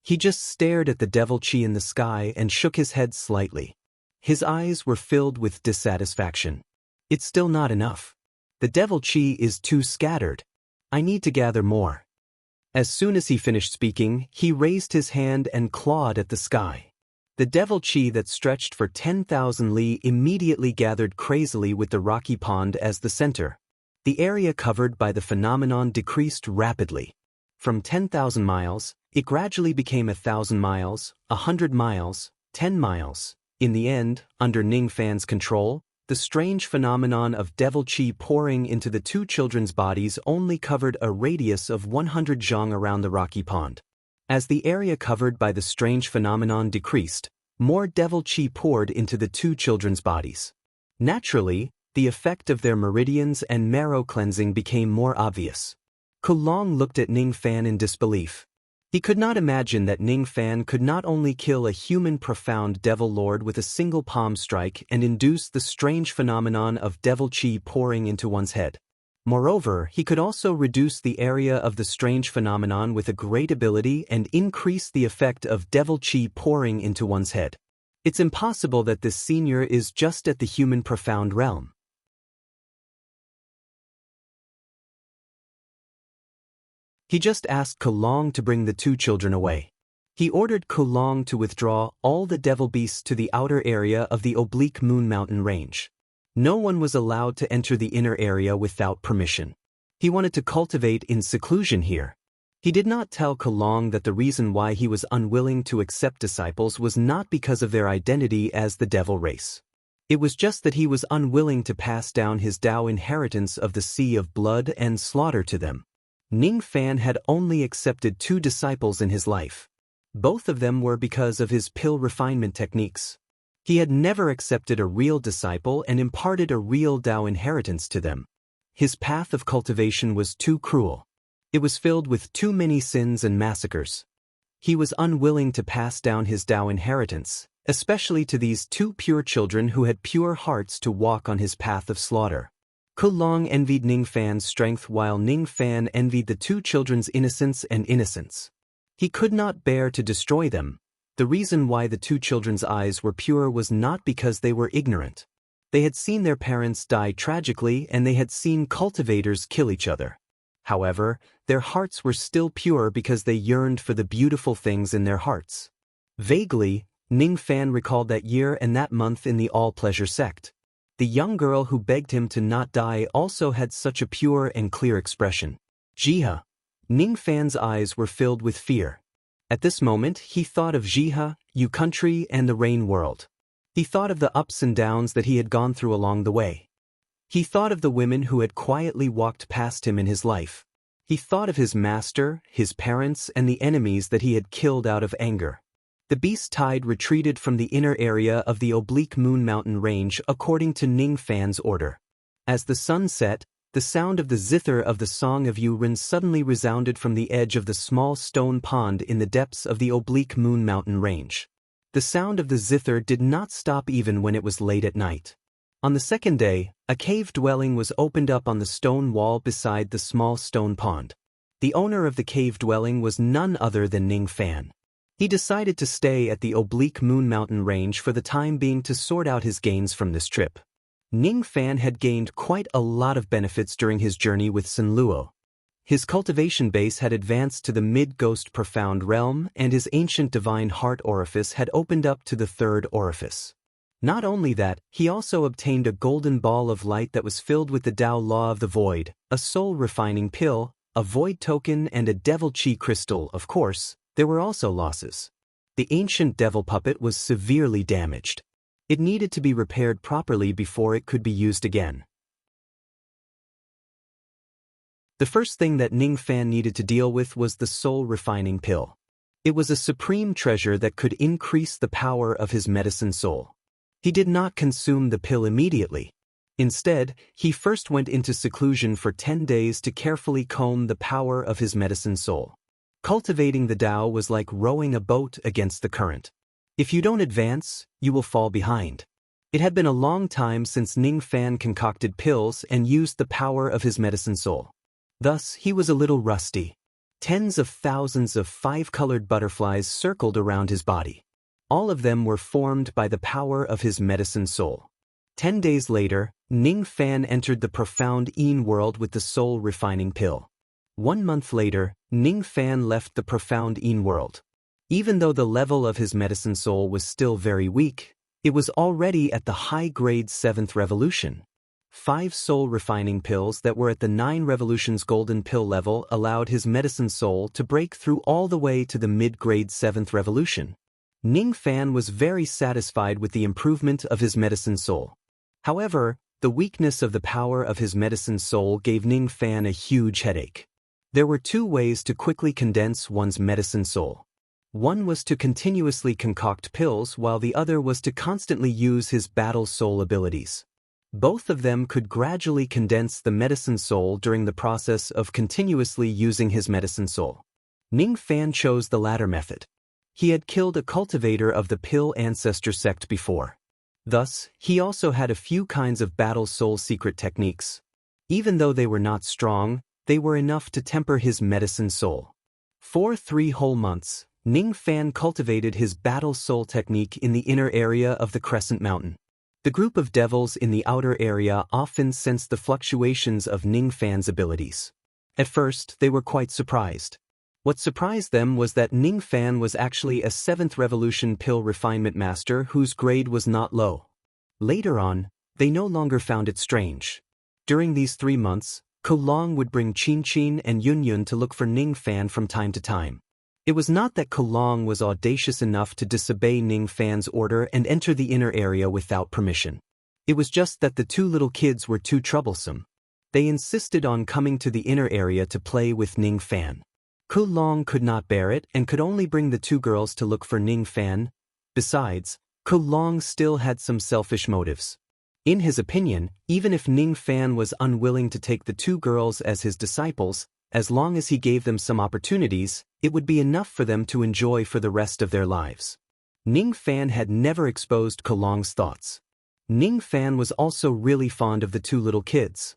He just stared at the devil chi in the sky and shook his head slightly. His eyes were filled with dissatisfaction. It's still not enough. The devil chi is too scattered. I need to gather more. As soon as he finished speaking, he raised his hand and clawed at the sky. The devil chi that stretched for 10,000 li immediately gathered crazily with the rocky pond as the center. The area covered by the phenomenon decreased rapidly. From 10,000 miles, it gradually became 1,000 miles, 100 miles, 10 miles. In the end, under Ning Fan's control, the strange phenomenon of devil chi pouring into the two children's bodies only covered a radius of 100 zhang around the rocky pond. As the area covered by the strange phenomenon decreased, more devil chi poured into the two children's bodies. Naturally, the effect of their meridians and marrow cleansing became more obvious. Ku Long looked at Ning Fan in disbelief. He could not imagine that Ning Fan could not only kill a human profound devil lord with a single palm strike and induce the strange phenomenon of devil chi pouring into one's head. Moreover, he could also reduce the area of the strange phenomenon with a great ability and increase the effect of devil chi pouring into one's head. It's impossible that this senior is just at the human profound realm. He just asked Ku Long to bring the two children away. He ordered Ku Long to withdraw all the devil beasts to the outer area of the oblique moon mountain range. No one was allowed to enter the inner area without permission. He wanted to cultivate in seclusion here. He did not tell Ku Long that the reason why he was unwilling to accept disciples was not because of their identity as the devil race. It was just that he was unwilling to pass down his Tao inheritance of the sea of blood and slaughter to them. Ning Fan had only accepted 2 disciples in his life. Both of them were because of his pill refinement techniques. He had never accepted a real disciple and imparted a real Tao inheritance to them. His path of cultivation was too cruel. It was filled with too many sins and massacres. He was unwilling to pass down his Tao inheritance, especially to these 2 pure children who had pure hearts to walk on his path of slaughter. Ku Long envied Ning Fan's strength while Ning Fan envied the 2 children's innocence and innocence. He could not bear to destroy them. The reason why the 2 children's eyes were pure was not because they were ignorant. They had seen their parents die tragically and they had seen cultivators kill each other. However, their hearts were still pure because they yearned for the beautiful things in their hearts. Vaguely, Ning Fan recalled that year and that month in the all-pleasure sect. The young girl who begged him to not die also had such a pure and clear expression. Jiha. Ning Fan's eyes were filled with fear. At this moment, he thought of Jiha, Yu country, and the rain world. He thought of the ups and downs that he had gone through along the way. He thought of the women who had quietly walked past him in his life. He thought of his master, his parents, and the enemies that he had killed out of anger. The beast tide retreated from the inner area of the oblique moon mountain range according to Ning Fan's order. As the sun set, the sound of the zither of the Song of Yuren suddenly resounded from the edge of the small stone pond in the depths of the oblique moon mountain range. The sound of the zither did not stop even when it was late at night. On the second day, a cave dwelling was opened up on the stone wall beside the small stone pond. The owner of the cave dwelling was none other than Ning Fan. He decided to stay at the oblique moon mountain range for the time being to sort out his gains from this trip. Ning Fan had gained quite a lot of benefits during his journey with Sun Luo. his cultivation base had advanced to the mid-ghost profound realm, and his ancient divine heart orifice had opened up to the third orifice. Not only that, he also obtained a golden ball of light that was filled with the Tao Law of the Void, a soul-refining pill, a void token, and a devil chi crystal. Of course, there were also losses. The ancient devil puppet was severely damaged. It needed to be repaired properly before it could be used again. The first thing that Ning Fan needed to deal with was the soul-refining pill. It was a supreme treasure that could increase the power of his medicine soul. He did not consume the pill immediately. Instead, he first went into seclusion for 10 days to carefully comb the power of his medicine soul. Cultivating the Tao was like rowing a boat against the current. If you don't advance, you will fall behind. It had been a long time since Ning Fan concocted pills and used the power of his medicine soul. Thus, he was a little rusty. Tens of thousands of 5-colored butterflies circled around his body. All of them were formed by the power of his medicine soul. 10 days later, Ning Fan entered the profound Yin world with the soul-refining pill. 1 month later, Ning Fan left the profound Yin world. Even though the level of his medicine soul was still very weak, it was already at the high-grade 7th revolution. 5 soul-refining pills that were at the 9 revolutions golden pill level allowed his medicine soul to break through all the way to the mid-grade 7th revolution. Ning Fan was very satisfied with the improvement of his medicine soul. However, the weakness of the power of his medicine soul gave Ning Fan a huge headache. There were 2 ways to quickly condense one's medicine soul. One was to continuously concoct pills, while the other was to constantly use his battle soul abilities. Both of them could gradually condense the medicine soul during the process of continuously using his medicine soul. Ning Fan chose the latter method. He had killed a cultivator of the pill ancestor sect before. Thus, he also had a few kinds of battle soul secret techniques. Even though they were not strong, they were enough to temper his medicine soul. For 3 whole months, Ning Fan cultivated his battle soul technique in the inner area of the Crescent Mountain. The group of devils in the outer area often sensed the fluctuations of Ning Fan's abilities. At first, they were quite surprised. What surprised them was that Ning Fan was actually a 7th revolution pill refinement master whose grade was not low. Later on, they no longer found it strange. During these 3 months, Ko Long would bring Qin Qin and Yun Yun to look for Ning Fan from time to time. It was not that Ko Long was audacious enough to disobey Ning Fan's order and enter the inner area without permission. It was just that the 2 little kids were too troublesome. They insisted on coming to the inner area to play with Ning Fan. Ko Long could not bear it and could only bring the 2 girls to look for Ning Fan. Besides, Ko Long still had some selfish motives. In his opinion, even if Ning Fan was unwilling to take the 2 girls as his disciples, as long as he gave them some opportunities, it would be enough for them to enjoy for the rest of their lives. Ning Fan had never exposed Ko Long's thoughts. Ning Fan was also really fond of the 2 little kids.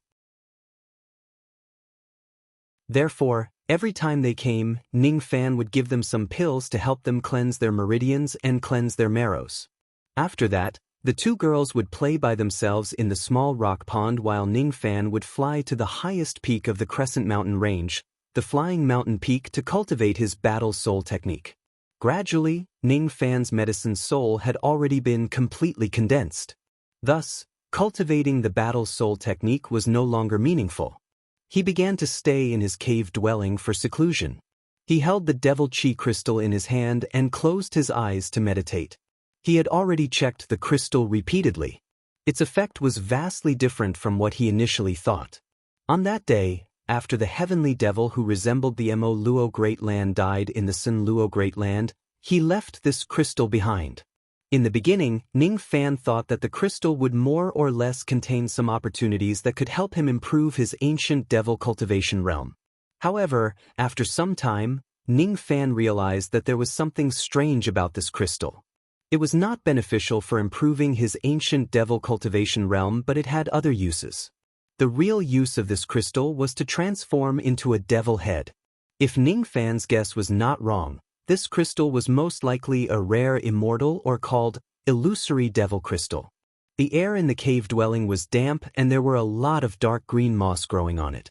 Therefore, every time they came, Ning Fan would give them some pills to help them cleanse their meridians and cleanse their marrows. After that, the 2 girls would play by themselves in the small rock pond while Ning Fan would fly to the highest peak of the Crescent Mountain range, the Flying Mountain Peak, to cultivate his battle soul technique. Gradually, Ning Fan's medicine soul had already been completely condensed. Thus, cultivating the battle soul technique was no longer meaningful. He began to stay in his cave dwelling for seclusion. He held the devil chi crystal in his hand and closed his eyes to meditate. He had already checked the crystal repeatedly. Its effect was vastly different from what he initially thought. On that day, after the heavenly devil who resembled the Mo Luo Great Land died in the Sun Luo Great Land, he left this crystal behind. In the beginning, Ning Fan thought that the crystal would more or less contain some opportunities that could help him improve his ancient devil cultivation realm. However, after some time, Ning Fan realized that there was something strange about this crystal. It was not beneficial for improving his ancient devil cultivation realm, but it had other uses. The real use of this crystal was to transform into a devil head. If Ning Fan's guess was not wrong, this crystal was most likely a rare immortal or called illusory devil crystal. The air in the cave dwelling was damp and there were a lot of dark green moss growing on it.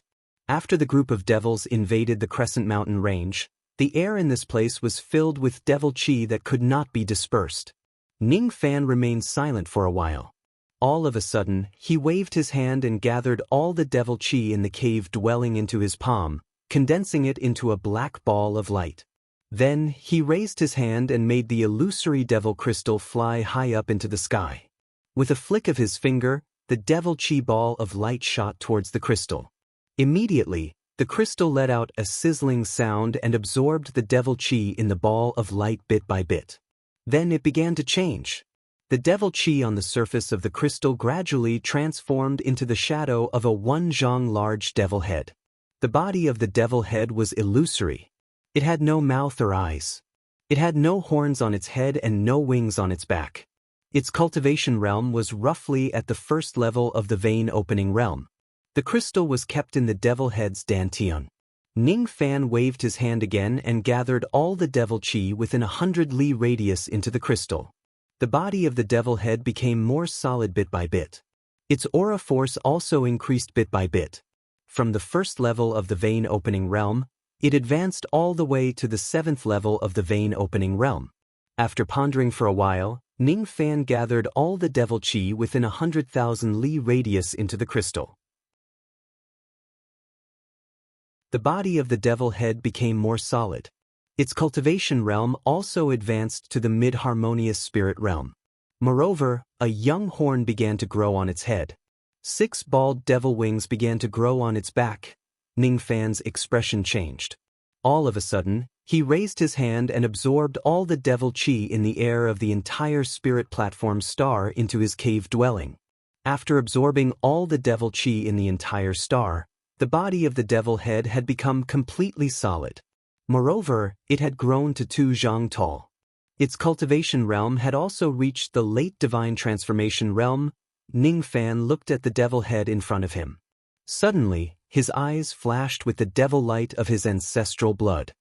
After the group of devils invaded the Crescent Mountain range, the air in this place was filled with devil chi that could not be dispersed. Ning Fan remained silent for a while. All of a sudden, he waved his hand and gathered all the devil chi in the cave dwelling into his palm, condensing it into a black ball of light. Then, he raised his hand and made the illusory devil crystal fly high up into the sky. With a flick of his finger, the devil chi ball of light shot towards the crystal. Immediately, the crystal let out a sizzling sound and absorbed the devil chi in the ball of light bit by bit. Then it began to change. The devil chi on the surface of the crystal gradually transformed into the shadow of a one-zhang large devil head. The body of the devil head was illusory. It had no mouth or eyes. It had no horns on its head and no wings on its back. Its cultivation realm was roughly at the first level of the vein opening realm. The crystal was kept in the devil head's dantian. Ning Fan waved his hand again and gathered all the devil chi within 100 li radius into the crystal. The body of the devil head became more solid bit by bit. Its aura force also increased bit by bit. From the first level of the vein opening realm, it advanced all the way to the 7th level of the vein opening realm. After pondering for a while, Ning Fan gathered all the devil chi within 100,000 li radius into the crystal. The body of the devil head became more solid. Its cultivation realm also advanced to the mid-harmonious spirit realm. Moreover, a young horn began to grow on its head. 6 bald devil wings began to grow on its back. Ning Fan's expression changed. All of a sudden, he raised his hand and absorbed all the devil chi in the air of the entire spirit platform star into his cave dwelling. After absorbing all the devil chi in the entire star, the body of the devil head had become completely solid. Moreover, it had grown to 2 zhang tall. Its cultivation realm had also reached the late divine transformation realm. Ning Fan looked at the devil head in front of him. Suddenly, his eyes flashed with the devil light of his ancestral blood.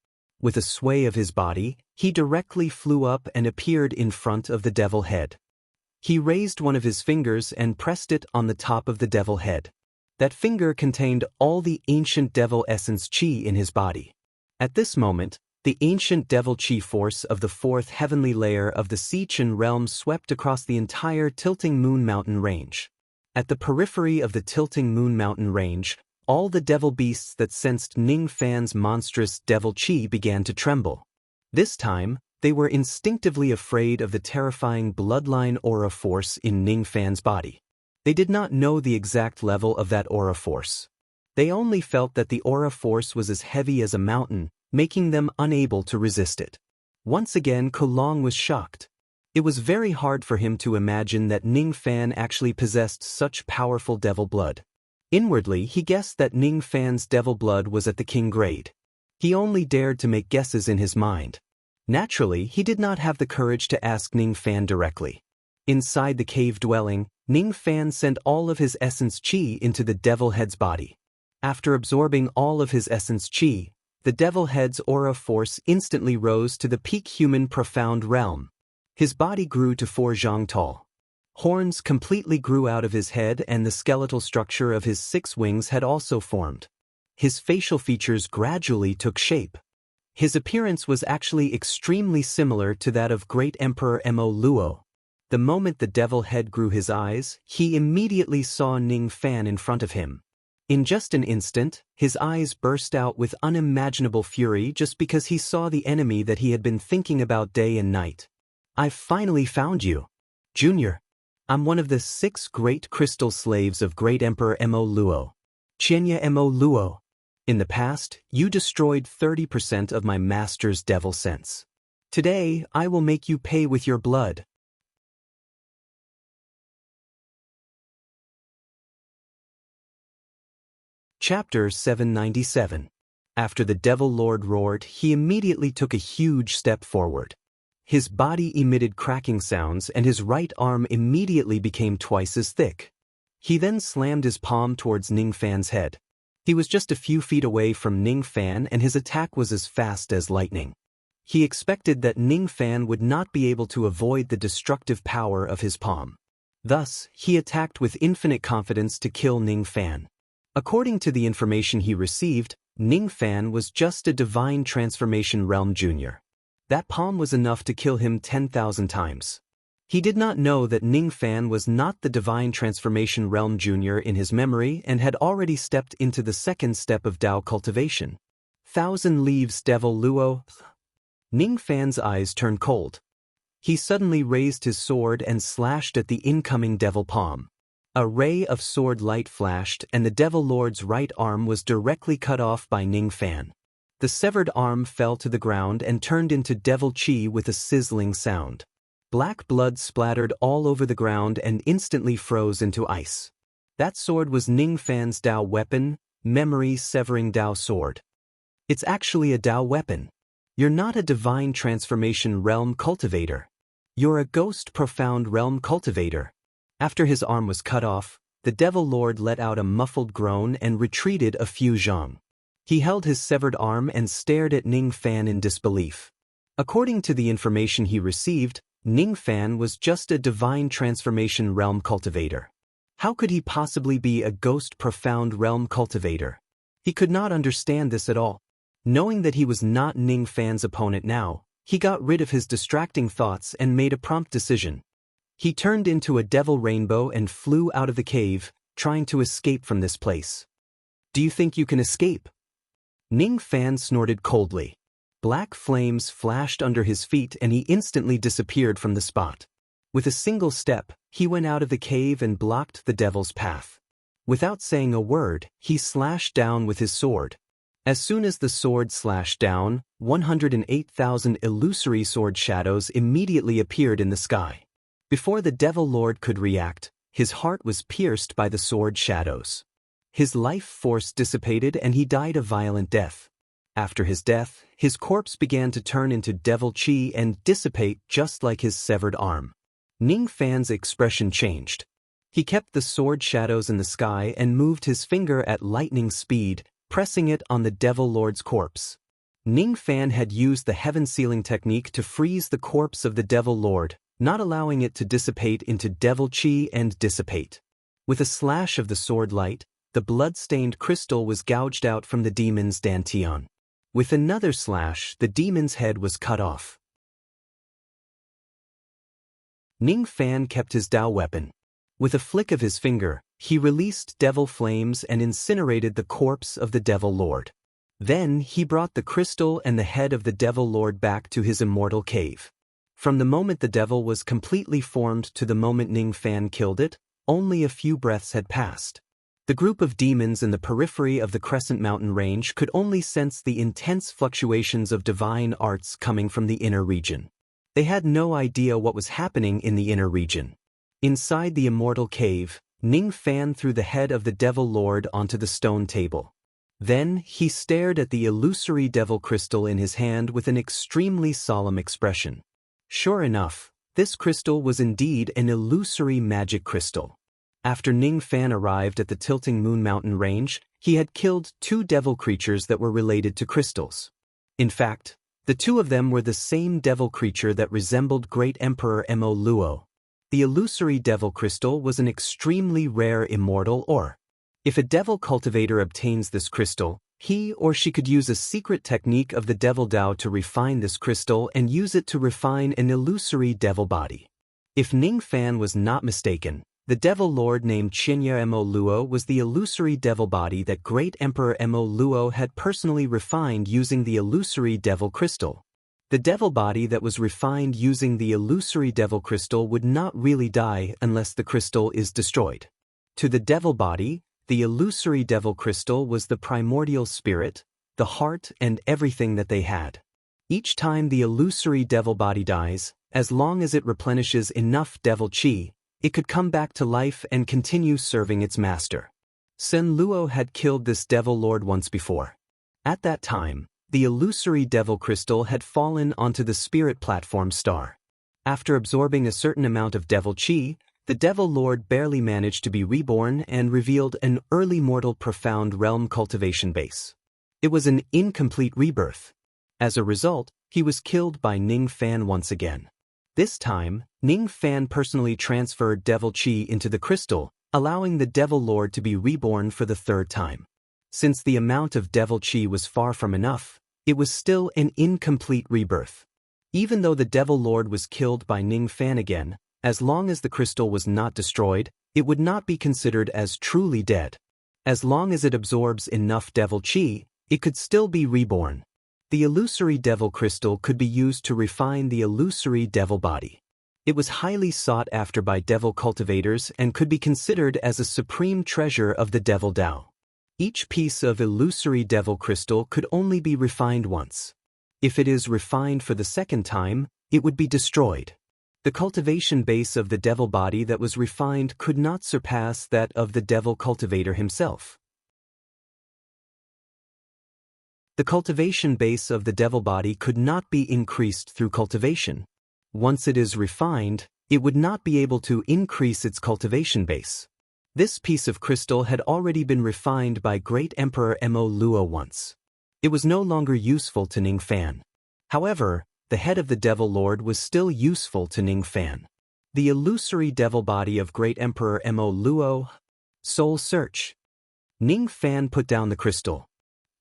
With a sway of his body, he directly flew up and appeared in front of the devil head. He raised one of his fingers and pressed it on the top of the devil head. That finger contained all the ancient devil essence chi in his body. At this moment, the ancient devil chi force of the 4th heavenly layer of the Sichen realm swept across the entire Tilting Moon Mountain range. At the periphery of the Tilting Moon Mountain range, all the devil beasts that sensed Ning Fan's monstrous devil chi began to tremble. This time, they were instinctively afraid of the terrifying bloodline aura force in Ning Fan's body. They did not know the exact level of that aura force. They only felt that the aura force was as heavy as a mountain, making them unable to resist it. Once again, Kulong was shocked. It was very hard for him to imagine that Ning Fan actually possessed such powerful devil blood. Inwardly, he guessed that Ning Fan's devil blood was at the king grade. He only dared to make guesses in his mind. Naturally, he did not have the courage to ask Ning Fan directly. Inside the cave dwelling, Ning Fan sent all of his essence chi into the devil head's body. After absorbing all of his essence chi, the devil head's aura force instantly rose to the peak human profound realm. His body grew to 4 zhang tall. Horns completely grew out of his head and the skeletal structure of his 6 wings had also formed. His facial features gradually took shape. His appearance was actually extremely similar to that of Great Emperor Mo Luo. The moment the devil head grew his eyes, he immediately saw Ning Fan in front of him. In just an instant, his eyes burst out with unimaginable fury just because he saw the enemy that he had been thinking about day and night. "I've finally found you. Junior. I'm one of the 6 great crystal slaves of Great Emperor Mo Luo. Qianya Mo Luo. In the past, you destroyed 30% of my master's devil sense. Today, I will make you pay with your blood." Chapter 797. After the Devil Lord roared, he immediately took a huge step forward. His body emitted cracking sounds and his right arm immediately became twice as thick. He then slammed his palm towards Ning Fan's head. He was just a few feet away from Ning Fan and his attack was as fast as lightning. He expected that Ning Fan would not be able to avoid the destructive power of his palm. Thus, he attacked with infinite confidence to kill Ning Fan. According to the information he received, Ning Fan was just a divine transformation realm junior. That palm was enough to kill him 10,000 times. He did not know that Ning Fan was not the divine transformation realm junior in his memory and had already stepped into the second step of Dao cultivation. Thousand Leaves Devil Luo. Ning Fan's eyes turned cold. He suddenly raised his sword and slashed at the incoming devil palm. A ray of sword light flashed and the Devil Lord's right arm was directly cut off by Ning Fan. The severed arm fell to the ground and turned into devil chi with a sizzling sound. Black blood splattered all over the ground and instantly froze into ice. That sword was Ning Fan's Dao weapon, memory-severing Dao sword. It's actually a Dao weapon. You're not a divine transformation realm cultivator. You're a ghost profound realm cultivator. After his arm was cut off, the Devil Lord let out a muffled groan and retreated a few zhang. He held his severed arm and stared at Ning Fan in disbelief. According to the information he received, Ning Fan was just a divine transformation realm cultivator. How could he possibly be a ghost profound realm cultivator? He could not understand this at all. Knowing that he was not Ning Fan's opponent now, he got rid of his distracting thoughts and made a prompt decision. He turned into a devil rainbow and flew out of the cave, trying to escape from this place. Do you think you can escape? Ning Fan snorted coldly. Black flames flashed under his feet and he instantly disappeared from the spot. With a single step, he went out of the cave and blocked the devil's path. Without saying a word, he slashed down with his sword. As soon as the sword slashed down, 108,000 illusory sword shadows immediately appeared in the sky. Before the Devil Lord could react, his heart was pierced by the sword shadows. His life force dissipated and he died a violent death. After his death, his corpse began to turn into devil chi and dissipate just like his severed arm. Ning Fan's expression changed. He kept the sword shadows in the sky and moved his finger at lightning speed, pressing it on the Devil Lord's corpse. Ning Fan had used the heaven sealing technique to freeze the corpse of the Devil Lord, not allowing it to dissipate into devil chi and dissipate. With a slash of the sword light, the blood-stained crystal was gouged out from the demon's dantian. With another slash, the demon's head was cut off. Ning Fan kept his Dao weapon. With a flick of his finger, he released devil flames and incinerated the corpse of the Devil Lord. Then he brought the crystal and the head of the Devil Lord back to his immortal cave. From the moment the devil was completely formed to the moment Ning Fan killed it, only a few breaths had passed. The group of demons in the periphery of the Crescent Mountain Range could only sense the intense fluctuations of divine arts coming from the inner region. They had no idea what was happening in the inner region. Inside the immortal cave, Ning Fan threw the head of the Devil Lord onto the stone table. Then he stared at the illusory devil crystal in his hand with an extremely solemn expression. Sure enough, this crystal was indeed an illusory magic crystal. After Ning Fan arrived at the Tilting Moon Mountain Range, he had killed 2 devil creatures that were related to crystals. In fact, the 2 of them were the same devil creature that resembled Great Emperor Mo Luo. The illusory devil crystal was an extremely rare immortal ore. If a devil cultivator obtains this crystal, he or she could use a secret technique of the Devil Dao to refine this crystal and use it to refine an illusory devil body. If Ning Fan was not mistaken, the Devil Lord named Qinya Mo Luo was the illusory devil body that Great Emperor Mo Luo had personally refined using the illusory devil crystal. The devil body that was refined using the illusory devil crystal would not really die unless the crystal is destroyed. To the devil body, the illusory devil crystal was the primordial spirit, the heart and everything that they had. Each time the illusory devil body dies, as long as it replenishes enough devil chi, it could come back to life and continue serving its master. Sen Luo had killed this Devil Lord once before. At that time, the illusory devil crystal had fallen onto the spirit platform star. After absorbing a certain amount of devil chi, the Devil Lord barely managed to be reborn and revealed an early mortal profound realm cultivation base. It was an incomplete rebirth. As a result, he was killed by Ning Fan once again. This time, Ning Fan personally transferred devil chi into the crystal, allowing the Devil Lord to be reborn for the third time. Since the amount of devil chi was far from enough, it was still an incomplete rebirth. Even though the Devil Lord was killed by Ning Fan again, as long as the crystal was not destroyed, it would not be considered as truly dead. As long as it absorbs enough devil chi, it could still be reborn. The illusory devil crystal could be used to refine the illusory devil body. It was highly sought after by devil cultivators and could be considered as a supreme treasure of the devil Tao. Each piece of illusory devil crystal could only be refined once. If it is refined for the second time, it would be destroyed. The cultivation base of the devil body that was refined could not surpass that of the devil cultivator himself. The cultivation base of the devil body could not be increased through cultivation. Once it is refined, it would not be able to increase its cultivation base. This piece of crystal had already been refined by Great Emperor Mo Luo once. It was no longer useful to Ning Fan. However, the head of the Devil Lord was still useful to Ning Fan. The illusory devil body of Great Emperor Mo Luo. Soul Search. Ning Fan put down the crystal.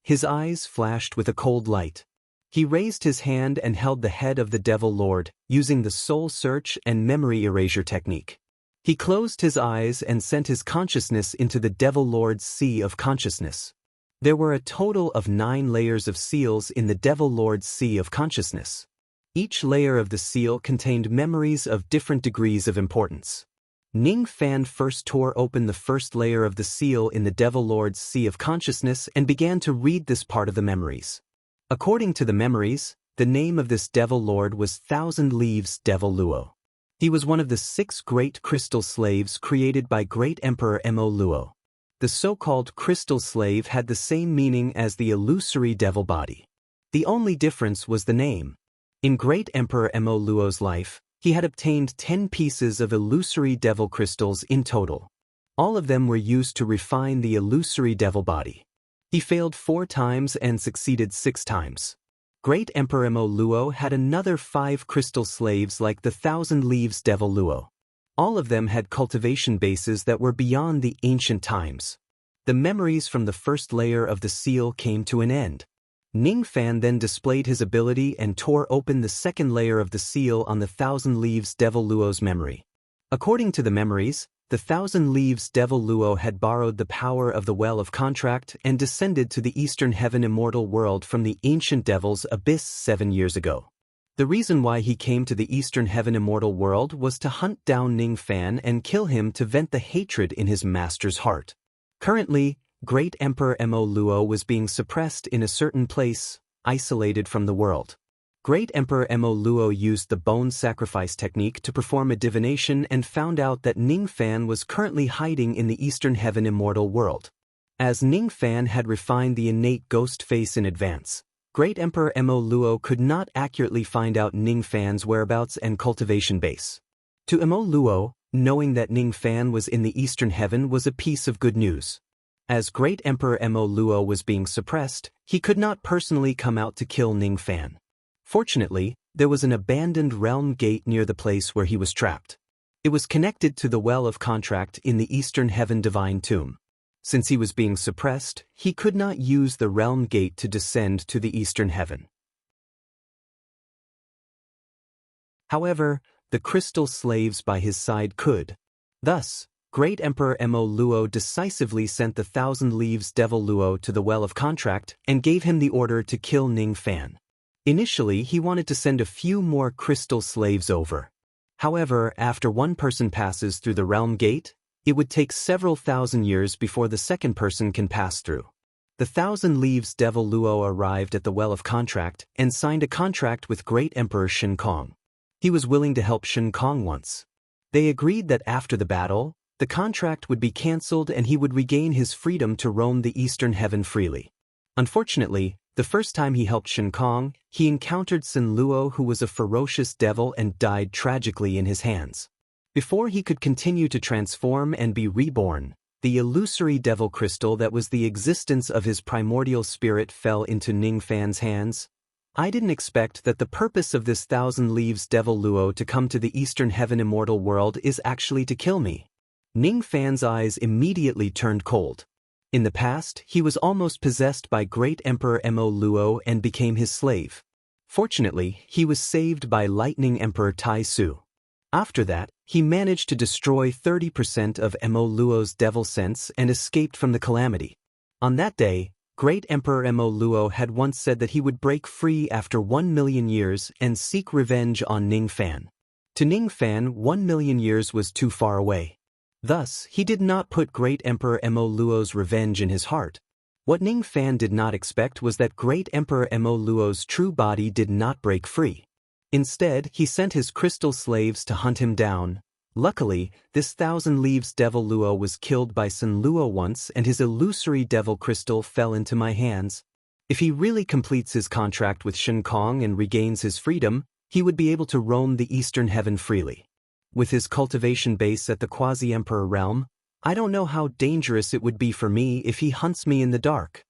His eyes flashed with a cold light. He raised his hand and held the head of the Devil Lord, using the soul search and memory erasure technique. He closed his eyes and sent his consciousness into the Devil Lord's sea of consciousness. There were a total of 9 layers of seals in the Devil Lord's sea of consciousness. Each layer of the seal contained memories of different degrees of importance. Ning Fan first tore open the first layer of the seal in the Devil Lord's sea of consciousness and began to read this part of the memories. According to the memories, the name of this Devil Lord was Thousand Leaves Devil Luo. He was one of the 6 great crystal slaves created by Great Emperor Mo Luo. The so-called crystal slave had the same meaning as the illusory devil body. The only difference was the name. In Great Emperor Mo Luo's life, he had obtained 10 pieces of illusory devil crystals in total. All of them were used to refine the illusory devil body. He failed 4 times and succeeded 6 times. Great Emperor Mo Luo had another 5 crystal slaves like the Thousand Leaves Devil Luo. All of them had cultivation bases that were beyond the ancient times. The memories from the first layer of the seal came to an end. Ning Fan then displayed his ability and tore open the second layer of the seal on the Thousand Leaves Devil Luo's memory. According to the memories, the Thousand Leaves Devil Luo had borrowed the power of the Well of Contract and descended to the Eastern Heaven Immortal World from the ancient Devil's Abyss 7 years ago. The reason why he came to the Eastern Heaven Immortal World was to hunt down Ning Fan and kill him to vent the hatred in his master's heart. Currently, Great Emperor Mo Luo was being suppressed in a certain place, isolated from the world. Great Emperor Mo Luo used the bone sacrifice technique to perform a divination and found out that Ning Fan was currently hiding in the Eastern Heaven Immortal World. As Ning Fan had refined the innate ghost face in advance, Great Emperor Mo Luo could not accurately find out Ning Fan's whereabouts and cultivation base. To Mo Luo, knowing that Ning Fan was in the Eastern Heaven was a piece of good news. As Great Emperor Mo Luo was being suppressed, he could not personally come out to kill Ning Fan. Fortunately, there was an abandoned realm gate near the place where he was trapped. It was connected to the Well of Contract in the Eastern Heaven Divine Tomb. Since he was being suppressed, he could not use the realm gate to descend to the Eastern Heaven. However, the crystal slaves by his side could. Thus, Great Emperor Mo Luo decisively sent the Thousand Leaves Devil Luo to the Well of Contract and gave him the order to kill Ning Fan. Initially, he wanted to send a few more crystal slaves over. However, after one person passes through the realm gate, it would take several thousand years before the second person can pass through. The Thousand Leaves Devil Luo arrived at the Well of Contract and signed a contract with Great Emperor Shen Kong. He was willing to help Shen Kong once. They agreed that after the battle, the contract would be cancelled and he would regain his freedom to roam the Eastern Heaven freely. Unfortunately, the first time he helped Shen Kong, he encountered Sun Luo, who was a ferocious devil and died tragically in his hands. Before he could continue to transform and be reborn, the illusory devil crystal that was the existence of his primordial spirit fell into Ning Fan's hands. I didn't expect that the purpose of this Thousand Leaves Devil Luo to come to the Eastern Heaven Immortal World is actually to kill me. Ning Fan's eyes immediately turned cold. In the past, he was almost possessed by Great Emperor Mo Luo and became his slave. Fortunately, he was saved by Lightning Emperor Tai Su. After that, he managed to destroy 30% of Mo Luo's devil sense and escaped from the calamity. On that day, Great Emperor Mo Luo had once said that he would break free after 1 million years and seek revenge on Ning Fan. To Ning Fan, 1 million years was too far away. Thus, he did not put Great Emperor Mo Luo's revenge in his heart. What Ning Fan did not expect was that Great Emperor Mo Luo's true body did not break free. Instead, he sent his crystal slaves to hunt him down. Luckily, this 1,000 Leaves Devil Luo was killed by Sun Luo once and his illusory devil crystal fell into my hands. If he really completes his contract with Shen Kong and regains his freedom, he would be able to roam the Eastern Heaven freely. With his cultivation base at the Quasi-Emperor realm, I don't know how dangerous it would be for me if he hunts me in the dark.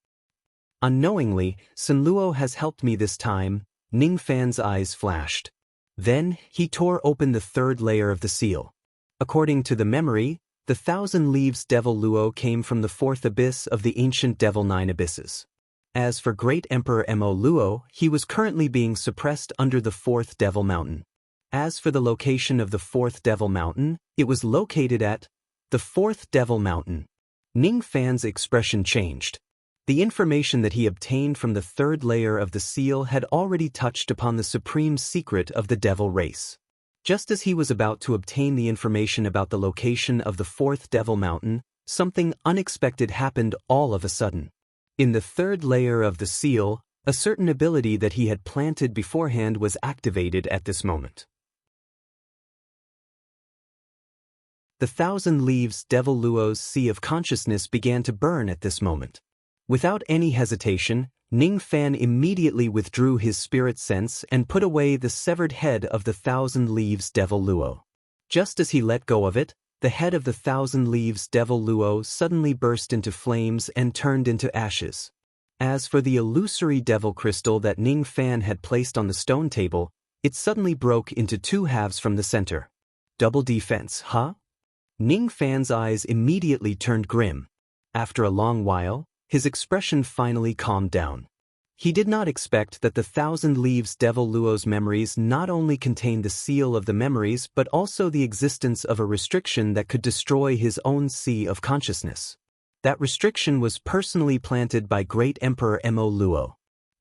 Unknowingly, Sun Luo has helped me this time. Ning Fan's eyes flashed. Then, he tore open the third layer of the seal. According to the memory, the 1,000 Leaves Devil Luo came from the fourth abyss of the ancient Devil Nine Abysses. As for Great Emperor Mo Luo, he was currently being suppressed under the fourth Devil Mountain. As for the location of the fourth Devil Mountain, it was located at the fourth Devil Mountain. Ning Fan's expression changed. The information that he obtained from the third layer of the seal had already touched upon the supreme secret of the devil race. Just as he was about to obtain the information about the location of the fourth Devil Mountain, something unexpected happened all of a sudden. In the third layer of the seal, a certain ability that he had planted beforehand was activated at this moment. The 1,000 Leaves Devil Luo's sea of consciousness began to burn at this moment. Without any hesitation, Ning Fan immediately withdrew his spirit sense and put away the severed head of the 1,000 Leaves Devil Luo. Just as he let go of it, the head of the 1,000 Leaves Devil Luo suddenly burst into flames and turned into ashes. As for the illusory devil crystal that Ning Fan had placed on the stone table, it suddenly broke into two halves from the center. Double defense, huh? Ning Fan's eyes immediately turned grim. After a long while, his expression finally calmed down. He did not expect that the 1,000 Leaves Devil Luo's memories not only contained the seal of the memories but also the existence of a restriction that could destroy his own sea of consciousness. That restriction was personally planted by Great Emperor Mo Luo.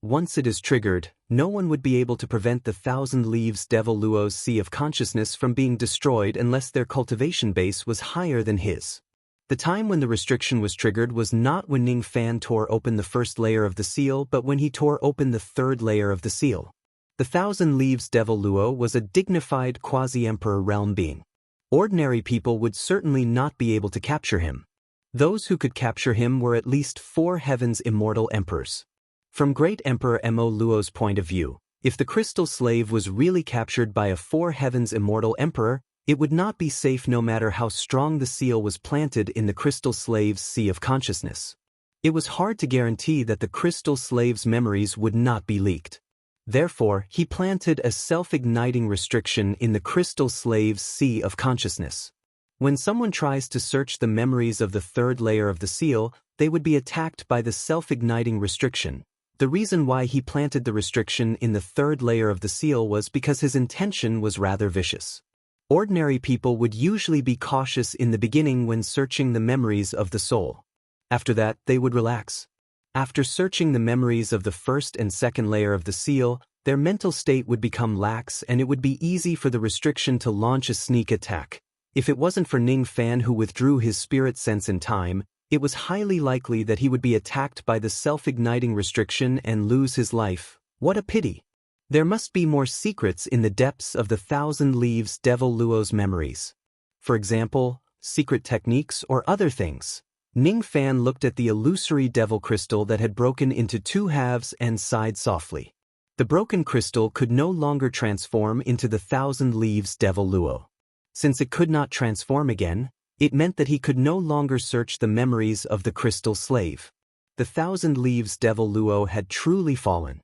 Once it is triggered, no one would be able to prevent the 1,000 Leaves Devil Luo's sea of consciousness from being destroyed unless their cultivation base was higher than his. The time when the restriction was triggered was not when Ning Fan tore open the first layer of the seal but when he tore open the third layer of the seal. The 1,000 Leaves Devil Luo was a dignified Quasi-Emperor realm being. Ordinary people would certainly not be able to capture him. Those who could capture him were at least 4 heavens immortal emperors. From Great Emperor Mo Luo's point of view, if the crystal slave was really captured by a 4 heavens immortal emperor, it would not be safe no matter how strong the seal was planted in the crystal slave's sea of consciousness. It was hard to guarantee that the crystal slave's memories would not be leaked. Therefore, he planted a self-igniting restriction in the crystal slave's sea of consciousness. When someone tries to search the memories of the third layer of the seal, they would be attacked by the self-igniting restriction. The reason why he planted the restriction in the third layer of the seal was because his intention was rather vicious. Ordinary people would usually be cautious in the beginning when searching the memories of the soul. After that, they would relax. After searching the memories of the first and second layer of the seal, their mental state would become lax and it would be easy for the restriction to launch a sneak attack. If it wasn't for Ning Fan who withdrew his spirit sense in time, it was highly likely that he would be attacked by the self-igniting restriction and lose his life. What a pity! There must be more secrets in the depths of the 1,000 Leaves Devil Luo's memories. For example, secret techniques or other things. Ning Fan looked at the illusory devil crystal that had broken into 2 halves and sighed softly. The broken crystal could no longer transform into the 1,000 Leaves Devil Luo. Since it could not transform again, it meant that he could no longer search the memories of the crystal slave. The 1,000 Leaves Devil Luo had truly fallen.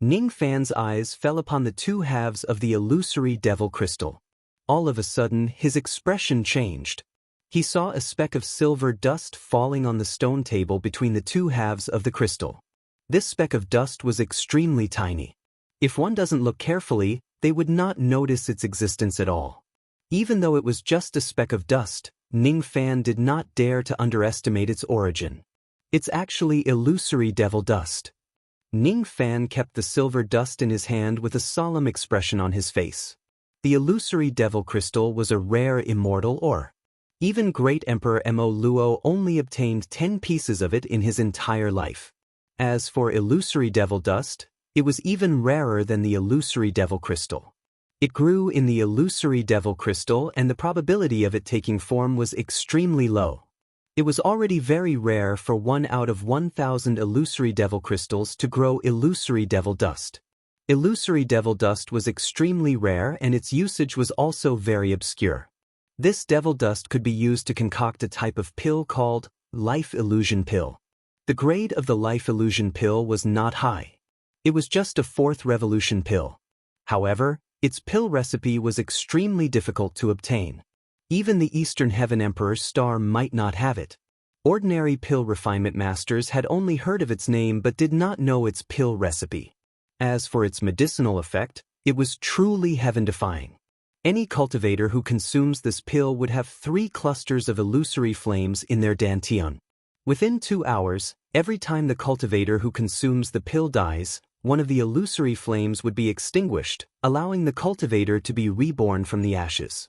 Ning Fan's eyes fell upon the 2 halves of the illusory devil crystal. All of a sudden, his expression changed. He saw a speck of silver dust falling on the stone table between the two halves of the crystal. This speck of dust was extremely tiny. If one doesn't look carefully, they would not notice its existence at all. Even though it was just a speck of dust, Ning Fan did not dare to underestimate its origin. It's actually illusory devil dust. Ning Fan kept the silver dust in his hand with a solemn expression on his face. The illusory devil crystal was a rare immortal ore. Even Great Emperor Mo Luo only obtained 10 pieces of it in his entire life. As for illusory devil dust, it was even rarer than the illusory devil crystal. It grew in the illusory devil crystal and the probability of it taking form was extremely low. It was already very rare for 1 out of 1,000 illusory devil crystals to grow illusory devil dust. Illusory devil dust was extremely rare and its usage was also very obscure. This devil dust could be used to concoct a type of pill called life illusion pill. The grade of the life illusion pill was not high. It was just a 4th revolution pill. However, its pill recipe was extremely difficult to obtain. Even the Eastern Heaven Emperor's star might not have it. Ordinary pill refinement masters had only heard of its name but did not know its pill recipe. As for its medicinal effect, it was truly heaven-defying. Any cultivator who consumes this pill would have 3 clusters of illusory flames in their dantian. Within 2 hours, every time the cultivator who consumes the pill dies, one of the illusory flames would be extinguished, allowing the cultivator to be reborn from the ashes.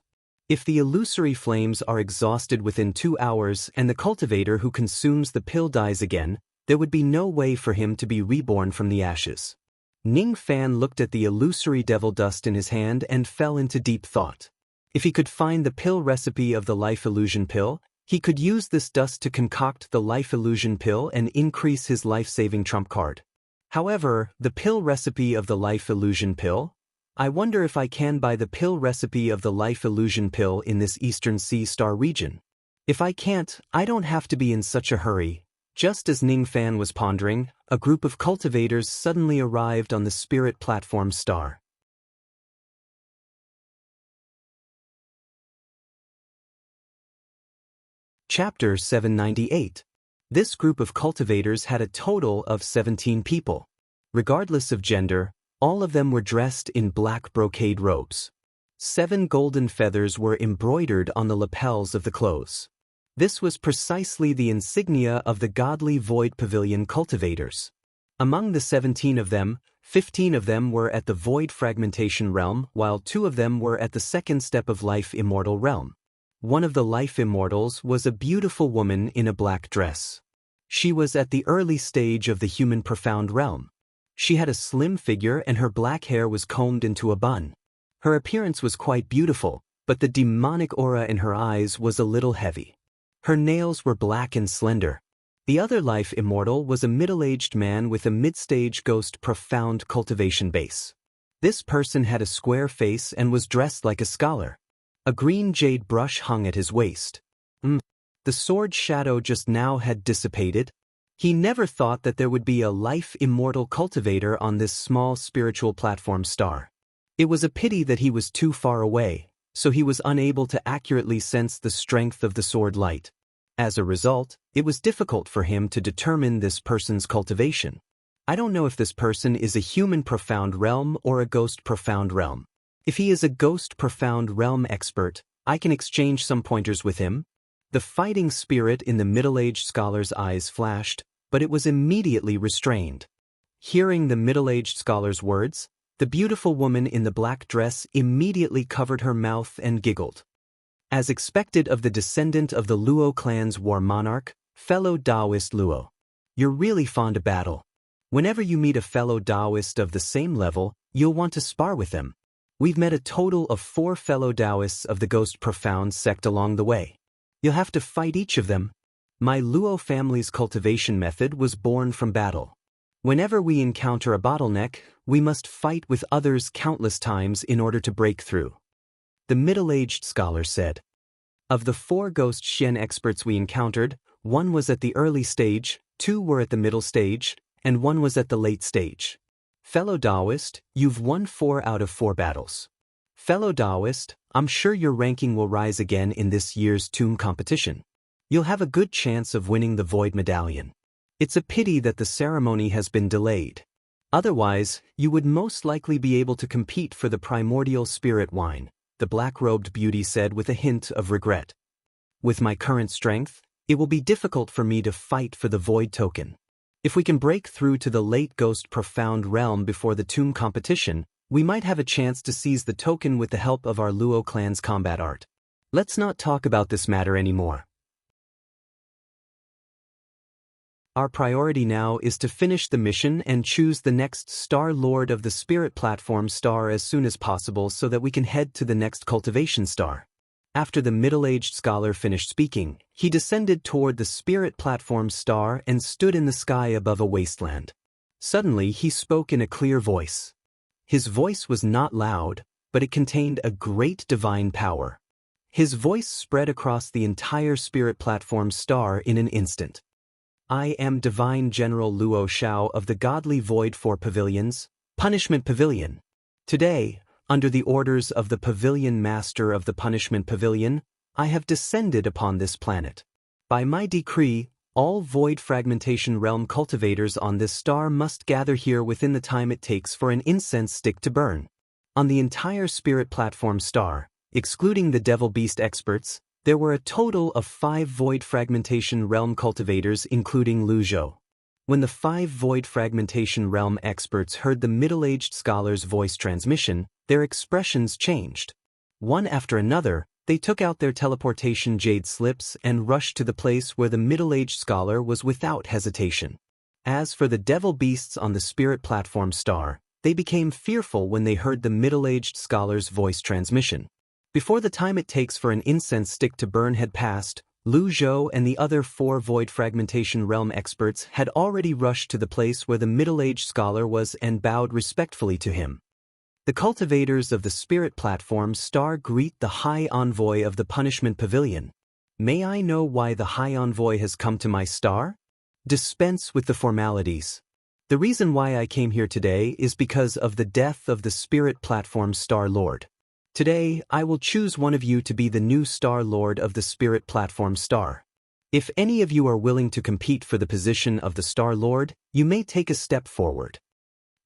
If the illusory flames are exhausted within 2 hours and the cultivator who consumes the pill dies again, there would be no way for him to be reborn from the ashes. Ning Fan looked at the illusory devil dust in his hand and fell into deep thought. If he could find the pill recipe of the life illusion pill, he could use this dust to concoct the life illusion pill and increase his life-saving trump card. However, the pill recipe of the life illusion pill? I wonder if I can buy the pill recipe of the life illusion pill in this Eastern Sea Star region. If I can't, I don't have to be in such a hurry. Just as Ning Fan was pondering, a group of cultivators suddenly arrived on the spirit platform star. Chapter 798. This group of cultivators had a total of 17 people. Regardless of gender, all of them were dressed in black brocade robes. 7 golden feathers were embroidered on the lapels of the clothes. This was precisely the insignia of the godly Void Pavilion cultivators. Among the 17 of them, 15 of them were at the Void Fragmentation realm, while 2 of them were at the second step of Life Immortal realm. One of the Life Immortals was a beautiful woman in a black dress. She was at the early stage of the Human Profound realm. She had a slim figure and her black hair was combed into a bun. Her appearance was quite beautiful, but the demonic aura in her eyes was a little heavy. Her nails were black and slender. The other Life Immortal was a middle-aged man with a mid-stage ghost profound cultivation base. This person had a square face and was dressed like a scholar. A green jade brush hung at his waist. The sword shadow just now had dissipated. He never thought that there would be a Life Immortal cultivator on this small spiritual platform star. It was a pity that he was too far away, so he was unable to accurately sense the strength of the sword light. As a result, it was difficult for him to determine this person's cultivation. I don't know if this person is a human profound realm or a ghost profound realm. If he is a ghost profound realm expert, I can exchange some pointers with him. The fighting spirit in the middle-aged scholar's eyes flashed, but it was immediately restrained. Hearing the middle-aged scholar's words, the beautiful woman in the black dress immediately covered her mouth and giggled. As expected of the descendant of the Luo clan's war monarch, fellow Taoist Luo. You're really fond of battle. Whenever you meet a fellow Taoist of the same level, you'll want to spar with them. We've met a total of 4 fellow Taoists of the Ghost Profound sect along the way. You'll have to fight each of them. My Luo family's cultivation method was born from battle. Whenever we encounter a bottleneck, we must fight with others countless times in order to break through. The middle-aged scholar said. Of the 4 ghost Xian experts we encountered, 1 was at the early stage, 2 were at the middle stage, and 1 was at the late stage. Fellow Taoist, you've won 4 out of 4 battles. Fellow Taoist, I'm sure your ranking will rise again in this year's tomb competition. You'll have a good chance of winning the Void Medallion. It's a pity that the ceremony has been delayed. Otherwise, you would most likely be able to compete for the primordial spirit wine, the black-robed beauty said with a hint of regret. With my current strength, it will be difficult for me to fight for the Void token. If we can break through to the late Ghost Profound realm before the tomb competition, we might have a chance to seize the token with the help of our Luo clan's combat art. Let's not talk about this matter anymore. Our priority now is to finish the mission and choose the next Star Lord of the Spirit Platform star as soon as possible so that we can head to the next cultivation star. After the middle-aged scholar finished speaking, he descended toward the Spirit Platform star and stood in the sky above a wasteland. Suddenly he spoke in a clear voice. His voice was not loud, but it contained a great divine power. His voice spread across the entire Spirit Platform star in an instant. I am Divine General Luo Shao of the Godly Void 4 Pavilions, Punishment Pavilion. Today, under the orders of the Pavilion Master of the Punishment Pavilion, I have descended upon this planet. By my decree, all Void Fragmentation Realm cultivators on this star must gather here within the time it takes for an incense stick to burn. On the entire Spirit Platform star, excluding the Devil Beast experts, there were a total of 5 Void Fragmentation Realm cultivators including Lu Zhou. When the 5 Void Fragmentation Realm experts heard the middle-aged scholar's voice transmission, their expressions changed. One after another, they took out their teleportation jade slips and rushed to the place where the middle-aged scholar was without hesitation. As for the devil beasts on the Spirit Platform star, they became fearful when they heard the middle-aged scholar's voice transmission. Before the time it takes for an incense stick to burn had passed, Lu Zhou and the other 4 Void Fragmentation Realm experts had already rushed to the place where the middle-aged scholar was and bowed respectfully to him. The cultivators of the Spirit Platform star greet the High Envoy of the Punishment Pavilion. May I know why the High Envoy has come to my star? Dispense with the formalities. The reason why I came here today is because of the death of the Spirit Platform Star Lord. Today, I will choose one of you to be the new Star Lord of the Spirit Platform star. If any of you are willing to compete for the position of the Star Lord, you may take a step forward.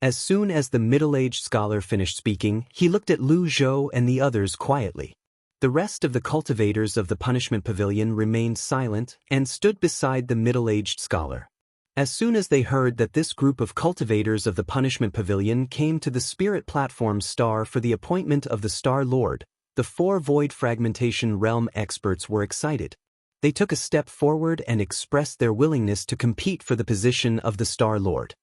As soon as the middle-aged scholar finished speaking, he looked at Lu Zhou and the others quietly. The rest of the cultivators of the Punishment Pavilion remained silent and stood beside the middle-aged scholar. As soon as they heard that this group of cultivators of the Punishment Pavilion came to the Spirit Platform star for the appointment of the Star Lord, the 4 Void Fragmentation Realm experts were excited. They took a step forward and expressed their willingness to compete for the position of the Star Lord.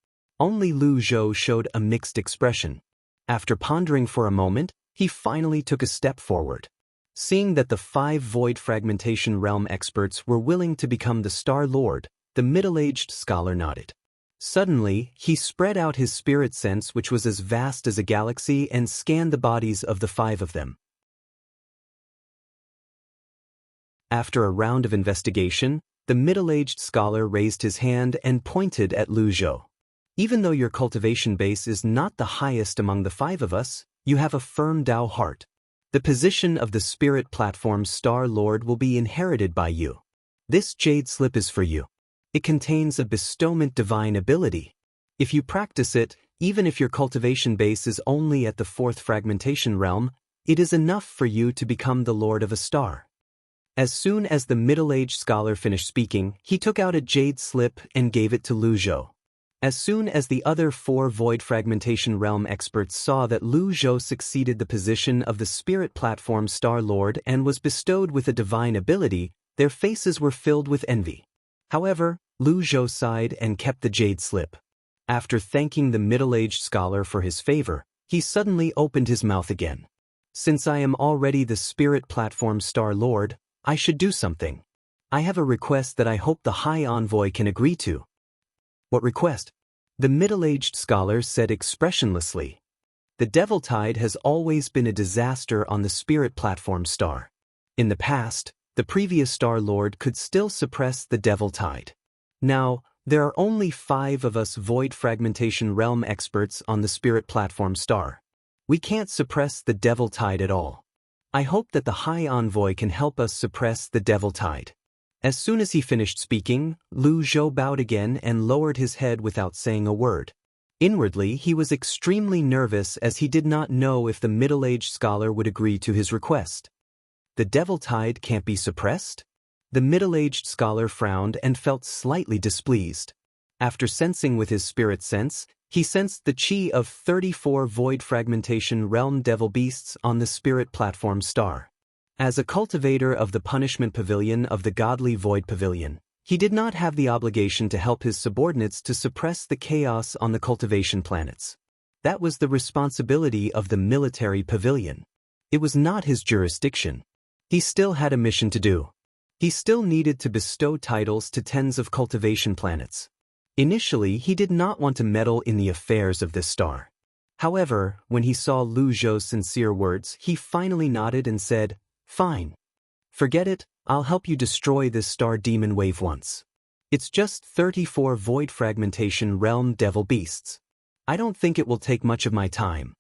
Only Lu Zhou showed a mixed expression. After pondering for a moment, he finally took a step forward. Seeing that the 5 Void Fragmentation Realm experts were willing to become the Star Lord, the middle-aged scholar nodded. Suddenly, he spread out his spirit sense, which was as vast as a galaxy, and scanned the bodies of the 5 of them. After a round of investigation, the middle-aged scholar raised his hand and pointed at Lu Zhou. Even though your cultivation base is not the highest among the 5 of us, you have a firm Tao heart. The position of the Spirit Platform Star Lord will be inherited by you. This jade slip is for you. It contains a bestowment divine ability. If you practice it, even if your cultivation base is only at the 4th fragmentation realm, it is enough for you to become the Lord of a star. As soon as the middle-aged scholar finished speaking, he took out a jade slip and gave it to Lu Zhou. As soon as the other 4 Void Fragmentation Realm experts saw that Lu Zhou succeeded the position of the Spirit Platform Star Lord and was bestowed with a divine ability, their faces were filled with envy. However, Lu Zhou sighed and kept the jade slip. After thanking the middle-aged scholar for his favor, he suddenly opened his mouth again. Since I am already the Spirit Platform Star Lord, I should do something. I have a request that I hope the High Envoy can agree to. What request? The middle-aged scholar said expressionlessly. The Devil Tide has always been a disaster on the Spirit Platform star. In the past, the previous Star Lord could still suppress the Devil Tide. Now, there are only 5 of us Void Fragmentation Realm experts on the Spirit Platform star. We can't suppress the devil tide at all. I hope that the High Envoy can help us suppress the devil tide. As soon as he finished speaking, Lu Zhou bowed again and lowered his head without saying a word. Inwardly, he was extremely nervous as he did not know if the middle-aged scholar would agree to his request. The devil tide can't be suppressed? The middle-aged scholar frowned and felt slightly displeased. After sensing with his spirit sense, he sensed the chi of 34 void fragmentation realm devil beasts on the spirit platform star. As a cultivator of the punishment pavilion of the godly void pavilion, he did not have the obligation to help his subordinates to suppress the chaos on the cultivation planets. That was the responsibility of the military pavilion. It was not his jurisdiction. He still had a mission to do. He still needed to bestow titles to tens of cultivation planets. Initially, he did not want to meddle in the affairs of this star. However, when he saw Lu Zhou's sincere words, he finally nodded and said, "Fine. Forget it, I'll help you destroy this star demon wave once. It's just 34 void fragmentation realm devil beasts. I don't think it will take much of my time."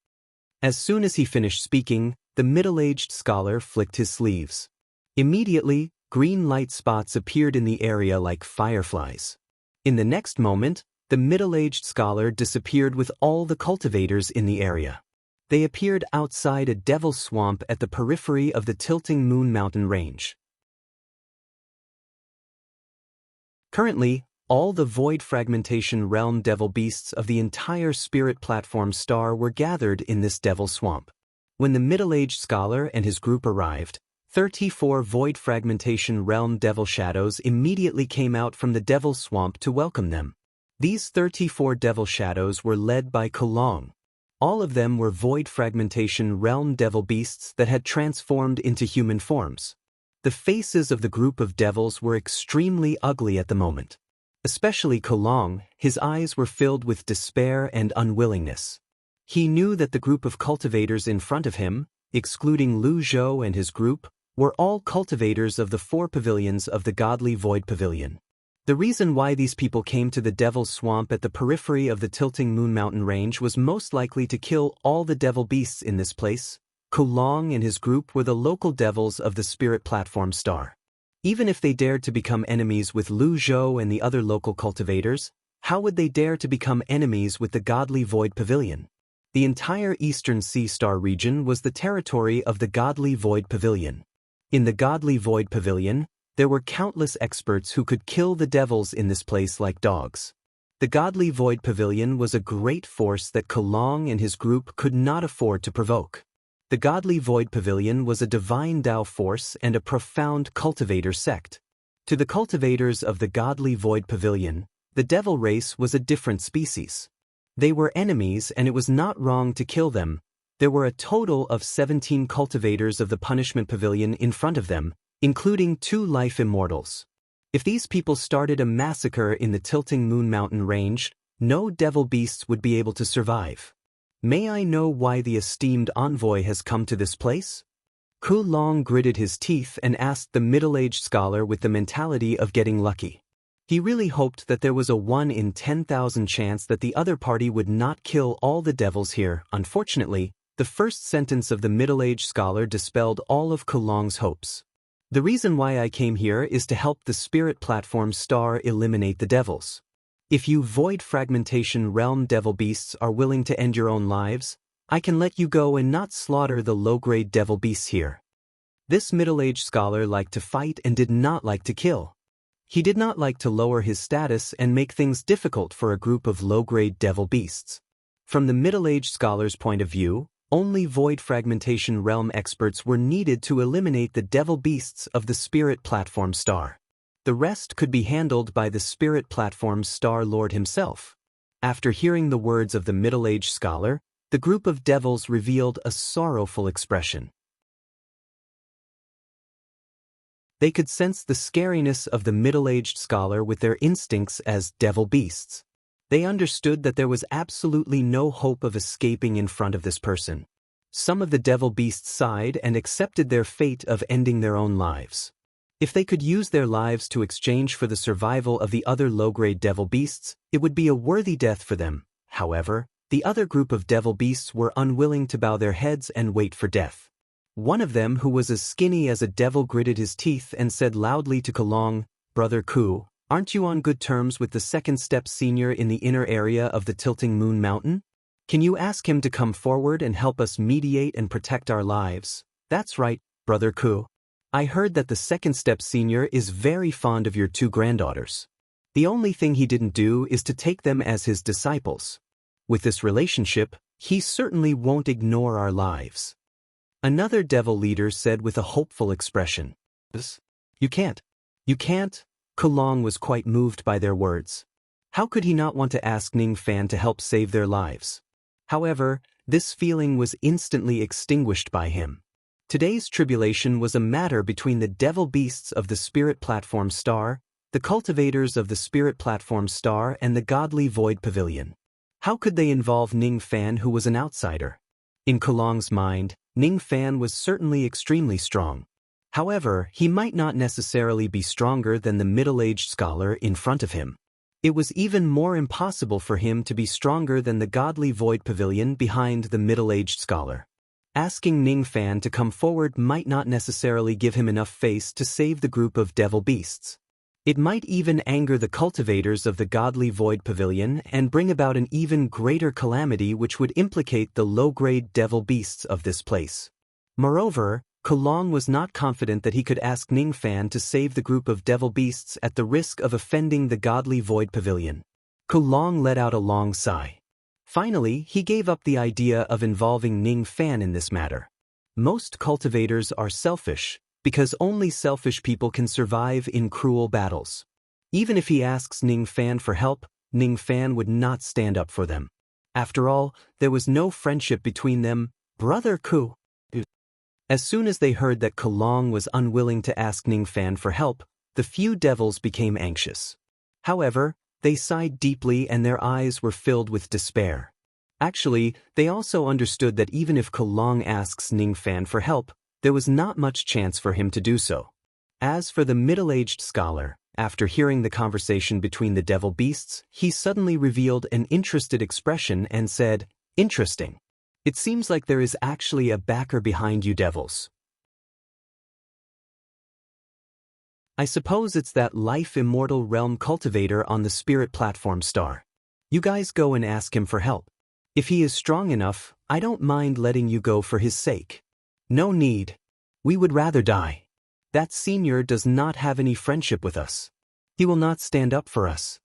As soon as he finished speaking, the middle-aged scholar flicked his sleeves. Immediately, green light spots appeared in the area like fireflies. In the next moment, the middle-aged scholar disappeared with all the cultivators in the area. They appeared outside a devil swamp at the periphery of the tilting Moon Mountain range. Currently, all the void fragmentation realm devil beasts of the entire spirit platform star were gathered in this devil swamp. When the middle-aged scholar and his group arrived, 34 void fragmentation realm devil shadows immediately came out from the devil swamp to welcome them. These 34 devil shadows were led by Kulong. All of them were void fragmentation realm devil beasts that had transformed into human forms. The faces of the group of devils were extremely ugly at the moment. Especially Kulong, his eyes were filled with despair and unwillingness. He knew that the group of cultivators in front of him, excluding Lu Zhou and his group, were all cultivators of the 4 pavilions of the godly void pavilion. The reason why these people came to the devil's swamp at the periphery of the tilting Moon Mountain range was most likely to kill all the devil beasts in this place. Kulong and his group were the local devils of the spirit platform star. Even if they dared to become enemies with Lu Zhou and the other local cultivators, how would they dare to become enemies with the godly void pavilion? The entire eastern sea star region was the territory of the godly void pavilion. In the godly void pavilion, there were countless experts who could kill the devils in this place like dogs. The godly void pavilion was a great force that Kulong and his group could not afford to provoke. The godly void pavilion was a divine Tao force and a profound cultivator sect. To the cultivators of the godly void pavilion, the devil race was a different species. They were enemies and it was not wrong to kill them. There were a total of 17 cultivators of the punishment pavilion in front of them, including 2 life immortals. If these people started a massacre in the tilting Moon Mountain range, no devil beasts would be able to survive. May I know why the esteemed envoy has come to this place? Kulong gritted his teeth and asked the middle-aged scholar with the mentality of getting lucky. He really hoped that there was a 1 in 10,000 chance that the other party would not kill all the devils here. Unfortunately, the first sentence of the middle-aged scholar dispelled all of Kulong's hopes. The reason why I came here is to help the spirit platform star eliminate the devils. If you void fragmentation realm devil beasts are willing to end your own lives, I can let you go and not slaughter the low-grade devil beasts here. This middle-aged scholar liked to fight and did not like to kill. He did not like to lower his status and make things difficult for a group of low-grade devil beasts. From the middle-aged scholar's point of view, only void fragmentation realm experts were needed to eliminate the devil beasts of the spirit platform star. The rest could be handled by the spirit platform star lord himself. After hearing the words of the middle-aged scholar, the group of devils revealed a sorrowful expression. They could sense the scariness of the middle-aged scholar with their instincts as devil beasts. They understood that there was absolutely no hope of escaping in front of this person. Some of the devil beasts sighed and accepted their fate of ending their own lives. If they could use their lives to exchange for the survival of the other low-grade devil beasts, it would be a worthy death for them. However, The other group of devil beasts were unwilling to bow their heads and wait for death. One of them, who was as skinny as a devil, gritted his teeth and said loudly to Kalong, "Brother Ku, aren't you on good terms with the second step senior in the inner area of the Tilting Moon Mountain? Can you ask him to come forward and help us mediate and protect our lives?" "That's right, Brother Ku. I heard that the second step senior is very fond of your two granddaughters. The only thing he didn't do is to take them as his disciples. With this relationship, he certainly won't ignore our lives." Another devil leader said with a hopeful expression. You can't. Kulong was quite moved by their words. How could he not want to ask Ning Fan to help save their lives? However, this feeling was instantly extinguished by him. Today's tribulation was a matter between the devil beasts of the Spirit Platform Star, the cultivators of the Spirit Platform Star, and the Godly Void Pavilion. How could they involve Ning Fan, who was an outsider? In Kulong's mind, Ning Fan was certainly extremely strong. However, he might not necessarily be stronger than the middle-aged scholar in front of him. It was even more impossible for him to be stronger than the Godly Void Pavilion behind the middle-aged scholar. Asking Ning Fan to come forward might not necessarily give him enough face to save the group of devil beasts. It might even anger the cultivators of the Godly Void Pavilion and bring about an even greater calamity, which would implicate the low-grade devil beasts of this place. Moreover, Kulong was not confident that he could ask Ning Fan to save the group of devil beasts at the risk of offending the Godly Void Pavilion. Kulong let out a long sigh. Finally, he gave up the idea of involving Ning Fan in this matter. Most cultivators are selfish, because only selfish people can survive in cruel battles. Even if he asks Ning Fan for help, Ning Fan would not stand up for them. After all, there was no friendship between them. Brother Ku. As soon as they heard that Kulong was unwilling to ask Ning Fan for help, the few devils became anxious. However, they sighed deeply and their eyes were filled with despair. Actually, they also understood that even if Kulong asks Ning Fan for help, there was not much chance for him to do so. As for the middle-aged scholar, after hearing the conversation between the devil beasts, he suddenly revealed an interested expression and said, "Interesting. It seems like there is actually a backer behind you devils. I suppose it's that life immortal realm cultivator on the Spirit Platform Star. You guys go and ask him for help. If he is strong enough, I don't mind letting you go for his sake. No need. We would rather die. That senior does not have any friendship with us. He will not stand up for us."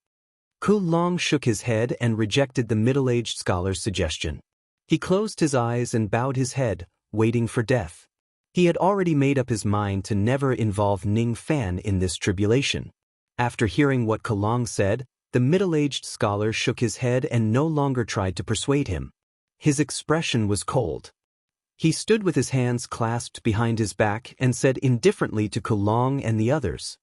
Kulong shook his head and rejected the middle-aged scholar's suggestion. He closed his eyes and bowed his head, waiting for death. He had already made up his mind to never involve Ning Fan in this tribulation. After hearing what Kulong said, the middle-aged scholar shook his head and no longer tried to persuade him. His expression was cold. He stood with his hands clasped behind his back and said indifferently to Kulong and the others,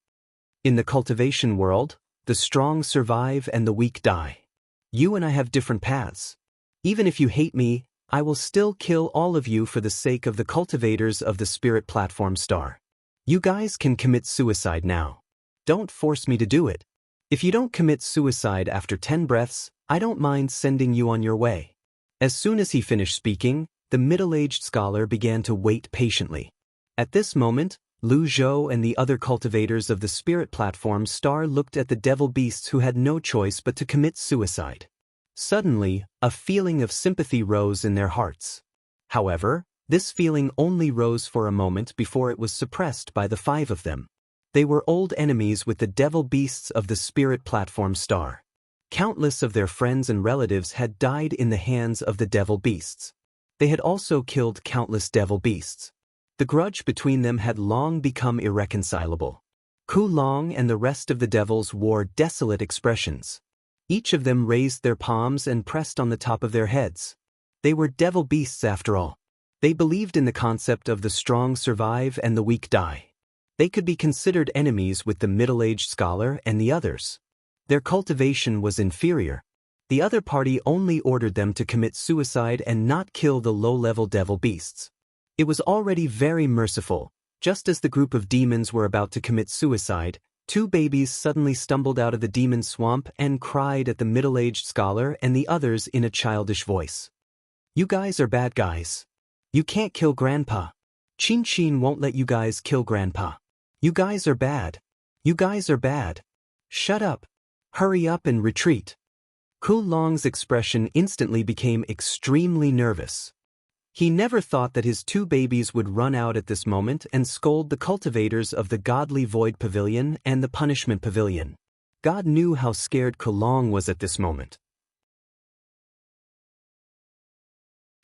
"In the cultivation world, the strong survive and the weak die. You and I have different paths. Even if you hate me, I will still kill all of you for the sake of the cultivators of the Spirit Platform Star. You guys can commit suicide now. Don't force me to do it. If you don't commit suicide after 10 breaths, I don't mind sending you on your way." As soon as he finished speaking, the middle-aged scholar began to wait patiently. At this moment, Lu Zhou and the other cultivators of the Spirit Platform Star looked at the devil beasts who had no choice but to commit suicide. Suddenly, a feeling of sympathy rose in their hearts. However, this feeling only rose for a moment before it was suppressed by the 5 of them. They were old enemies with the devil beasts of the Spirit Platform Star. Countless of their friends and relatives had died in the hands of the devil beasts. They had also killed countless devil beasts. The grudge between them had long become irreconcilable. Kulong and the rest of the devils wore desolate expressions. Each of them raised their palms and pressed on the top of their heads. They were devil beasts after all. They believed in the concept of the strong survive and the weak die. They could be considered enemies with the middle-aged scholar and the others. Their cultivation was inferior. The other party only ordered them to commit suicide and not kill the low-level devil beasts. It was already very merciful. Just as the group of demons were about to commit suicide, Two babies suddenly stumbled out of the demon swamp and cried at the middle-aged scholar and the others in a childish voice. "You guys are bad guys. You can't kill Grandpa. Chin Chin won't let you guys kill Grandpa. You guys are bad. You guys are bad. Shut up. Hurry up and retreat." Kulong's expression instantly became extremely nervous. He never thought that his two babies would run out at this moment and scold the cultivators of the Godly Void Pavilion and the Punishment Pavilion. God knew how scared Kulong was at this moment.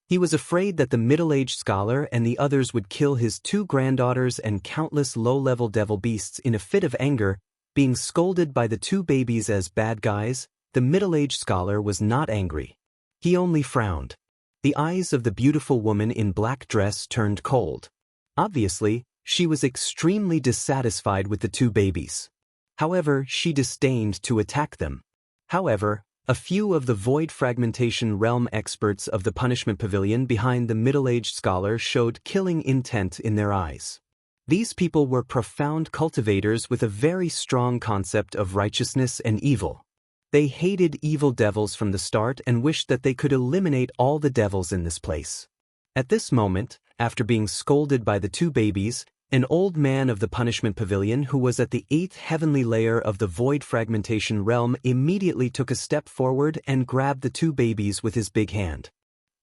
He was afraid that the middle-aged scholar and the others would kill his two granddaughters and countless low-level devil beasts in a fit of anger, being scolded by the two babies as bad guys. The middle-aged scholar was not angry. He only frowned. The eyes of the beautiful woman in black dress turned cold. Obviously, she was extremely dissatisfied with the two babies. However, she disdained to attack them. However, a few of the void fragmentation realm experts of the Punishment Pavilion behind the middle-aged scholar showed killing intent in their eyes. These people were profound cultivators with a very strong concept of righteousness and evil. They hated evil devils from the start and wished that they could eliminate all the devils in this place. At this moment, after being scolded by the two babies, an old man of the Punishment Pavilion who was at the 8th heavenly layer of the void fragmentation realm immediately took a step forward and grabbed the two babies with his big hand.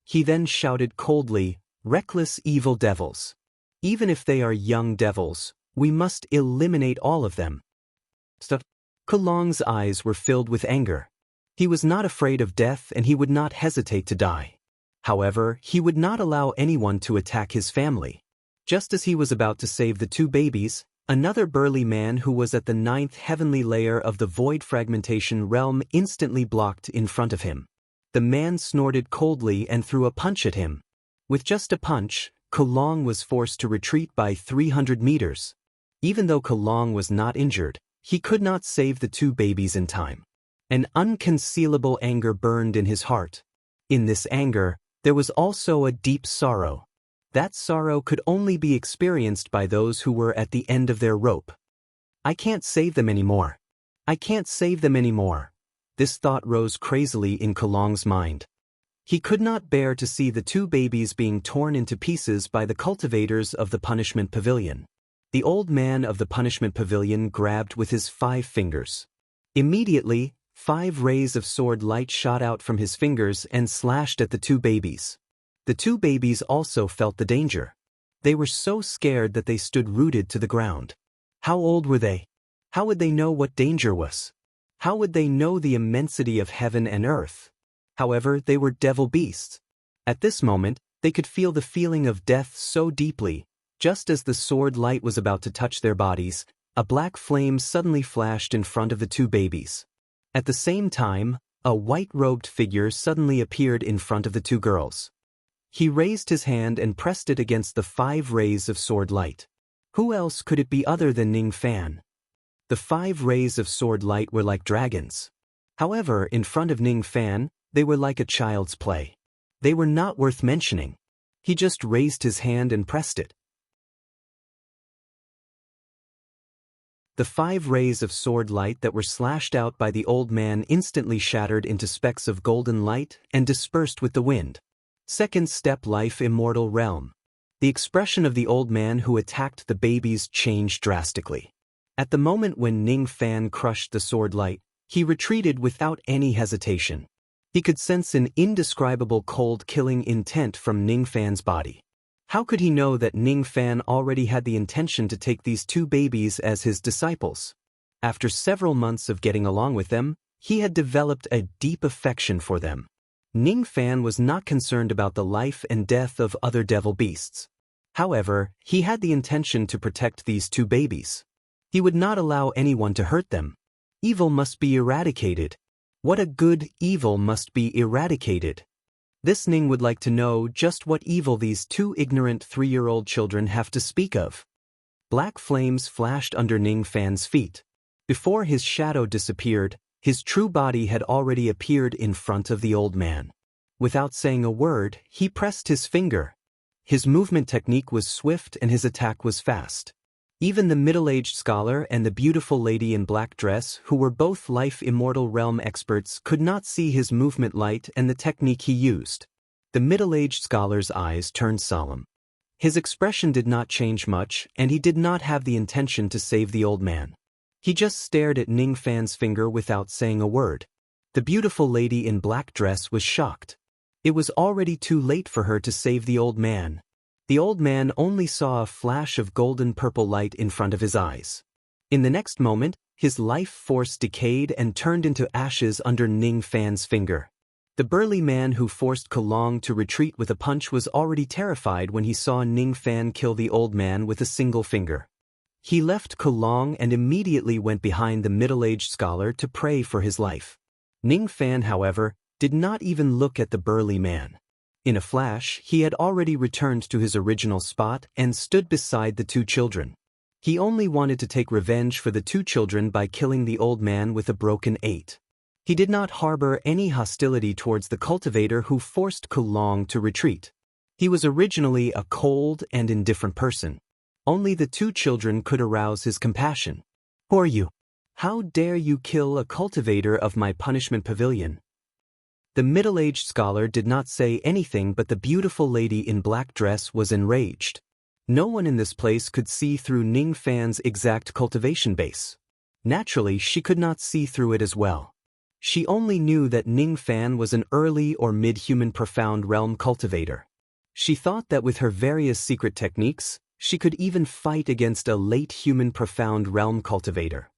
He then shouted coldly, "Reckless evil devils. Even if they are young devils, we must eliminate all of them." Kulong's eyes were filled with anger. He was not afraid of death and he would not hesitate to die. However, he would not allow anyone to attack his family. Just as he was about to save the two babies, another burly man who was at the 9th heavenly layer of the void fragmentation realm instantly blocked in front of him. The man snorted coldly and threw a punch at him. With just a punch, Kulong was forced to retreat by 300 meters. Even though Kulong was not injured, he could not save the two babies in time. An unconcealable anger burned in his heart. In this anger, there was also a deep sorrow. That sorrow could only be experienced by those who were at the end of their rope. "I can't save them anymore. I can't save them anymore." This thought rose crazily in Kulong's mind. He could not bear to see the two babies being torn into pieces by the cultivators of the Punishment Pavilion. The old man of the Punishment Pavilion grabbed with his 5 fingers. Immediately, 5 rays of sword light shot out from his fingers and slashed at the two babies. The two babies also felt the danger. They were so scared that they stood rooted to the ground. How old were they? How would they know what danger was? How would they know the immensity of heaven and earth? However, they were devil beasts. At this moment, they could feel the feeling of death so deeply. Just as the sword light was about to touch their bodies, a black flame suddenly flashed in front of the two babies. At the same time, a white-robed figure suddenly appeared in front of the two girls. He raised his hand and pressed it against the 5 rays of sword light. Who else could it be other than Ning Fan? The 5 rays of sword light were like dragons. However, in front of Ning Fan, they were like a child's play. They were not worth mentioning. He just raised his hand and pressed it. The 5 rays of sword light that were slashed out by the old man instantly shattered into specks of golden light and dispersed with the wind. Second step, life immortal realm. The expression of the old man who attacked the babies changed drastically. At the moment when Ning Fan crushed the sword light, he retreated without any hesitation. He could sense an indescribable cold killing intent from Ning Fan's body. How could he know that Ning Fan already had the intention to take these two babies as his disciples? After several months of getting along with them, he had developed a deep affection for them. Ning Fan was not concerned about the life and death of other devil beasts. However, he had the intention to protect these two babies. He would not allow anyone to hurt them. Evil must be eradicated. What a good evil must be eradicated. This Ning would like to know just what evil these two ignorant 3-year-old children have to speak of. Black flames flashed under Ning Fan's feet. Before his shadow disappeared, his true body had already appeared in front of the old man. Without saying a word, he pressed his finger. His movement technique was swift and his attack was fast. Even the middle-aged scholar and the beautiful lady in black dress, who were both life immortal realm experts, could not see his movement light and the technique he used. The middle-aged scholar's eyes turned solemn. His expression did not change much, and he did not have the intention to save the old man. He just stared at Ning Fan's finger without saying a word. The beautiful lady in black dress was shocked. It was already too late for her to save the old man. The old man only saw a flash of golden-purple light in front of his eyes. In the next moment, his life force decayed and turned into ashes under Ning Fan's finger. The burly man who forced Kulong to retreat with a punch was already terrified when he saw Ning Fan kill the old man with a single finger. He left Kulong and immediately went behind the middle-aged scholar to pray for his life. Ning Fan, however, did not even look at the burly man. In a flash, he had already returned to his original spot and stood beside the two children. He only wanted to take revenge for the two children by killing the old man with a broken 8. He did not harbor any hostility towards the cultivator who forced Kulong to retreat. He was originally a cold and indifferent person. Only the two children could arouse his compassion. "Who are you? How dare you kill a cultivator of my punishment pavilion?" The middle-aged scholar did not say anything, but the beautiful lady in black dress was enraged. No one in this place could see through Ning Fan's exact cultivation base. Naturally, she could not see through it as well. She only knew that Ning Fan was an early or mid-human profound realm cultivator. She thought that with her various secret techniques, she could even fight against a late human profound realm cultivator.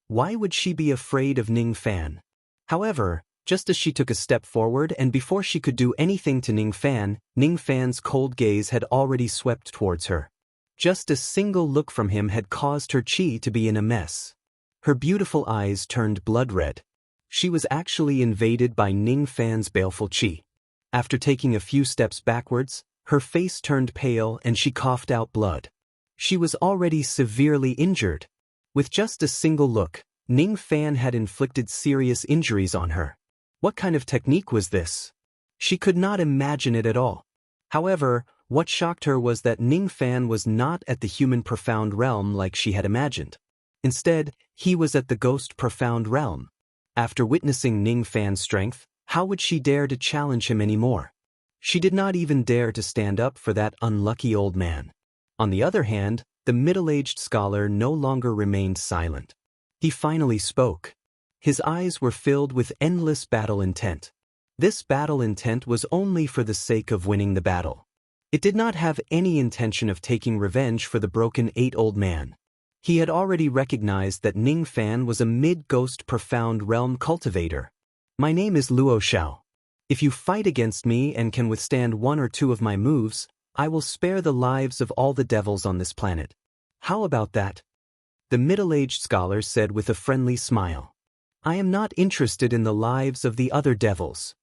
Why would she be afraid of Ning Fan? However, just as she took a step forward and before she could do anything to Ning Fan's cold gaze had already swept towards her. Just a single look from him had caused her chi to be in a mess. Her beautiful eyes turned blood red. She was actually invaded by Ning Fan's baleful chi. After taking a few steps backwards, her face turned pale and she coughed out blood. She was already severely injured. With just a single look, Ning Fan had inflicted serious injuries on her. What kind of technique was this? She could not imagine it at all. However, what shocked her was that Ning Fan was not at the human profound realm like she had imagined. Instead, he was at the ghost profound realm. After witnessing Ning Fan's strength, how would she dare to challenge him anymore? She did not even dare to stand up for that unlucky old man. On the other hand, the middle-aged scholar no longer remained silent. He finally spoke. His eyes were filled with endless battle intent. This battle intent was only for the sake of winning the battle. It did not have any intention of taking revenge for the broken 8 old man. He had already recognized that Ning Fan was a mid-ghost profound realm cultivator. "My name is Luo Xiao. If you fight against me and can withstand 1 or 2 of my moves, I will spare the lives of all the devils on this planet. How about that?" The middle-aged scholar said with a friendly smile. "I am not interested in the lives of the other devils,"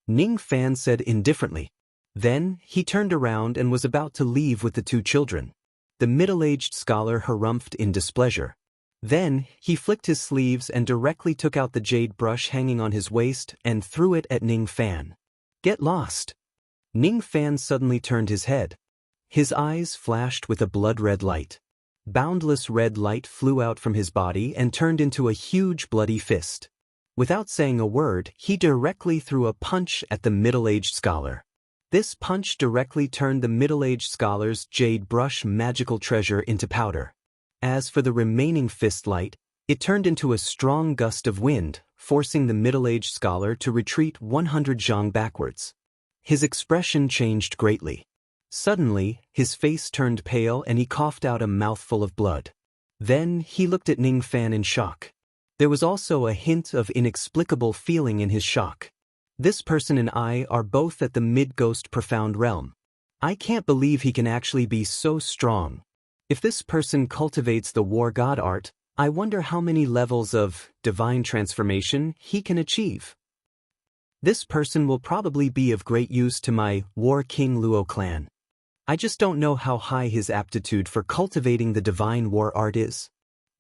Ning Fan said indifferently. Then, he turned around and was about to leave with the 2 children. The middle-aged scholar harumphed in displeasure. Then, he flicked his sleeves and directly took out the jade brush hanging on his waist and threw it at Ning Fan. "Get lost." Ning Fan suddenly turned his head. His eyes flashed with a blood-red light. Boundless red light flew out from his body and turned into a huge bloody fist. Without saying a word, he directly threw a punch at the middle-aged scholar. This punch directly turned the middle-aged scholar's jade brush magical treasure into powder. As for the remaining fist light, it turned into a strong gust of wind, forcing the middle-aged scholar to retreat 100 zhang backwards. His expression changed greatly. Suddenly, his face turned pale and he coughed out a mouthful of blood. Then, he looked at Ning Fan in shock. There was also a hint of inexplicable feeling in his shock. This person and I are both at the mid-ghost profound realm. I can't believe he can actually be so strong. If this person cultivates the war god art, I wonder how many levels of divine transformation he can achieve. This person will probably be of great use to my War King Luo clan. I just don't know how high his aptitude for cultivating the divine war art is.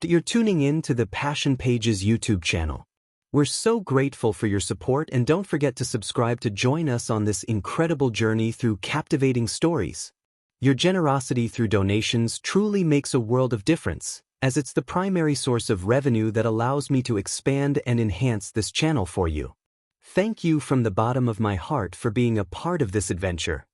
You're tuning in to the Passion Pages YouTube channel. We're so grateful for your support and don't forget to subscribe to join us on this incredible journey through captivating stories. Your generosity through donations truly makes a world of difference, as it's the primary source of revenue that allows me to expand and enhance this channel for you. Thank you from the bottom of my heart for being a part of this adventure.